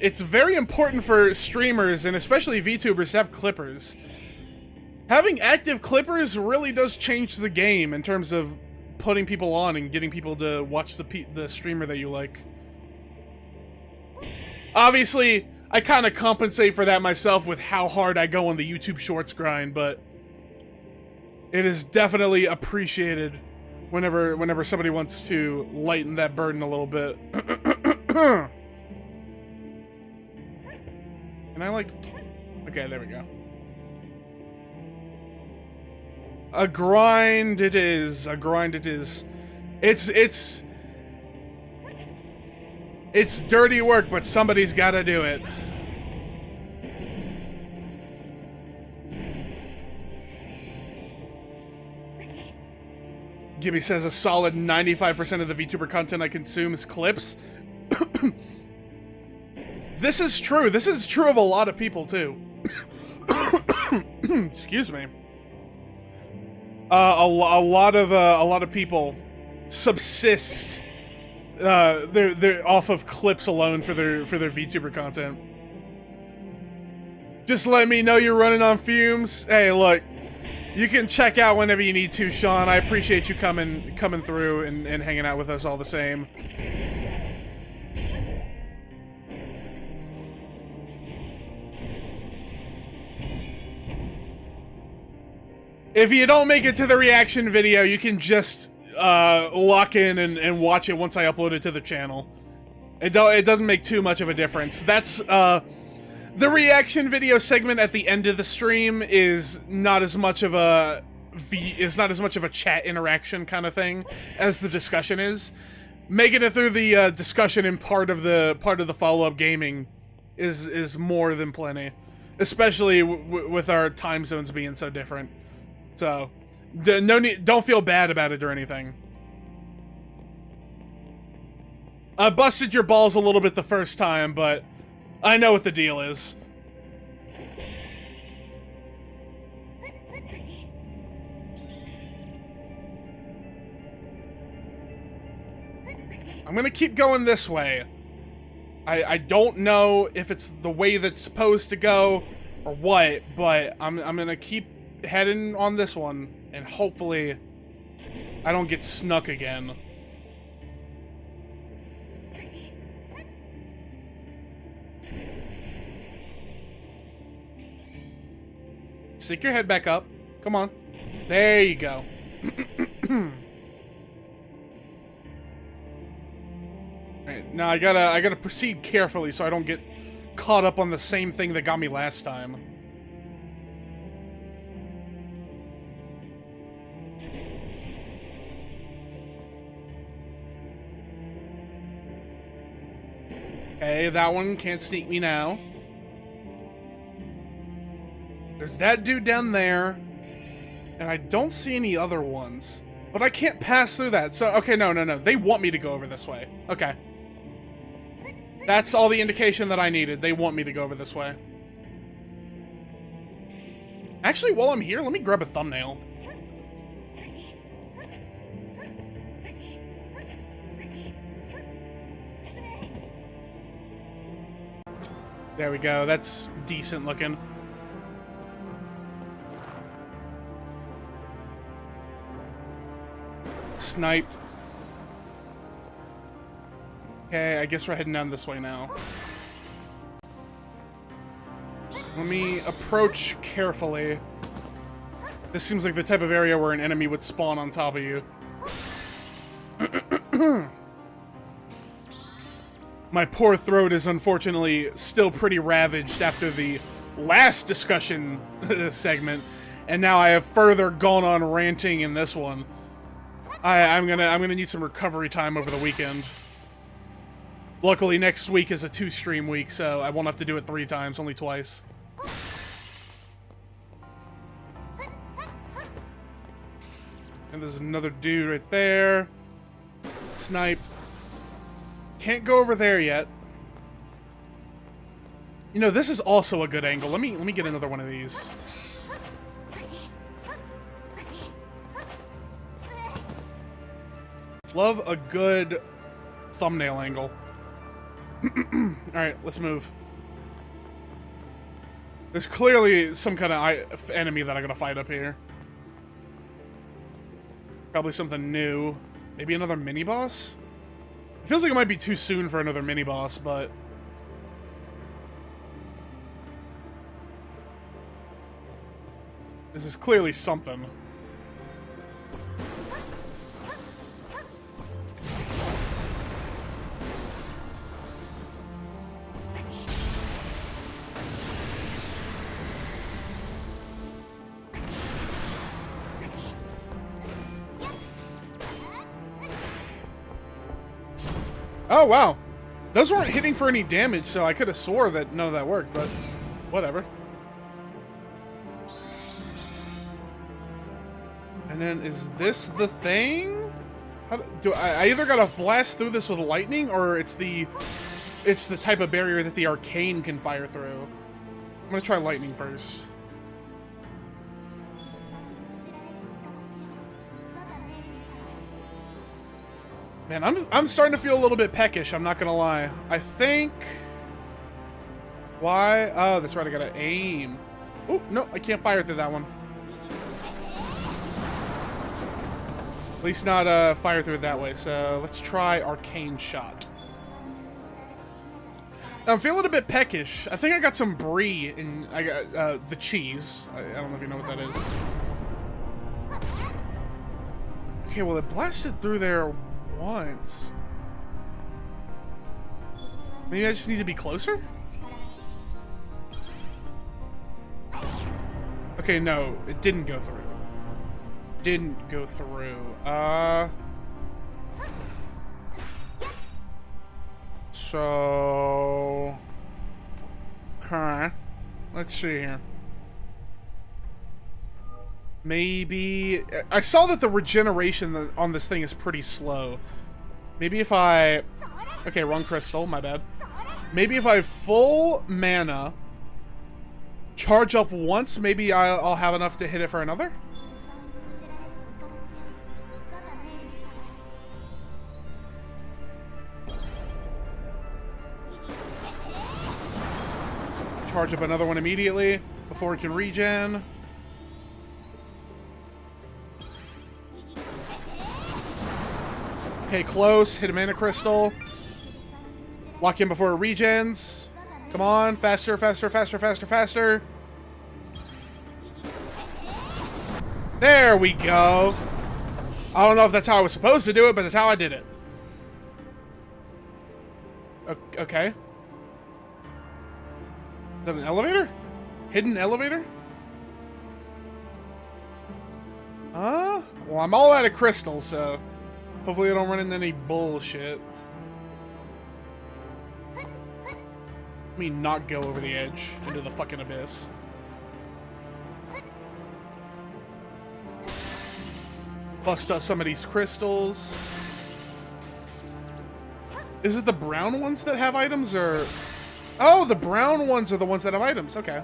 It's very important for streamers, and especially VTubers, to have clippers. Having active clippers really does change the game in terms of putting people on and getting people to watch the streamer that you like. Obviously, I kind of compensate for that myself with how hard I go on the YouTube Shorts grind, but it is definitely appreciated whenever somebody wants to lighten that burden a little bit. Can I, like... Okay, there we go. A grind it is. A grind it is. It's dirty work, but somebody's gotta do it. Gibby says a solid 95% of the VTuber content I consume is clips. This is true. This is true of a lot of people too. Excuse me. A lot of people subsist. They're off of clips alone for their VTuber content. Just let me know you're running on fumes. Hey, look. You can check out whenever you need to, Sean. I appreciate you coming through and hanging out with us all the same. If you don't make it to the reaction video, you can just lock in and watch it once I upload it to the channel. It doesn't make too much of a difference. That's the reaction video segment at the end of the stream is not as much of a chat interaction kind of thing as the discussion is. Making it through the discussion and part of the follow-up gaming is more than plenty, especially with our time zones being so different. So, no need, don't feel bad about it or anything. I busted your balls a little bit the first time, but I know what the deal is. I'm gonna keep going this way. I don't know if it's the way that's supposed to go or what, but I'm gonna keep heading on this one, and hopefully I don't get snuck again. Stick your head back up. Come on. There you go. Alright, now I gotta proceed carefully so I don't get caught up on the same thing that got me last time. Okay, that one can't sneak me now. There's that dude down there. And I don't see any other ones. But I can't pass through that. So, okay, no. They want me to go over this way. Okay. That's all the indication that I needed. They want me to go over this way. Actually, while I'm here, let me grab a thumbnail. There we go. That's decent looking. Sniped. Okay, I guess we're heading down this way now. Let me approach carefully. This seems like the type of area where an enemy would spawn on top of you. My poor throat is unfortunately still pretty ravaged after the last discussion segment, and now I have further gone on ranting in this one. I'm gonna need some recovery time over the weekend. Luckily, next week is a 2-stream week, so I won't have to do it 3 times, only twice. And there's another dude right there. Sniped. Can't go over there yet. You know, this is also a good angle. Let me get another one of these. Love a good thumbnail angle. Alright, let's move. There's clearly some kind of enemy that I gotta fight up here. Probably something new. Maybe another mini-boss? It feels like it might be too soon for another mini-boss, but... this is clearly something. Oh, wow. Those weren't hitting for any damage, so I could have swore that none of that worked, but whatever. And then, is this the thing? I either gotta blast through this with lightning, or it's the type of barrier that the arcane can fire through. I'm gonna try lightning first. Man, I'm starting to feel a little bit peckish, I'm not gonna lie. I think... why? Oh, that's right, I gotta aim. Oh, no, I can't fire through that one. At least not fire through it that way, so let's try Arcane Shot. Now, I'm feeling a bit peckish. I think I got some brie and I got the cheese. I don't know if you know what that is. Okay, well, it blasted through there once. Maybe I just need to be closer? Okay, no, it didn't go through. Didn't go through. So... okay. Let's see here. Maybe... I saw that the regeneration on this thing is pretty slow. Maybe if I... okay, wrong crystal, my bad. Maybe if I have full mana, charge up once, maybe I'll have enough to hit it for another? Charge up another one immediately before it can regen. Okay, close. Hit a mana crystal. Lock in before it regens. Come on. Faster, faster, faster, faster, faster. There we go. I don't know if that's how I was supposed to do it, but that's how I did it. Okay. Is that an elevator? Hidden elevator? Well, I'm all out of crystals, so hopefully I don't run into any bullshit. Let me not go over the edge into the fucking abyss. Bust up some of these crystals. Is it the brown ones that have items, or... Oh, the brown ones are the ones that have items. Okay.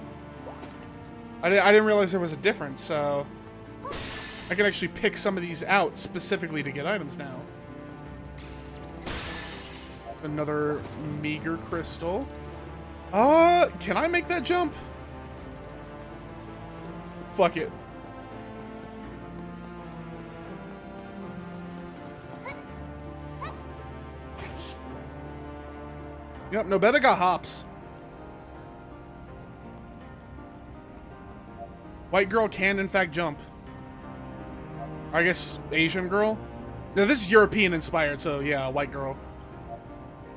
I didn't realize there was a difference, so... I can actually pick some of these out specifically to get items now. Another meager crystal. Can I make that jump? Fuck it. Yep, Nobeta got hops. White girl can, in fact, jump. I guess Asian girl? No, this is European inspired, so yeah, white girl.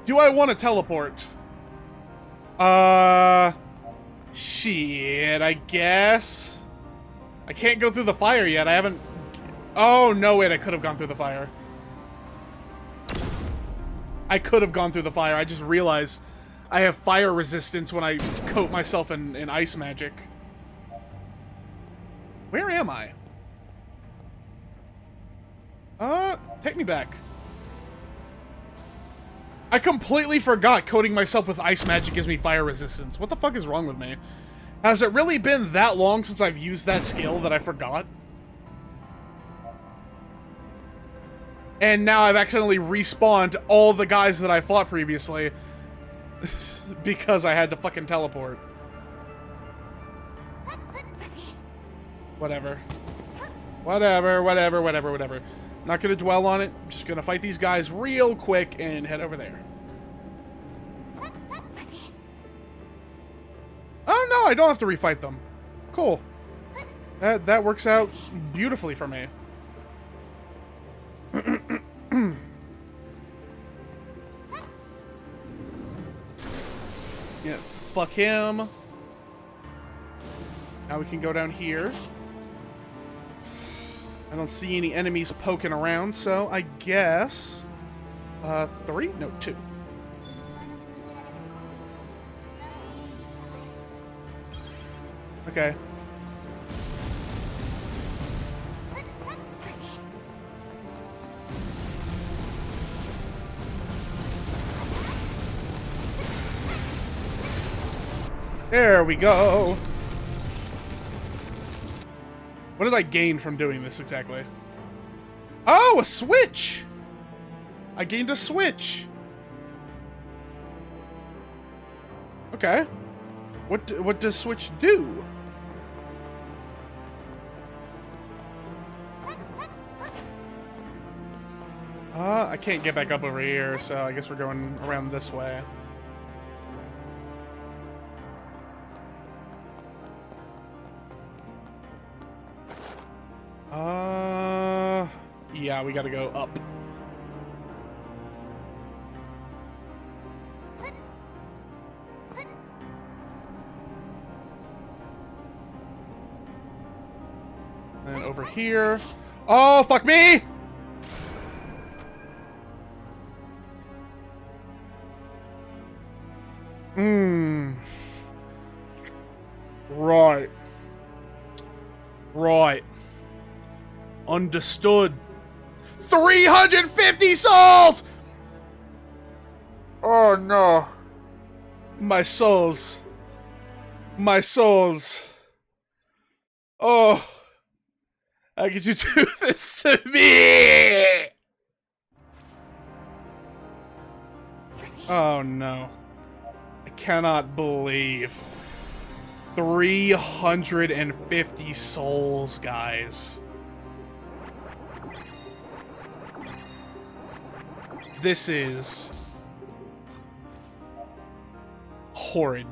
Do I want to teleport? Shit, I guess. I can't go through the fire yet. I haven't... Oh, no, wait, I could have gone through the fire. I could have gone through the fire. I just realized I have fire resistance when I coat myself in ice magic. Where am I? Take me back. I completely forgot coating myself with ice magic gives me fire resistance. What the fuck is wrong with me? Has it really been that long since I've used that skill that I forgot? And now I've accidentally respawned all the guys that I fought previously because I had to fucking teleport. Whatever. Whatever. Not gonna dwell on it. Just gonna fight these guys real quick and head over there. Oh no, I don't have to refight them. Cool. That works out beautifully for me. Yeah, fuck him. Now we can go down here. I don't see any enemies poking around, so I guess... 3? No, 2. Okay. There we go. What did I gain from doing this exactly? Oh, a switch! I gained a switch. Okay. What does switch do? I can't get back up over here, so I guess we're going around this way. Yeah, we gotta go up. And over here. Oh, fuck me! Right. Right. Understood. 350 souls! Oh no. My souls. My souls. Oh. How could you do this to me? Oh no. I cannot believe. 350 souls, guys. This is horrid.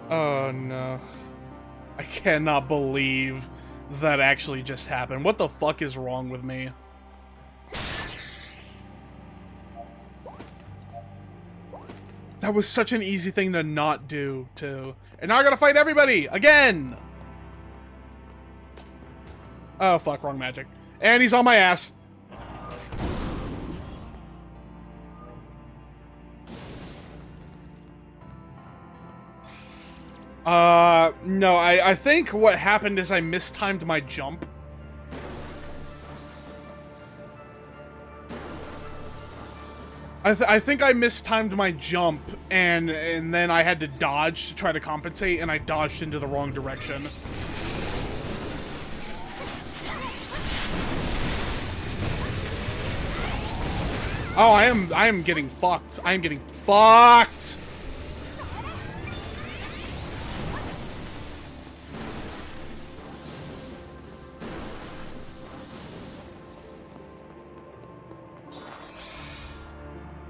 Oh no. I cannot believe that actually just happened. What the fuck is wrong with me? That was such an easy thing to not do, too. And now I gotta fight everybody! Again! Oh, fuck, wrong magic. And he's on my ass. No, I think what happened is I mistimed my jump. I think I mistimed my jump, and then I had to dodge to try to compensate, and I dodged into the wrong direction. Oh, I am getting fucked. I am getting fucked.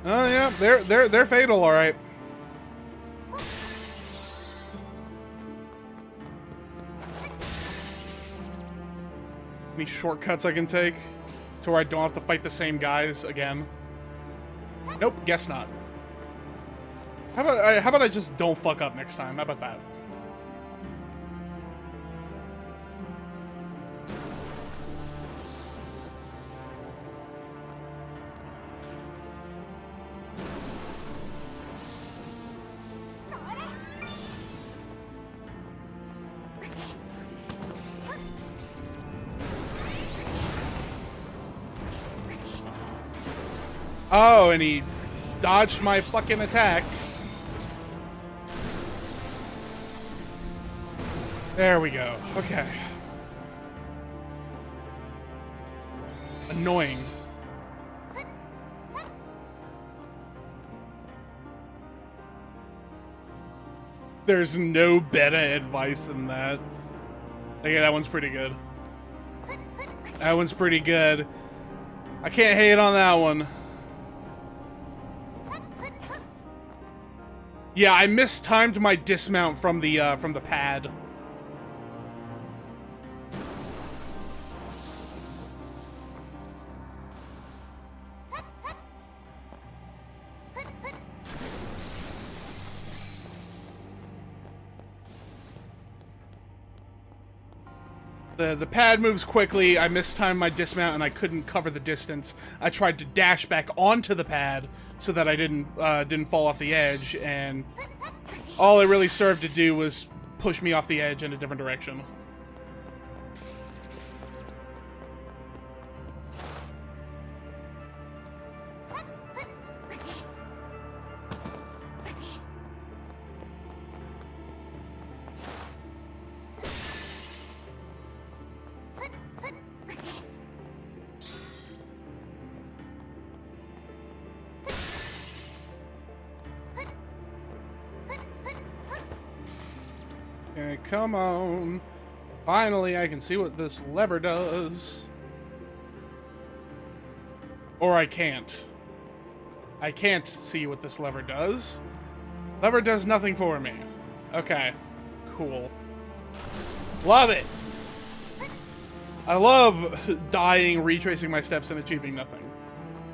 Oh yeah, they're fatal, all right. Any shortcuts I can take to where I don't have to fight the same guys again? Nope, guess not. How about I just don't fuck up next time? How about that? Oh, and he dodged my fucking attack. There we go. Okay. Annoying. There's no better advice than that. Okay, that one's pretty good. That one's pretty good. I can't hate on that one. Yeah, I mistimed my dismount from the pad. The pad moves quickly. I mistimed my dismount and I couldn't cover the distance. I tried to dash back onto the pad so that I didn't fall off the edge, and all it really served to do was push me off the edge in a different direction. Okay, come on. Finally, I can see what this lever does. Or I can't. I can't see what this lever does. Lever does nothing for me. Okay, cool. Love it! I love dying, retracing my steps, and achieving nothing.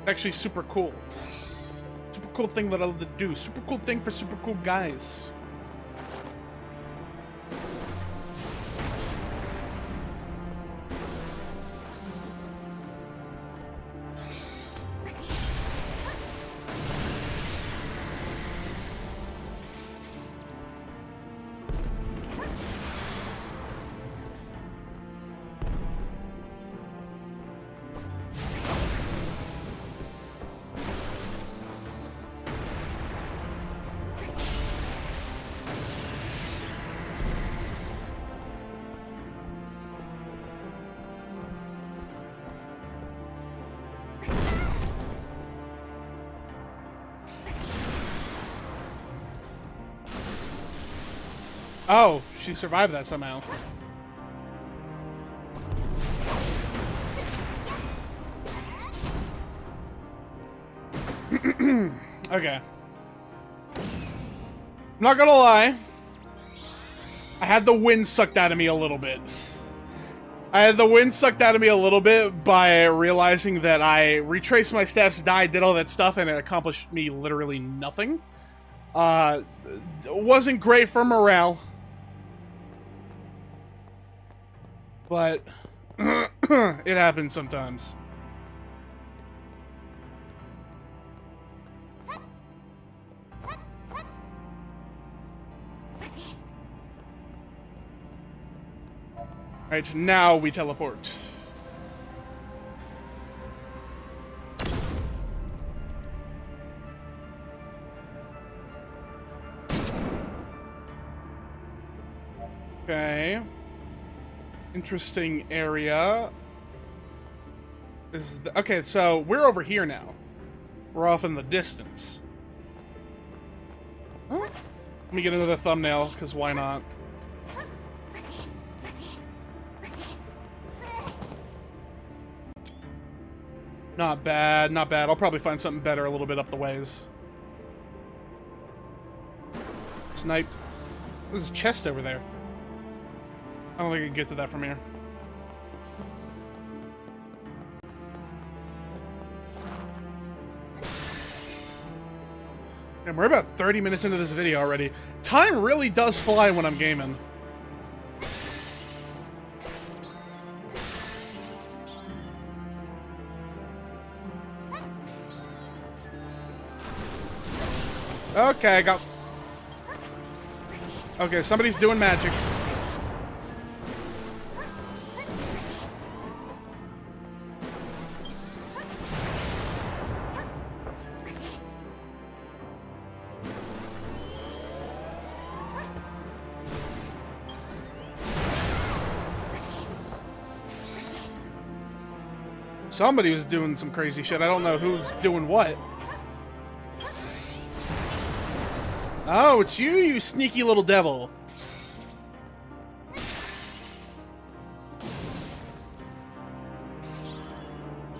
Actually, super cool. Super cool thing that I love to do. Super cool thing for super cool guys. Oh, she survived that somehow. Okay. I'm not gonna lie. I had the wind sucked out of me a little bit. I had the wind sucked out of me a little bit by realizing that I retraced my steps, died, did all that stuff, and it accomplished me literally nothing. Wasn't great for morale. But it happens sometimes. Alright, now we teleport. Okay. Interesting area. Okay, so we're over here now. We're off in the distance. Huh? Let me get another thumbnail, because why not? Not bad, not bad. I'll probably find something better a little bit up the ways. Sniped. There's a chest over there. I don't think I can get to that from here. And we're about 30 minutes into this video already. Time really does fly when I'm gaming. Okay, I got... Okay, somebody's doing magic. Somebody was doing some crazy shit. I don't know who's doing what. Oh, it's you, you sneaky little devil.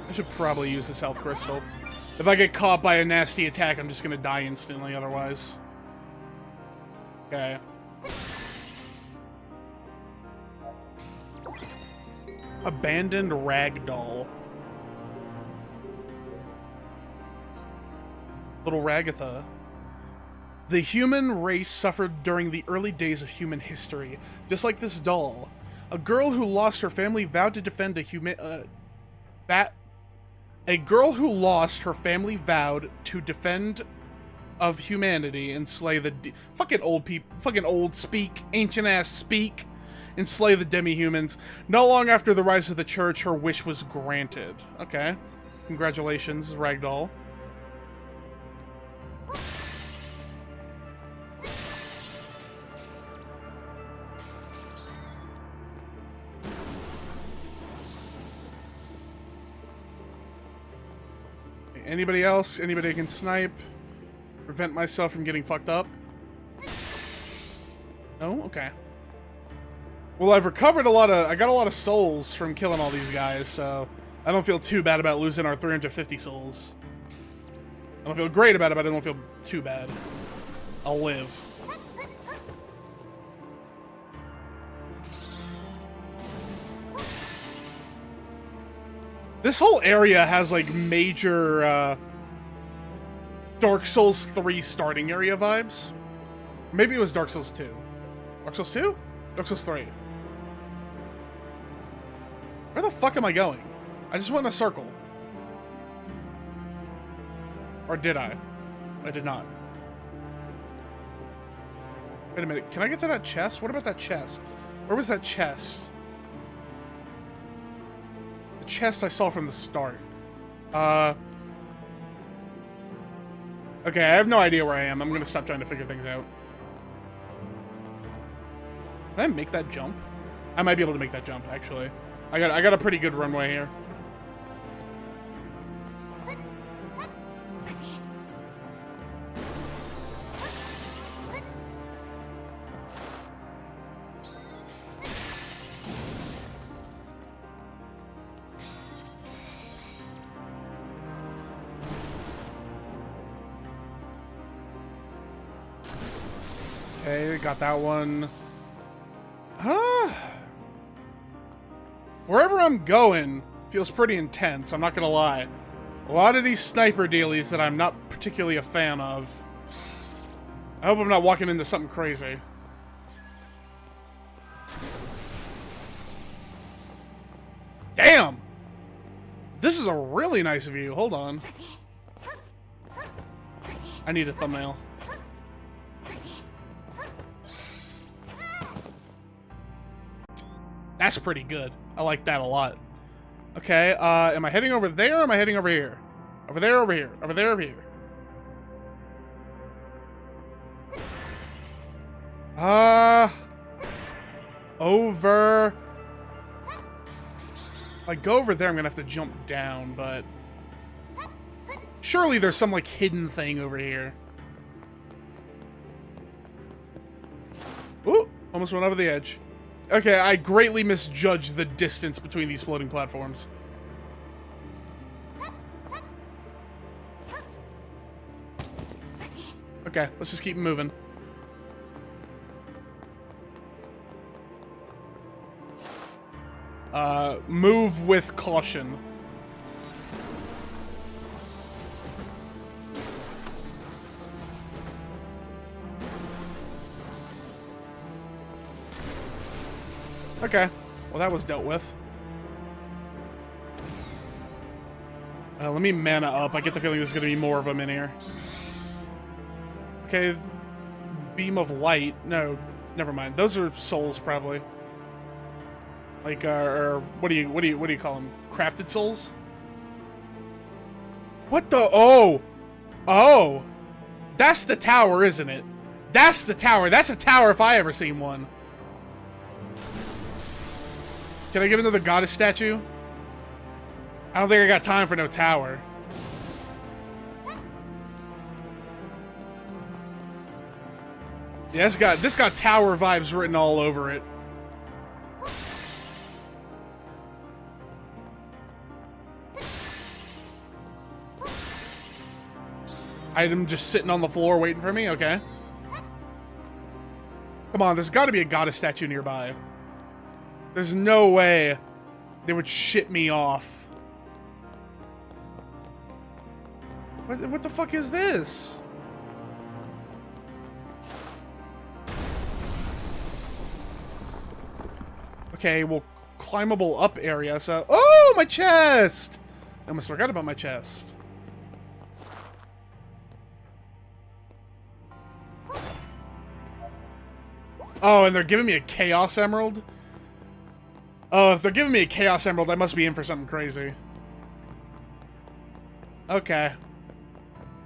I should probably use this health crystal. If I get caught by a nasty attack, I'm just gonna die instantly otherwise. Okay. Abandoned ragdoll. Little Ragatha. The human race suffered during the early days of human history, just like this doll. A girl who lost her family vowed to defend a girl who lost her family vowed to defend of humanity and slay the fucking old speak, ancient ass speak, and slay the demi-humans. Not long after the rise of the church, her wish was granted. Okay. Congratulations, Ragdoll. Anybody else? Anybody can snipe? Prevent myself from getting fucked up? No? Okay. Well, I've recovered I got a lot of souls from killing all these guys, so I don't feel too bad about losing our 350 souls. I don't feel great about it, but I don't feel too bad. I'll live. This whole area has, like, major, Dark Souls 3 starting area vibes. Maybe it was Dark Souls 2. Dark Souls 2? Dark Souls 3. Where the fuck am I going? I just went in a circle. Or did I? I did not. Wait a minute, can I get to that chest? What about that chest? Where was that chest? The chest I saw from the start. Okay, I have no idea where I am. I'm gonna stop trying to figure things out. Can I make that jump? I might be able to make that jump, actually. I got a pretty good runway here. Okay, got that one. Wherever I'm going feels pretty intense, I'm not gonna lie. A lot of these sniper dealies that I'm not particularly a fan of. I hope I'm not walking into something crazy. Damn! This is a really nice view. Hold on. I need a thumbnail. That's pretty good. I like that a lot. Okay, am I heading over there or am I heading over here? Over there, over here. Over there, over here. Over. If I go over there, I'm gonna have to jump down, but... surely there's some, like, hidden thing over here. Ooh, almost went over the edge. Okay, I greatly misjudged the distance between these floating platforms. Okay, let's just keep moving. Move with caution. Okay, well that was dealt with. Let me mana up. I get the feeling there's gonna be more of them in here. Okay, beam of light. No, never mind. Those are souls, probably. Like, or what do you call them? Crafted souls? What the? Oh, that's the tower, isn't it? That's the tower. That's a tower if I ever seen one. Can I get another goddess statue? I don't think I got time for no tower. Yeah, this got tower vibes written all over it. Item just sitting on the floor waiting for me? Okay. Come on, there's got to be a goddess statue nearby. There's no way they would shit me off. What the fuck is this? Okay, well, climbable up area, so... oh, my chest! I almost forgot about my chest. Oh, and they're giving me a Chaos Emerald? Oh, if they're giving me a Chaos Emerald, I must be in for something crazy. Okay.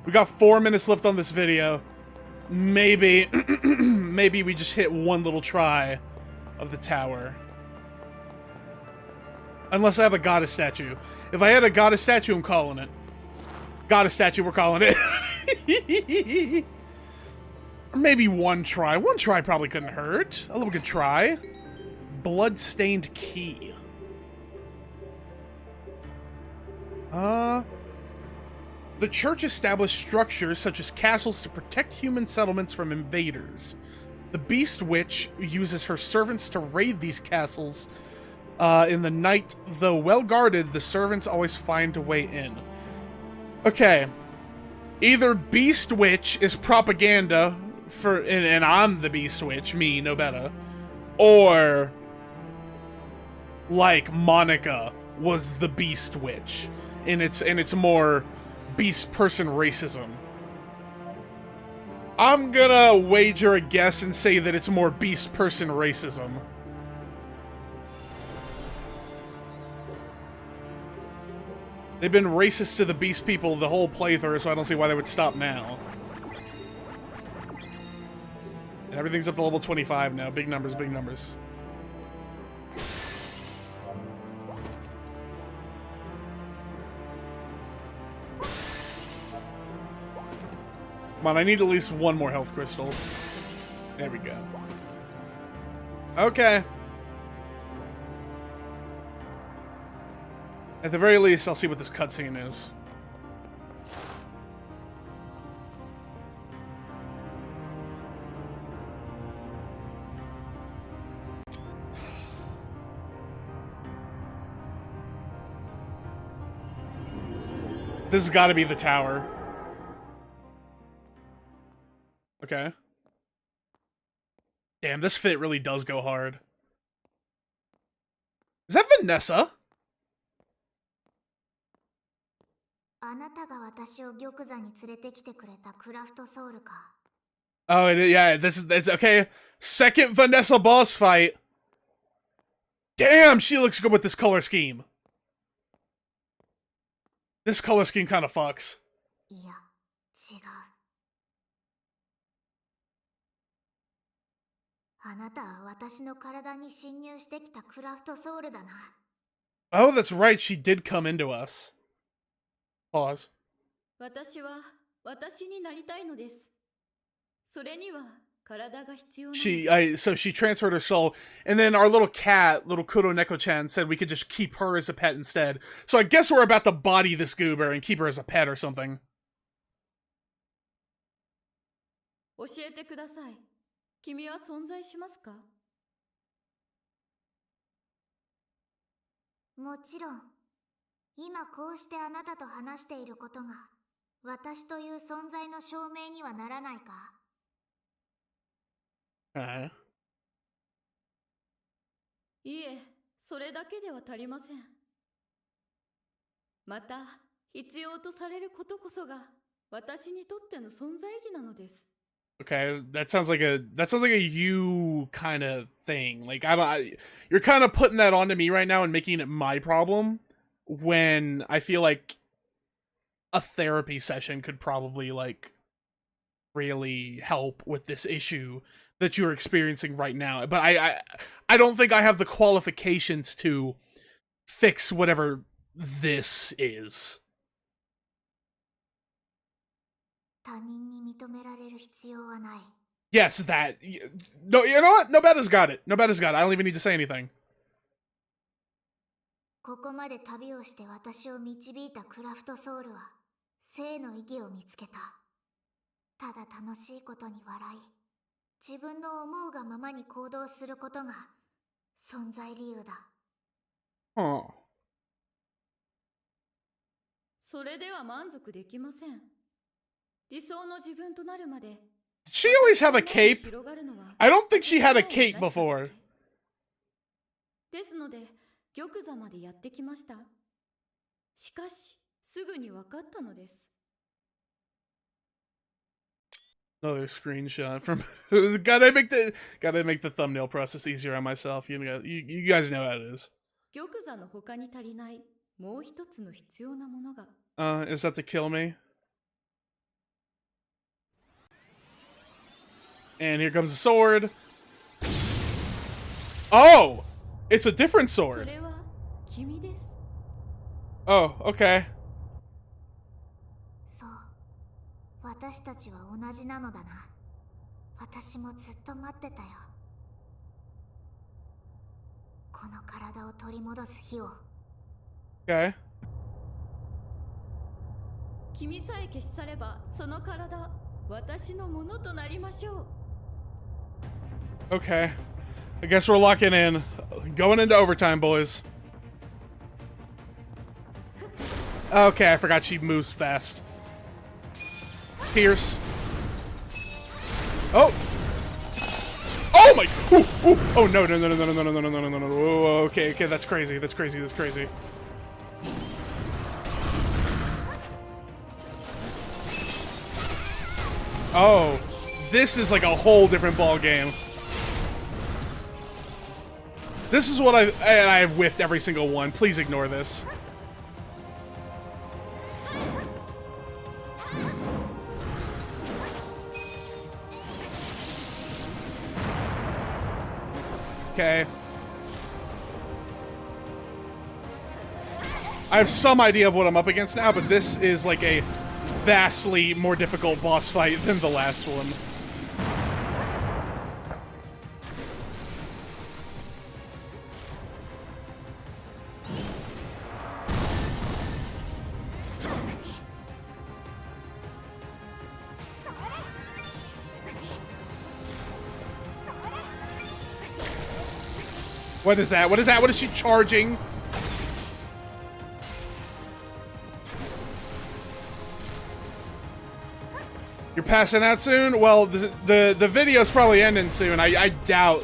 We got 4 minutes left on this video. Maybe... maybe we just hit one little try of the tower. Unless I have a goddess statue. If I had a goddess statue, I'm calling it. Goddess statue, we're calling it. Maybe one try. One try probably couldn't hurt. A little good try. Blood-stained key. The church established structures such as castles to protect human settlements from invaders. The Beast Witch uses her servants to raid these castles. In the night, though well guarded, the servants always find a way in. Okay. Either Beast Witch is propaganda for, and I'm the Beast Witch, me, Nobeta, or like Monica was the Beast Witch, and it's more beast person racism. I'm gonna wager a guess and say that it's more beast person racism. They've been racist to the beast people the whole playthrough, so I don't see why they would stop now. And everything's up to level 25 now. Big numbers, big numbers. Come on, I need at least one more health crystal. There we go. Okay. At the very least, I'll see what this cutscene is. This has got to be the tower. Okay. Damn, this fit really does go hard. Is that Vanessa? Oh, yeah, it's okay. Second Vanessa boss fight. Damn, she looks good with this color scheme. This color scheme kind of fucks. いや、違う。あなたは私の体に侵入してきたクラフトソウルだな。Oh, that's right. She did come into us. Pause. 私は私になりたいのです。それには体が必要なの。So she transferred her soul, and then our little cat, little Kuro Neko-chan, said we could just keep her as a pet instead. So I guess we're about to body this goober and keep her as a pet or something. 教えてください。君は存在しますか？もちろん。今こうしてあなたと話していることが私という存在の証明にはならないか？いえ、それだけでは足りません。また、必要とされることこそが私にとっての存在意義なのです。Okay, that sounds like a you kind of thing. Like you're kind of putting that onto me right now and making it my problem when I feel like a therapy session could probably like really help with this issue that you're experiencing right now. But I don't think I have the qualifications to fix whatever this is. 他人に認められる必要はない。 Yes, that. No, you know what? Nobeta's got it. Nobeta's got it. I don't even need to say anything. ここまで旅をして私を導いたクラフトソウルは生の意義を見つけた。ただ楽しいことに笑い、自分の思うがままに行動することが存在理由だ。Oh. それでは満足できません。理想の自分となるまで。Did she always have a cape? I don't think she had a cape before. ですので、玉座までやってきました。しかし、すぐに分かったのです。Another screenshot from gotta make the thumbnail process easier on myself. You guys know how it is. 玉座の他に足りないもう一つの必要なものが。Is that to kill me? And here comes the sword. Oh! It's a different sword. それは君です。Oh, okay. そう。私たちは同じなのだな。私もずっと待ってたよ。この体を取り戻す日を。Okay. 君さえ消し去れば、その体、私のものとなりましょう。Okay. I guess we're locking in. Going into overtime, boys. Okay, I forgot she moves fast. Pierce. Oh! Oh my! Ooh, ooh. Oh no! No! No! No! No! No! No! No! No! No! No! No! Okay, okay, that's crazy. That's crazy. That's crazy. Oh, this is like a whole different ball game. This is what I've whiffed every single one. Please ignore this. Okay. I have some idea of what I'm up against now, but this is like a vastly more difficult boss fight than the last one. What is that? What is that? What is she charging? You're passing out soon? Well, the video's probably ending soon. I doubt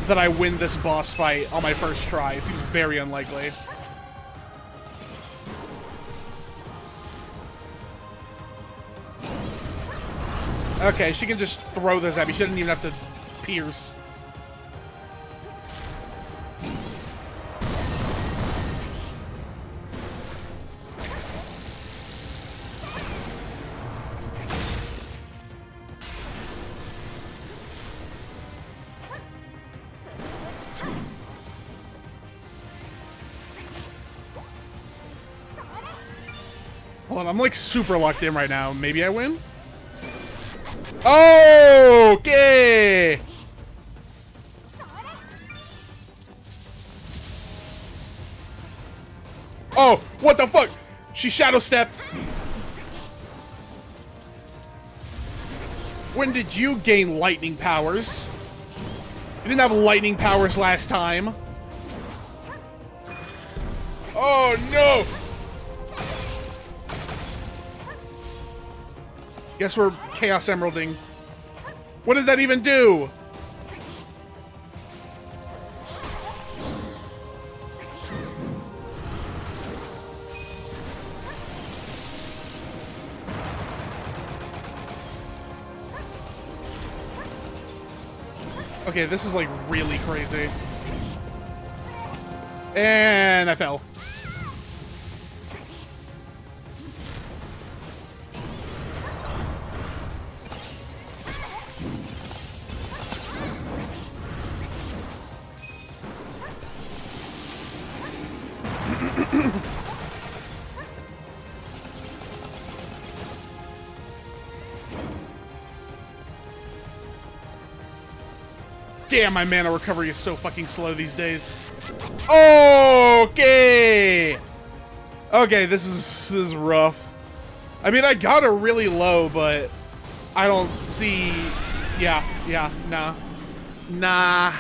that I win this boss fight on my first try. It seems very unlikely. Okay, she can just throw this at me. She doesn't even have to pierce. Hold on, I'm like super locked in right now. Maybe I win? Okay! Oh, what the fuck? She shadow stepped. When did you gain lightning powers? You didn't have lightning powers last time. Oh no! Guess we're Chaos Emeralding. What did that even do? Okay, this is like really crazy. And I fell. Damn, my mana recovery is so fucking slow these days. Okay! Okay, this is rough. I mean, I got her really low, but I don't see... Yeah, nah. Nah.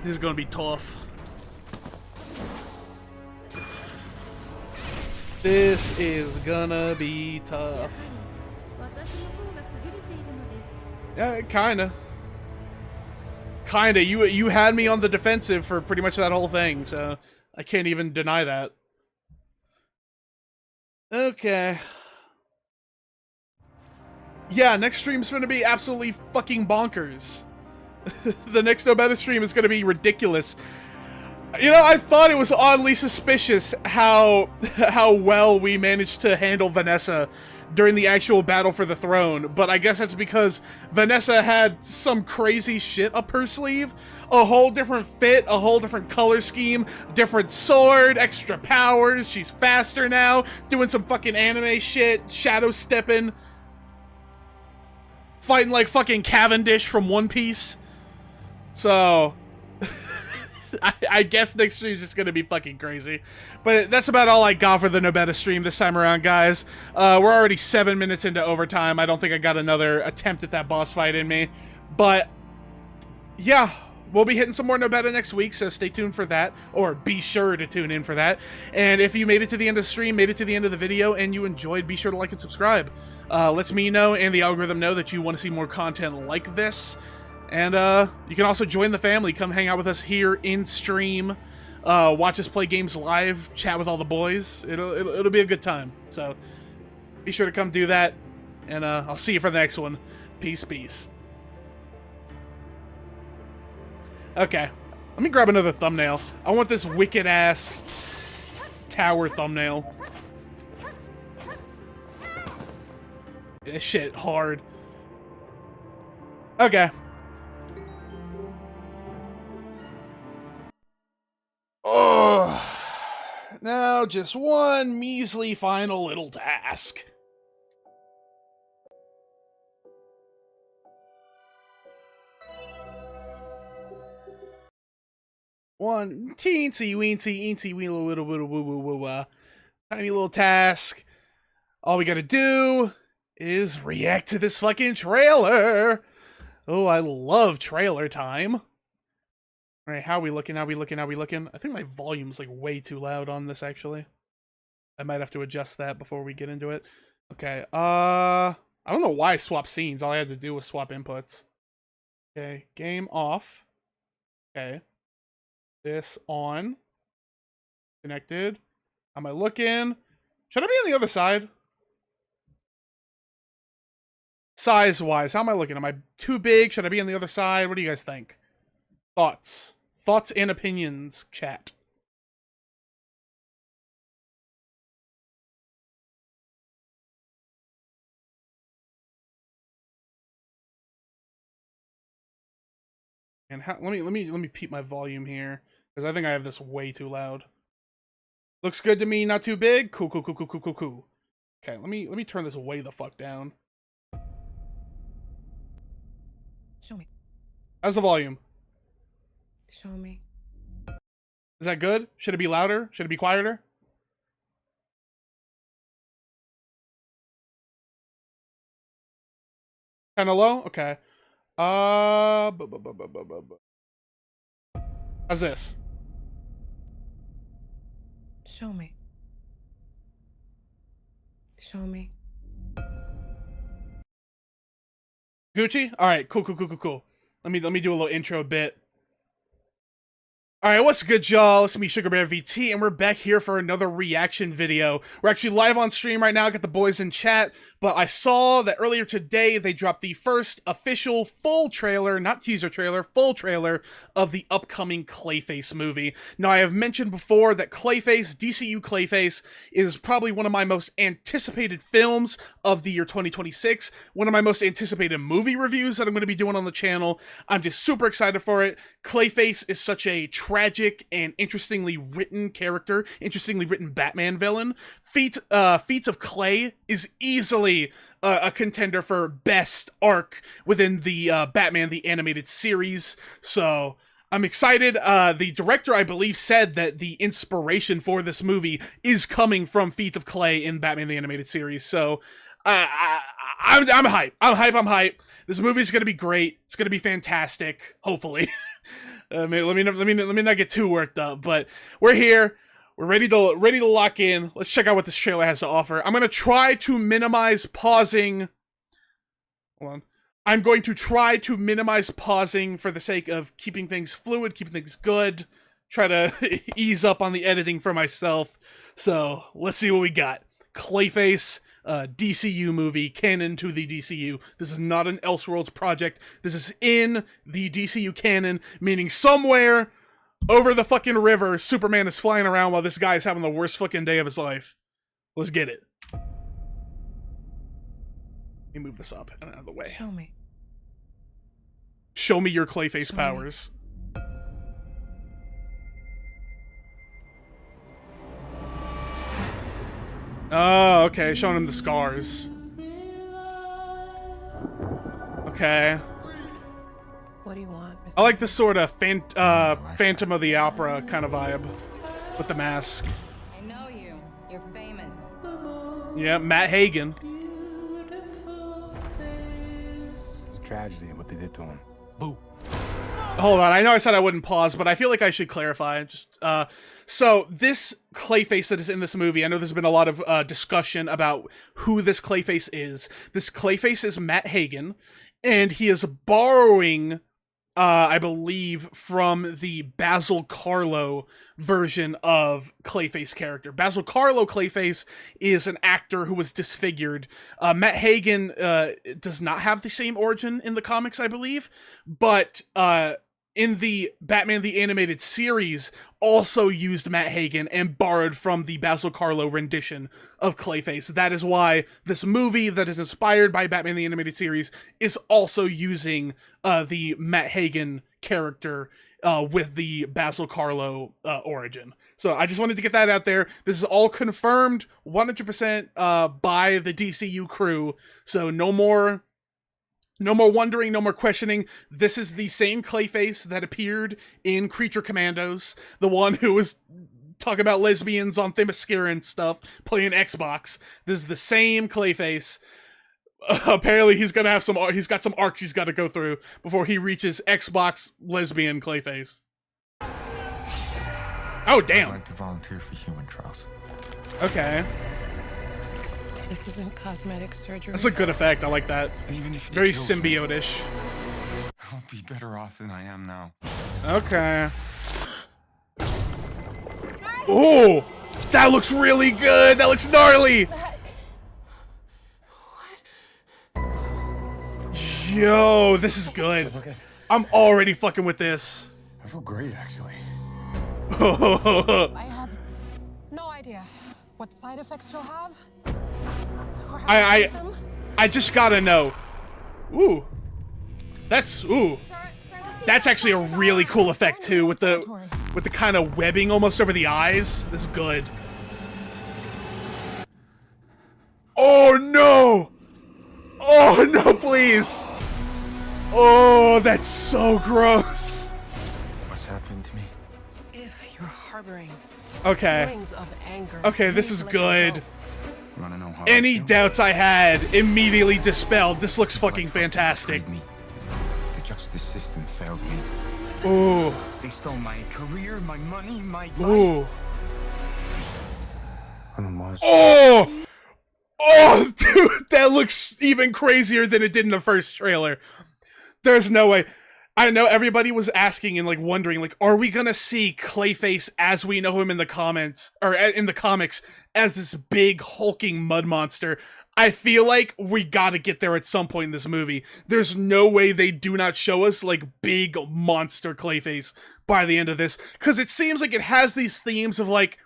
This is gonna be tough. This is gonna be tough. Yeah, kinda. Kinda. You had me on the defensive for pretty much that whole thing, so I can't even deny that. Okay. Yeah, next stream's gonna be absolutely fucking bonkers. The next Nobeta stream is gonna be ridiculous. You know, I thought it was oddly suspicious how well we managed to handle Vanessa during the actual battle for the throne, but I guess that's because Vanessa had some crazy shit up her sleeve. A whole different fit, a whole different color scheme, different sword, extra powers, she's faster now, doing some fucking anime shit, shadow stepping, fighting like fucking Cavendish from One Piece. So... I guess next stream's just gonna be fucking crazy. But that's about all I got for the Nobeta stream this time around, guys. We're already 7 minutes into overtime. I don't think I got another attempt at that boss fight in me. But, yeah, we'll be hitting some more Nobeta next week, so stay tuned for that. Or be sure to tune in for that. And if you made it to the end of the stream, made it to the end of the video, and you enjoyed, be sure to like and subscribe. Lets me know and the algorithm know that you want to see more content like this. And you can also join the family. Come hang out with us here in stream. Watch us play games live. Chat with all the boys. It'll be a good time. So be sure to come do that. And I'll see you for the next one. Peace, peace. Okay. Let me grab another thumbnail. I want this wicked ass tower thumbnail. This shit hard. Okay. Oh, now just one measly final little task. One teensy weensy wee little tiny little task. All we gotta do is react to this fucking trailer. Oh, I love trailer time. All right, how are we looking? How are we looking? How are we looking? I think my volume's like way too loud on this, actually. I might have to adjust that before we get into it. Okay, I don't know why I swapped scenes. All I had to do was swap inputs. Okay, game off. Okay. This on. Connected. How am I looking? Should I be on the other side? Size-wise, how am I looking? Am I too big? Should I be on the other side? What do you guys think? Thoughts? Thoughts and opinions, chat. And how, let me peep my volume here, because I think I have this way too loud. Looks good to me, not too big. Cool, cool, cool, cool, cool, cool, cool. Okay, let me turn this way the fuck down. Show me. How's the volume? Show me. Is that good? Should it be louder? Should it be quieter? Kind of low? Okay. How's this? Show me. Show me. Gucci? Alright, cool, cool, cool, cool, cool. Let me do a little intro bit. Alright, what's good, y'all? It's me, Sugar Bear VT, and we're back here for another reaction video. We're actually live on stream right now, got the boys in chat, but I saw that earlier today they dropped the first official full trailer, not teaser trailer, full trailer of the upcoming Clayface movie. Now, I have mentioned before that Clayface, DCU Clayface, is probably one of my most anticipated films of the year 2026, one of my most anticipated movie reviews that I'm going to be doing on the channel. I'm just super excited for it. Clayface is such a tragic and interestingly written character, interestingly written Batman villain. Feats of Clay is easily a contender for best arc within the Batman the Animated Series, so I'm excited. The director, I believe, said that the inspiration for this movie is coming from Feats of Clay in Batman the Animated Series, so I'm hype. I'm hype. This movie's gonna be great. It's gonna be fantastic, hopefully. Let me not get too worked up, but we're here. We're ready to lock in. Let's check out what this trailer has to offer. I'm gonna try to minimize pausing. Hold on. I'm going to try to minimize pausing for the sake of keeping things fluid, keeping things good. Try to ease up on the editing for myself. So let's see what we got. Clayface. DCU movie, canon to the DCU. This is not an Elseworlds project. This is in the DCU canon, meaning somewhere over the fucking river, Superman is flying around while this guy is having the worst fucking day of his life. Let's get it. Let me move this up and out of the way. Show me. Show me your Clayface powers. Oh, okay, showing him the scars. Okay. What do you want, Mr. I like this sort of Phantom of the Opera kind of vibe with the mask. I know you. You're famous. Yeah, Matt Hagen. It's a tragedy what they did to him. Boo. Hold on, I know I said I wouldn't pause, but I feel like I should clarify. So this Clayface that is in this movie, I know there's been a lot of discussion about who this Clayface is. This Clayface is Matt Hagen, and he is borrowing, I believe, from the Basil Karlo version of Clayface character. Basil Karlo Clayface is an actor who was disfigured. Matt Hagen does not have the same origin in the comics, I believe, but in the Batman the Animated Series, also used Matt Hagen and borrowed from the Basil Karlo rendition of Clayface. That is why this movie that is inspired by Batman the Animated Series is also using the Matt Hagen character with the Basil Karlo origin. So I just wanted to get that out there. This is all confirmed 100% by the DCU crew, so no more wondering, no more questioning. This is the same Clayface that appeared in Creature Commandos, the one who was talking about lesbians on Themyscira and stuff, playing Xbox. This is the same Clayface. Apparently he's got some arcs he's got to go through before he reaches Xbox lesbian Clayface. Oh, damn. I'd like to volunteer for human trials. Okay. This isn't cosmetic surgery. That's a good effect. I like that. Even if you Very kill someone, symbiote-ish. I'll be better off than I am now. Okay. Oh, that looks really good. That looks gnarly. Yo, this is good. Okay. I'm already fucking with this. I feel great, actually. I have no idea what side effects you'll have. Or how to treat them. I just gotta know. Ooh. That's actually a really cool effect too, with the with the kind of webbing almost over the eyes. This is good. Oh no! Oh no, please! Oh, that's so gross. What's happening to me? If you're harboring Okay. feelings of anger, Okay, you this need is to let them good. go. You wanna know how Any I feel? doubts I had immediately dispelled. This looks fucking fantastic. Me. The justice system failed me. Ooh. They stole my career, my money, my life. Ooh. I'm a monster. Oh! Oh, dude, that looks even crazier than it did in the first trailer. There's no way. I know everybody was asking and like wondering, like, are we gonna see Clayface as we know him in the comments or in the comics as this big hulking mud monster? I feel like we gotta get there at some point in this movie. There's no way they do not show us like big monster Clayface by the end of this, because it seems like it has these themes of like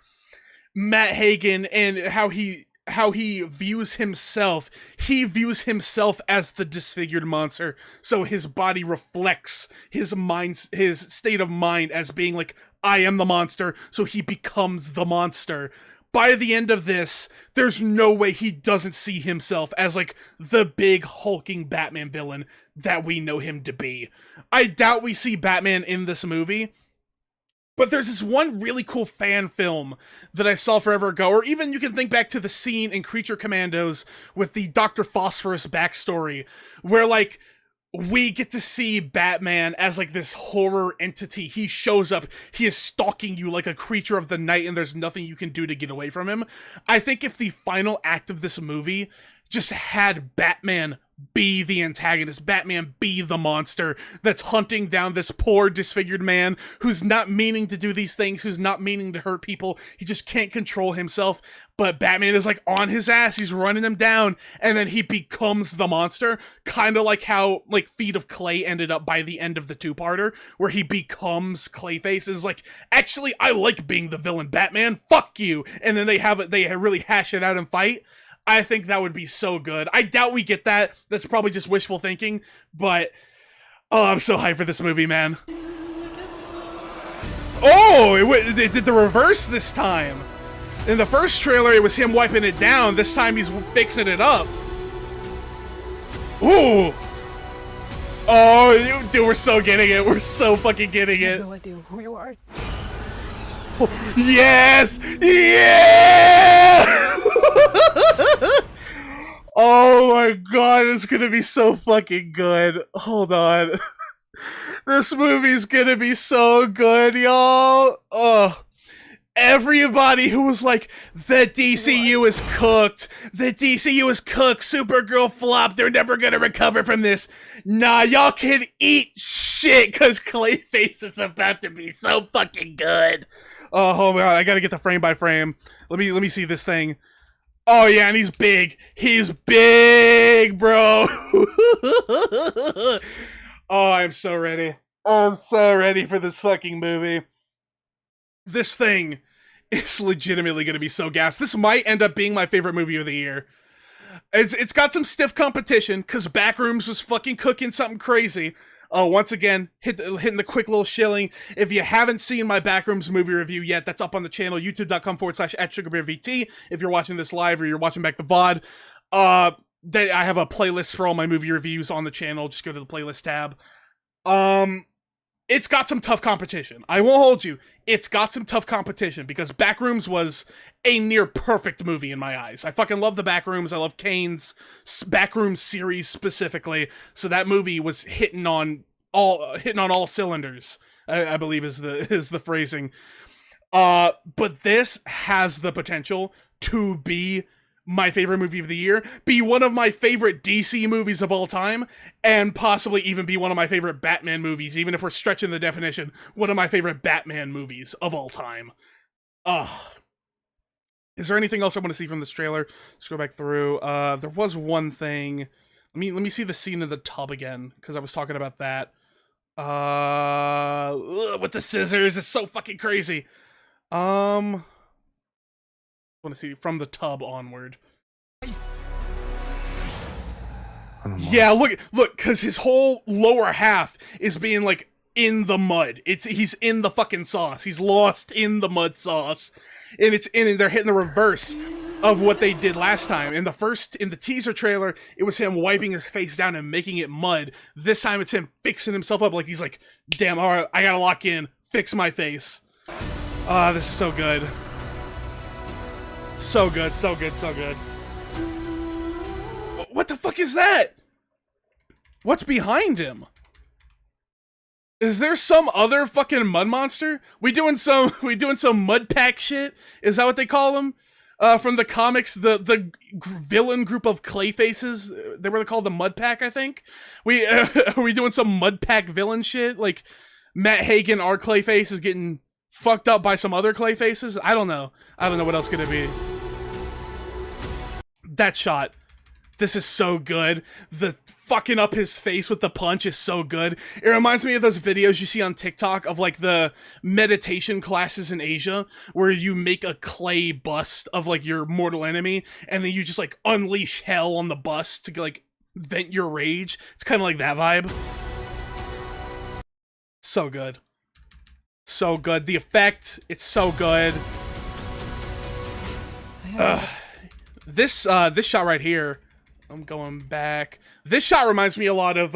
Matt Hagen and how he views himself. He views himself as the disfigured monster, so his body reflects his state of mind as being like, I am the monster, so he becomes the monster. By the end of this, there's no way he doesn't see himself as like the big hulking Batman villain that we know him to be. I doubt we see Batman in this movie, but there's this one really cool fan film that I saw forever ago, or even you can think back to the scene in Creature Commandos with the Dr. Phosphorus backstory, where, like, we get to see Batman as, like, this horror entity. He shows up, he is stalking you like a creature of the night, and there's nothing you can do to get away from him. I think if the final act of this movie just had Batman be the antagonist, Batman be the monster that's hunting down this poor disfigured man who's not meaning to do these things, who's not meaning to hurt people, he just can't control himself, but Batman is like on his ass, he's running him down, and then he becomes the monster, kind of like how like Feet of Clay ended up by the end of the two-parter, where he becomes Clayface, is like, actually I like being the villain, Batman, fuck you, and then they really hash it out and fight. I think that would be so good. I doubt we get that. That's probably just wishful thinking, but oh, I'm so hyped for this movie, man. Oh, it did the reverse this time. In the first trailer, it was him wiping it down. This time, he's fixing it up. Ooh. Oh, dude, we're so getting it. We're so fucking getting I have it. no idea who you are. Yes! Yeah! Oh my god, it's gonna be so fucking good. Hold on. This movie's gonna be so good, y'all. Oh. Everybody who was like, the DCU is cooked. The DCU is cooked. Supergirl flopped. They're never gonna recover from this. Nah, y'all can eat shit, because Clayface is about to be so fucking good. Oh my god, I gotta get the frame by frame. Let me see this thing. Oh yeah, and he's big. He's big, bro. Oh, I'm so ready. I'm so ready for this fucking movie. This thing is legitimately going to be so gas. This might end up being my favorite movie of the year. It's got some stiff competition, because Backrooms was fucking cooking something crazy. Once again, hitting the quick little shilling. If you haven't seen my Backrooms movie review yet, that's up on the channel, youtube.com/@SugarBearVT. If you're watching this live or you're watching back the VOD, I have a playlist for all my movie reviews on the channel. Just go to the playlist tab. It's got some tough competition. I won't hold you. It's got some tough competition, because Backrooms was a near perfect movie in my eyes. I fucking love the Backrooms. I love Kane's Backrooms series specifically. So that movie was hitting on all cylinders, I believe is the phrasing. But this has the potential to be my favorite movie of the year, be one of my favorite DC movies of all time, and possibly even be one of my favorite Batman movies, even if we're stretching the definition, one of my favorite Batman movies of all time. Is there anything else I want to see from this trailer? Let's go back through. There was one thing. Let me see the scene in the tub again, because I was talking about that. With the scissors, it's so fucking crazy. Want to see from the tub onward. Yeah, look, because his whole lower half is being like in the mud. He's in the fucking sauce. He's lost in the mud sauce, and they're hitting the reverse of what they did last time. In the teaser trailer, it was him wiping his face down and making it mud. This time it's him fixing himself up, like he's like, damn, all right, I gotta lock in, fix my face. This is so good. So good, so good, so good. What the fuck is that? What's behind him? Is there some other fucking mud monster? We doing some mud pack shit? Is that what they call them? From the comics, the villain group of clay faces, they were called the Mud Pack, I think. Are we doing some Mud Pack villain shit? Like Matt Hagen, our Clayface, is getting fucked up by some other clay faces? I don't know. I don't know what else could it be. That shot. This is so good. The fucking up his face with the punch is so good. It reminds me of those videos you see on TikTok of like the meditation classes in Asia where you make a clay bust of like your mortal enemy and then you just like unleash hell on the bust to like vent your rage. It's kind of like that vibe. So good. So good. The effect, it's so good. This shot right here, I'm going back. This shot reminds me a lot of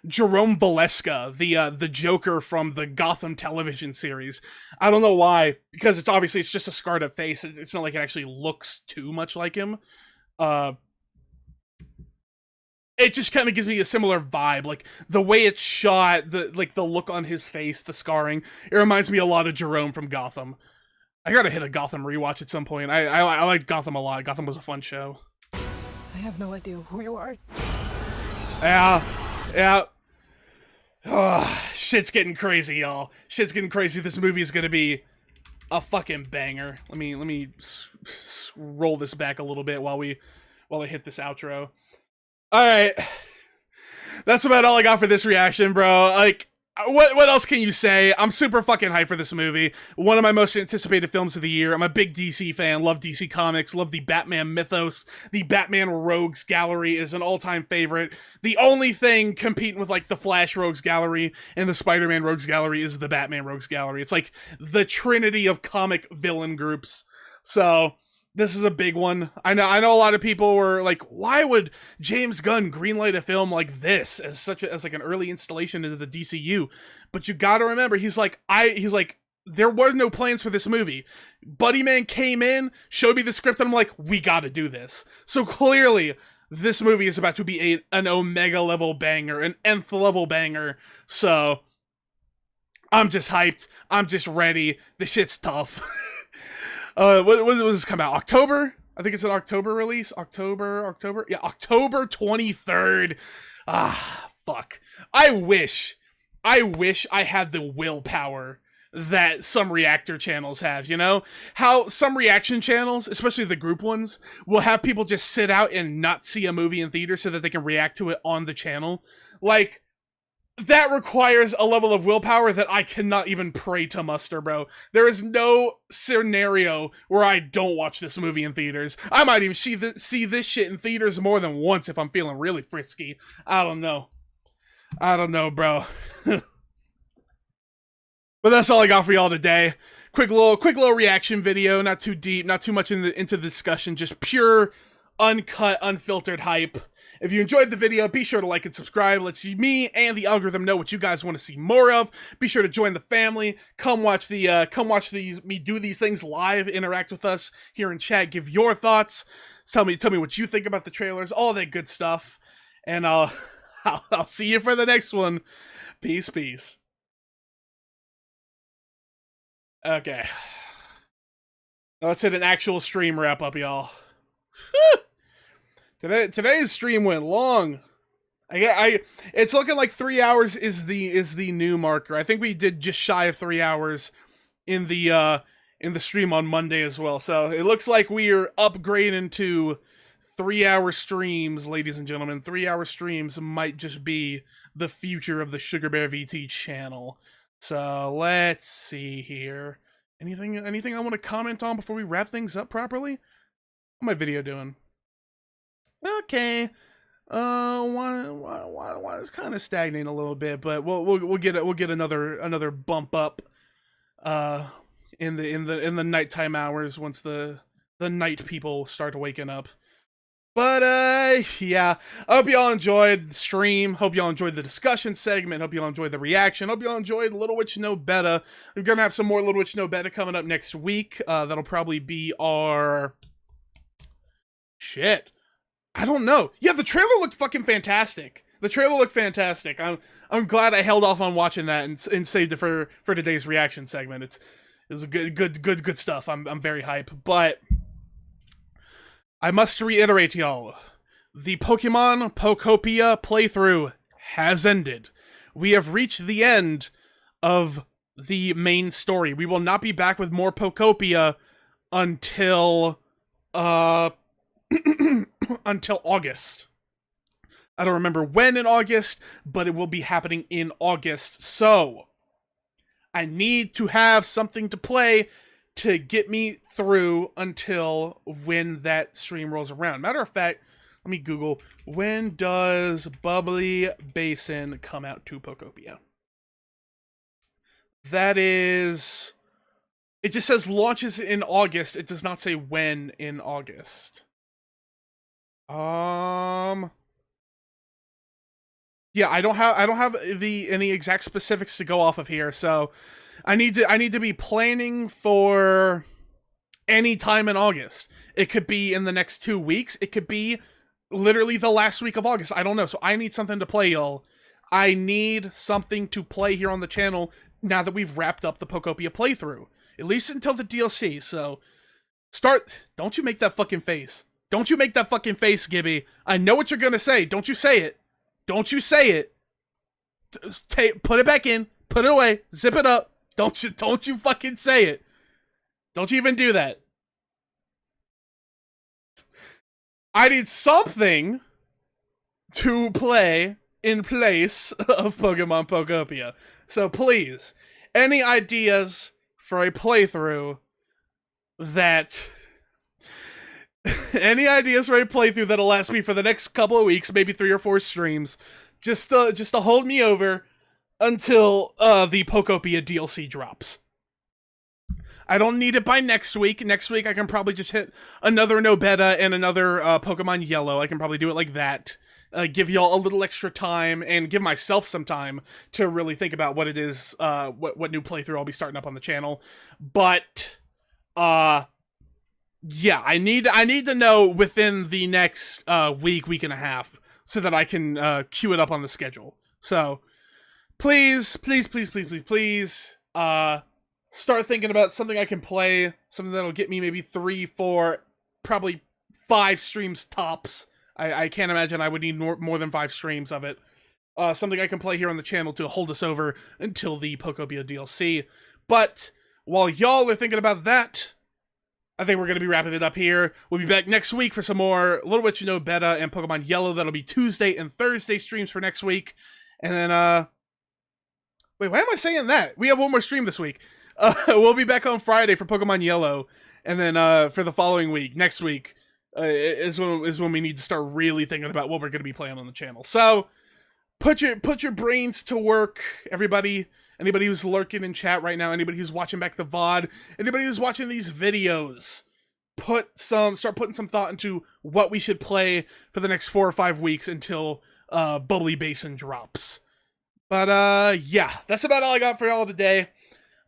Jerome Valeska, the Joker from the Gotham television series. I don't know why, because it's just a scarred up face. It's not like it actually looks too much like him. It just kind of gives me a similar vibe, like the way it's shot, the look on his face, the scarring. It reminds me a lot of Jerome from Gotham. I gotta hit a Gotham rewatch at some point. I like Gotham a lot. Gotham was a fun show. I have no idea who you are. Yeah. Shit's getting crazy, y'all. Shit's getting crazy. This movie is gonna be a fucking banger. Let me roll this back a little bit while I hit this outro. All right, that's about all I got for this reaction, bro. Like, what else can you say? I'm super fucking hyped for this movie. One of my most anticipated films of the year. I'm a big DC fan, love DC Comics, love the Batman mythos. The Batman Rogues Gallery is an all-time favorite. The only thing competing with, like, the Flash Rogues Gallery and the Spider-Man Rogues Gallery is the Batman Rogues Gallery. It's like the trinity of comic villain groups. So this is a big one. I know a lot of people were like, why would James Gunn greenlight a film like this as like an early installation into the DCU? But you gotta remember, he's like, there were no plans for this movie. Buddy Man came in, showed me the script, and I'm like, we gotta do this. So clearly, this movie is about to be an Omega level banger, an nth level banger. So I'm just hyped. I'm just ready. The shit's tough. What was this come out? October? I think it's an October release. October? Yeah, October 23rd. Fuck. I wish I had the willpower that some reactor channels have, you know? How some reaction channels, especially the group ones, will have people just sit out and not see a movie in theater so that they can react to it on the channel. Like, that requires a level of willpower that I cannot even pray to muster, bro. There is no scenario where I don't watch this movie in theaters. I might even see this shit in theaters more than once if I'm feeling really frisky. I don't know, bro. But that's all I got for y'all today. Quick little reaction video. Not too deep, not too much into the discussion. Just pure, uncut, unfiltered hype. If you enjoyed the video, be sure to like and subscribe. Let's see me and the algorithm know what you guys want to see more of. Be sure to join the family. Come watch me do these things live. Interact with us here in chat. Give your thoughts. Tell me what you think about the trailers. All that good stuff. And I'll see you for the next one. Peace. Okay. Now let's hit an actual stream wrap up, y'all. Today's stream went long. It's looking like 3 hours is the new marker. I think we did just shy of 3 hours in the stream on Monday as well. So it looks like we are upgrading to 3-hour streams, ladies and gentlemen. 3-hour streams might just be the future of the Sugar Bear VT channel. So let's see here. Anything I want to comment on before we wrap things up properly? How's my video doing? Okay. Why it's kind of stagnating a little bit, but we'll get another bump up in the nighttime hours once the night people start waking up. But yeah, I hope y'all enjoyed the stream. Hope y'all enjoyed the discussion segment. Hope y'all enjoyed the reaction. Hope y'all enjoyed Little Witch Nobeta. We're gonna have some more Little Witch Nobeta coming up next week. That'll probably be our shit. I don't know. Yeah, the trailer looked fucking fantastic. The trailer looked fantastic. I'm glad I held off on watching that and saved it for today's reaction segment. It was good stuff. I'm very hype. But I must reiterate, y'all, the Pokemon Pokopia playthrough has ended. We have reached the end of the main story. We will not be back with more Pokopia until until August. I don't remember when in August, but it will be happening in August. So I need to have something to play to get me through until when that stream rolls around. Matter of fact, let me Google, when does Bubbly Basin come out to Pokopia? That is, it just says launches in August. It does not say when in August. Yeah, I don't have any exact specifics to go off of here, so I need to be planning for any time in August. It could be in the next 2 weeks. It could be literally the last week of August. I don't know. So I need something to play, y'all. I need something to play here on the channel now that we've wrapped up the Pokopia playthrough. At least until the DLC. So don't you make that fucking face. Don't you make that fucking face, Gibby. I know what you're gonna say. Don't you say it. Don't you say it. Put it back in. Put it away. Zip it up. Don't you fucking say it. Don't you even do that. I need something to play in place of Pokemon Pokopia. So please, any ideas for a playthrough that... any ideas for a playthrough that'll last me for the next couple of weeks, maybe 3 or 4 streams, just to hold me over until the Pokopia DLC drops. I don't need it by next week. Next week I can probably just hit another Nobeta and another Pokemon Yellow. I can probably do it like that. Give y'all a little extra time and give myself some time to really think about what it is, what new playthrough I'll be starting up on the channel. But yeah, I need to know within the next week and a half so that I can queue it up on the schedule. So please, start thinking about something I can play, something that'll get me maybe 3, 4, probably 5 streams tops. I can't imagine I would need more than 5 streams of it. Something I can play here on the channel to hold us over until the Pokopia DLC. But while y'all are thinking about that, I think we're going to be wrapping it up here. We'll be back next week for some more Little Witch Nobeta and Pokemon Yellow. That'll be Tuesday and Thursday streams for next week. And then, wait, why am I saying that? We have one more stream this week. We'll be back on Friday for Pokemon Yellow. And then, for the following week, next week, is when we need to start really thinking about what we're going to be playing on the channel. So, put your brains to work, everybody. Anybody who's lurking in chat right now, anybody who's watching back the VOD, anybody who's watching these videos, start putting some thought into what we should play for the next 4 or 5 weeks until Bubbly Basin drops. But yeah, that's about all I got for y'all today.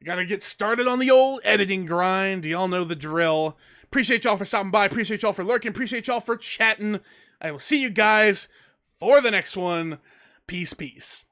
I gotta get started on the old editing grind. Y'all know the drill. Appreciate y'all for stopping by. Appreciate y'all for lurking. Appreciate y'all for chatting. I will see you guys for the next one. Peace.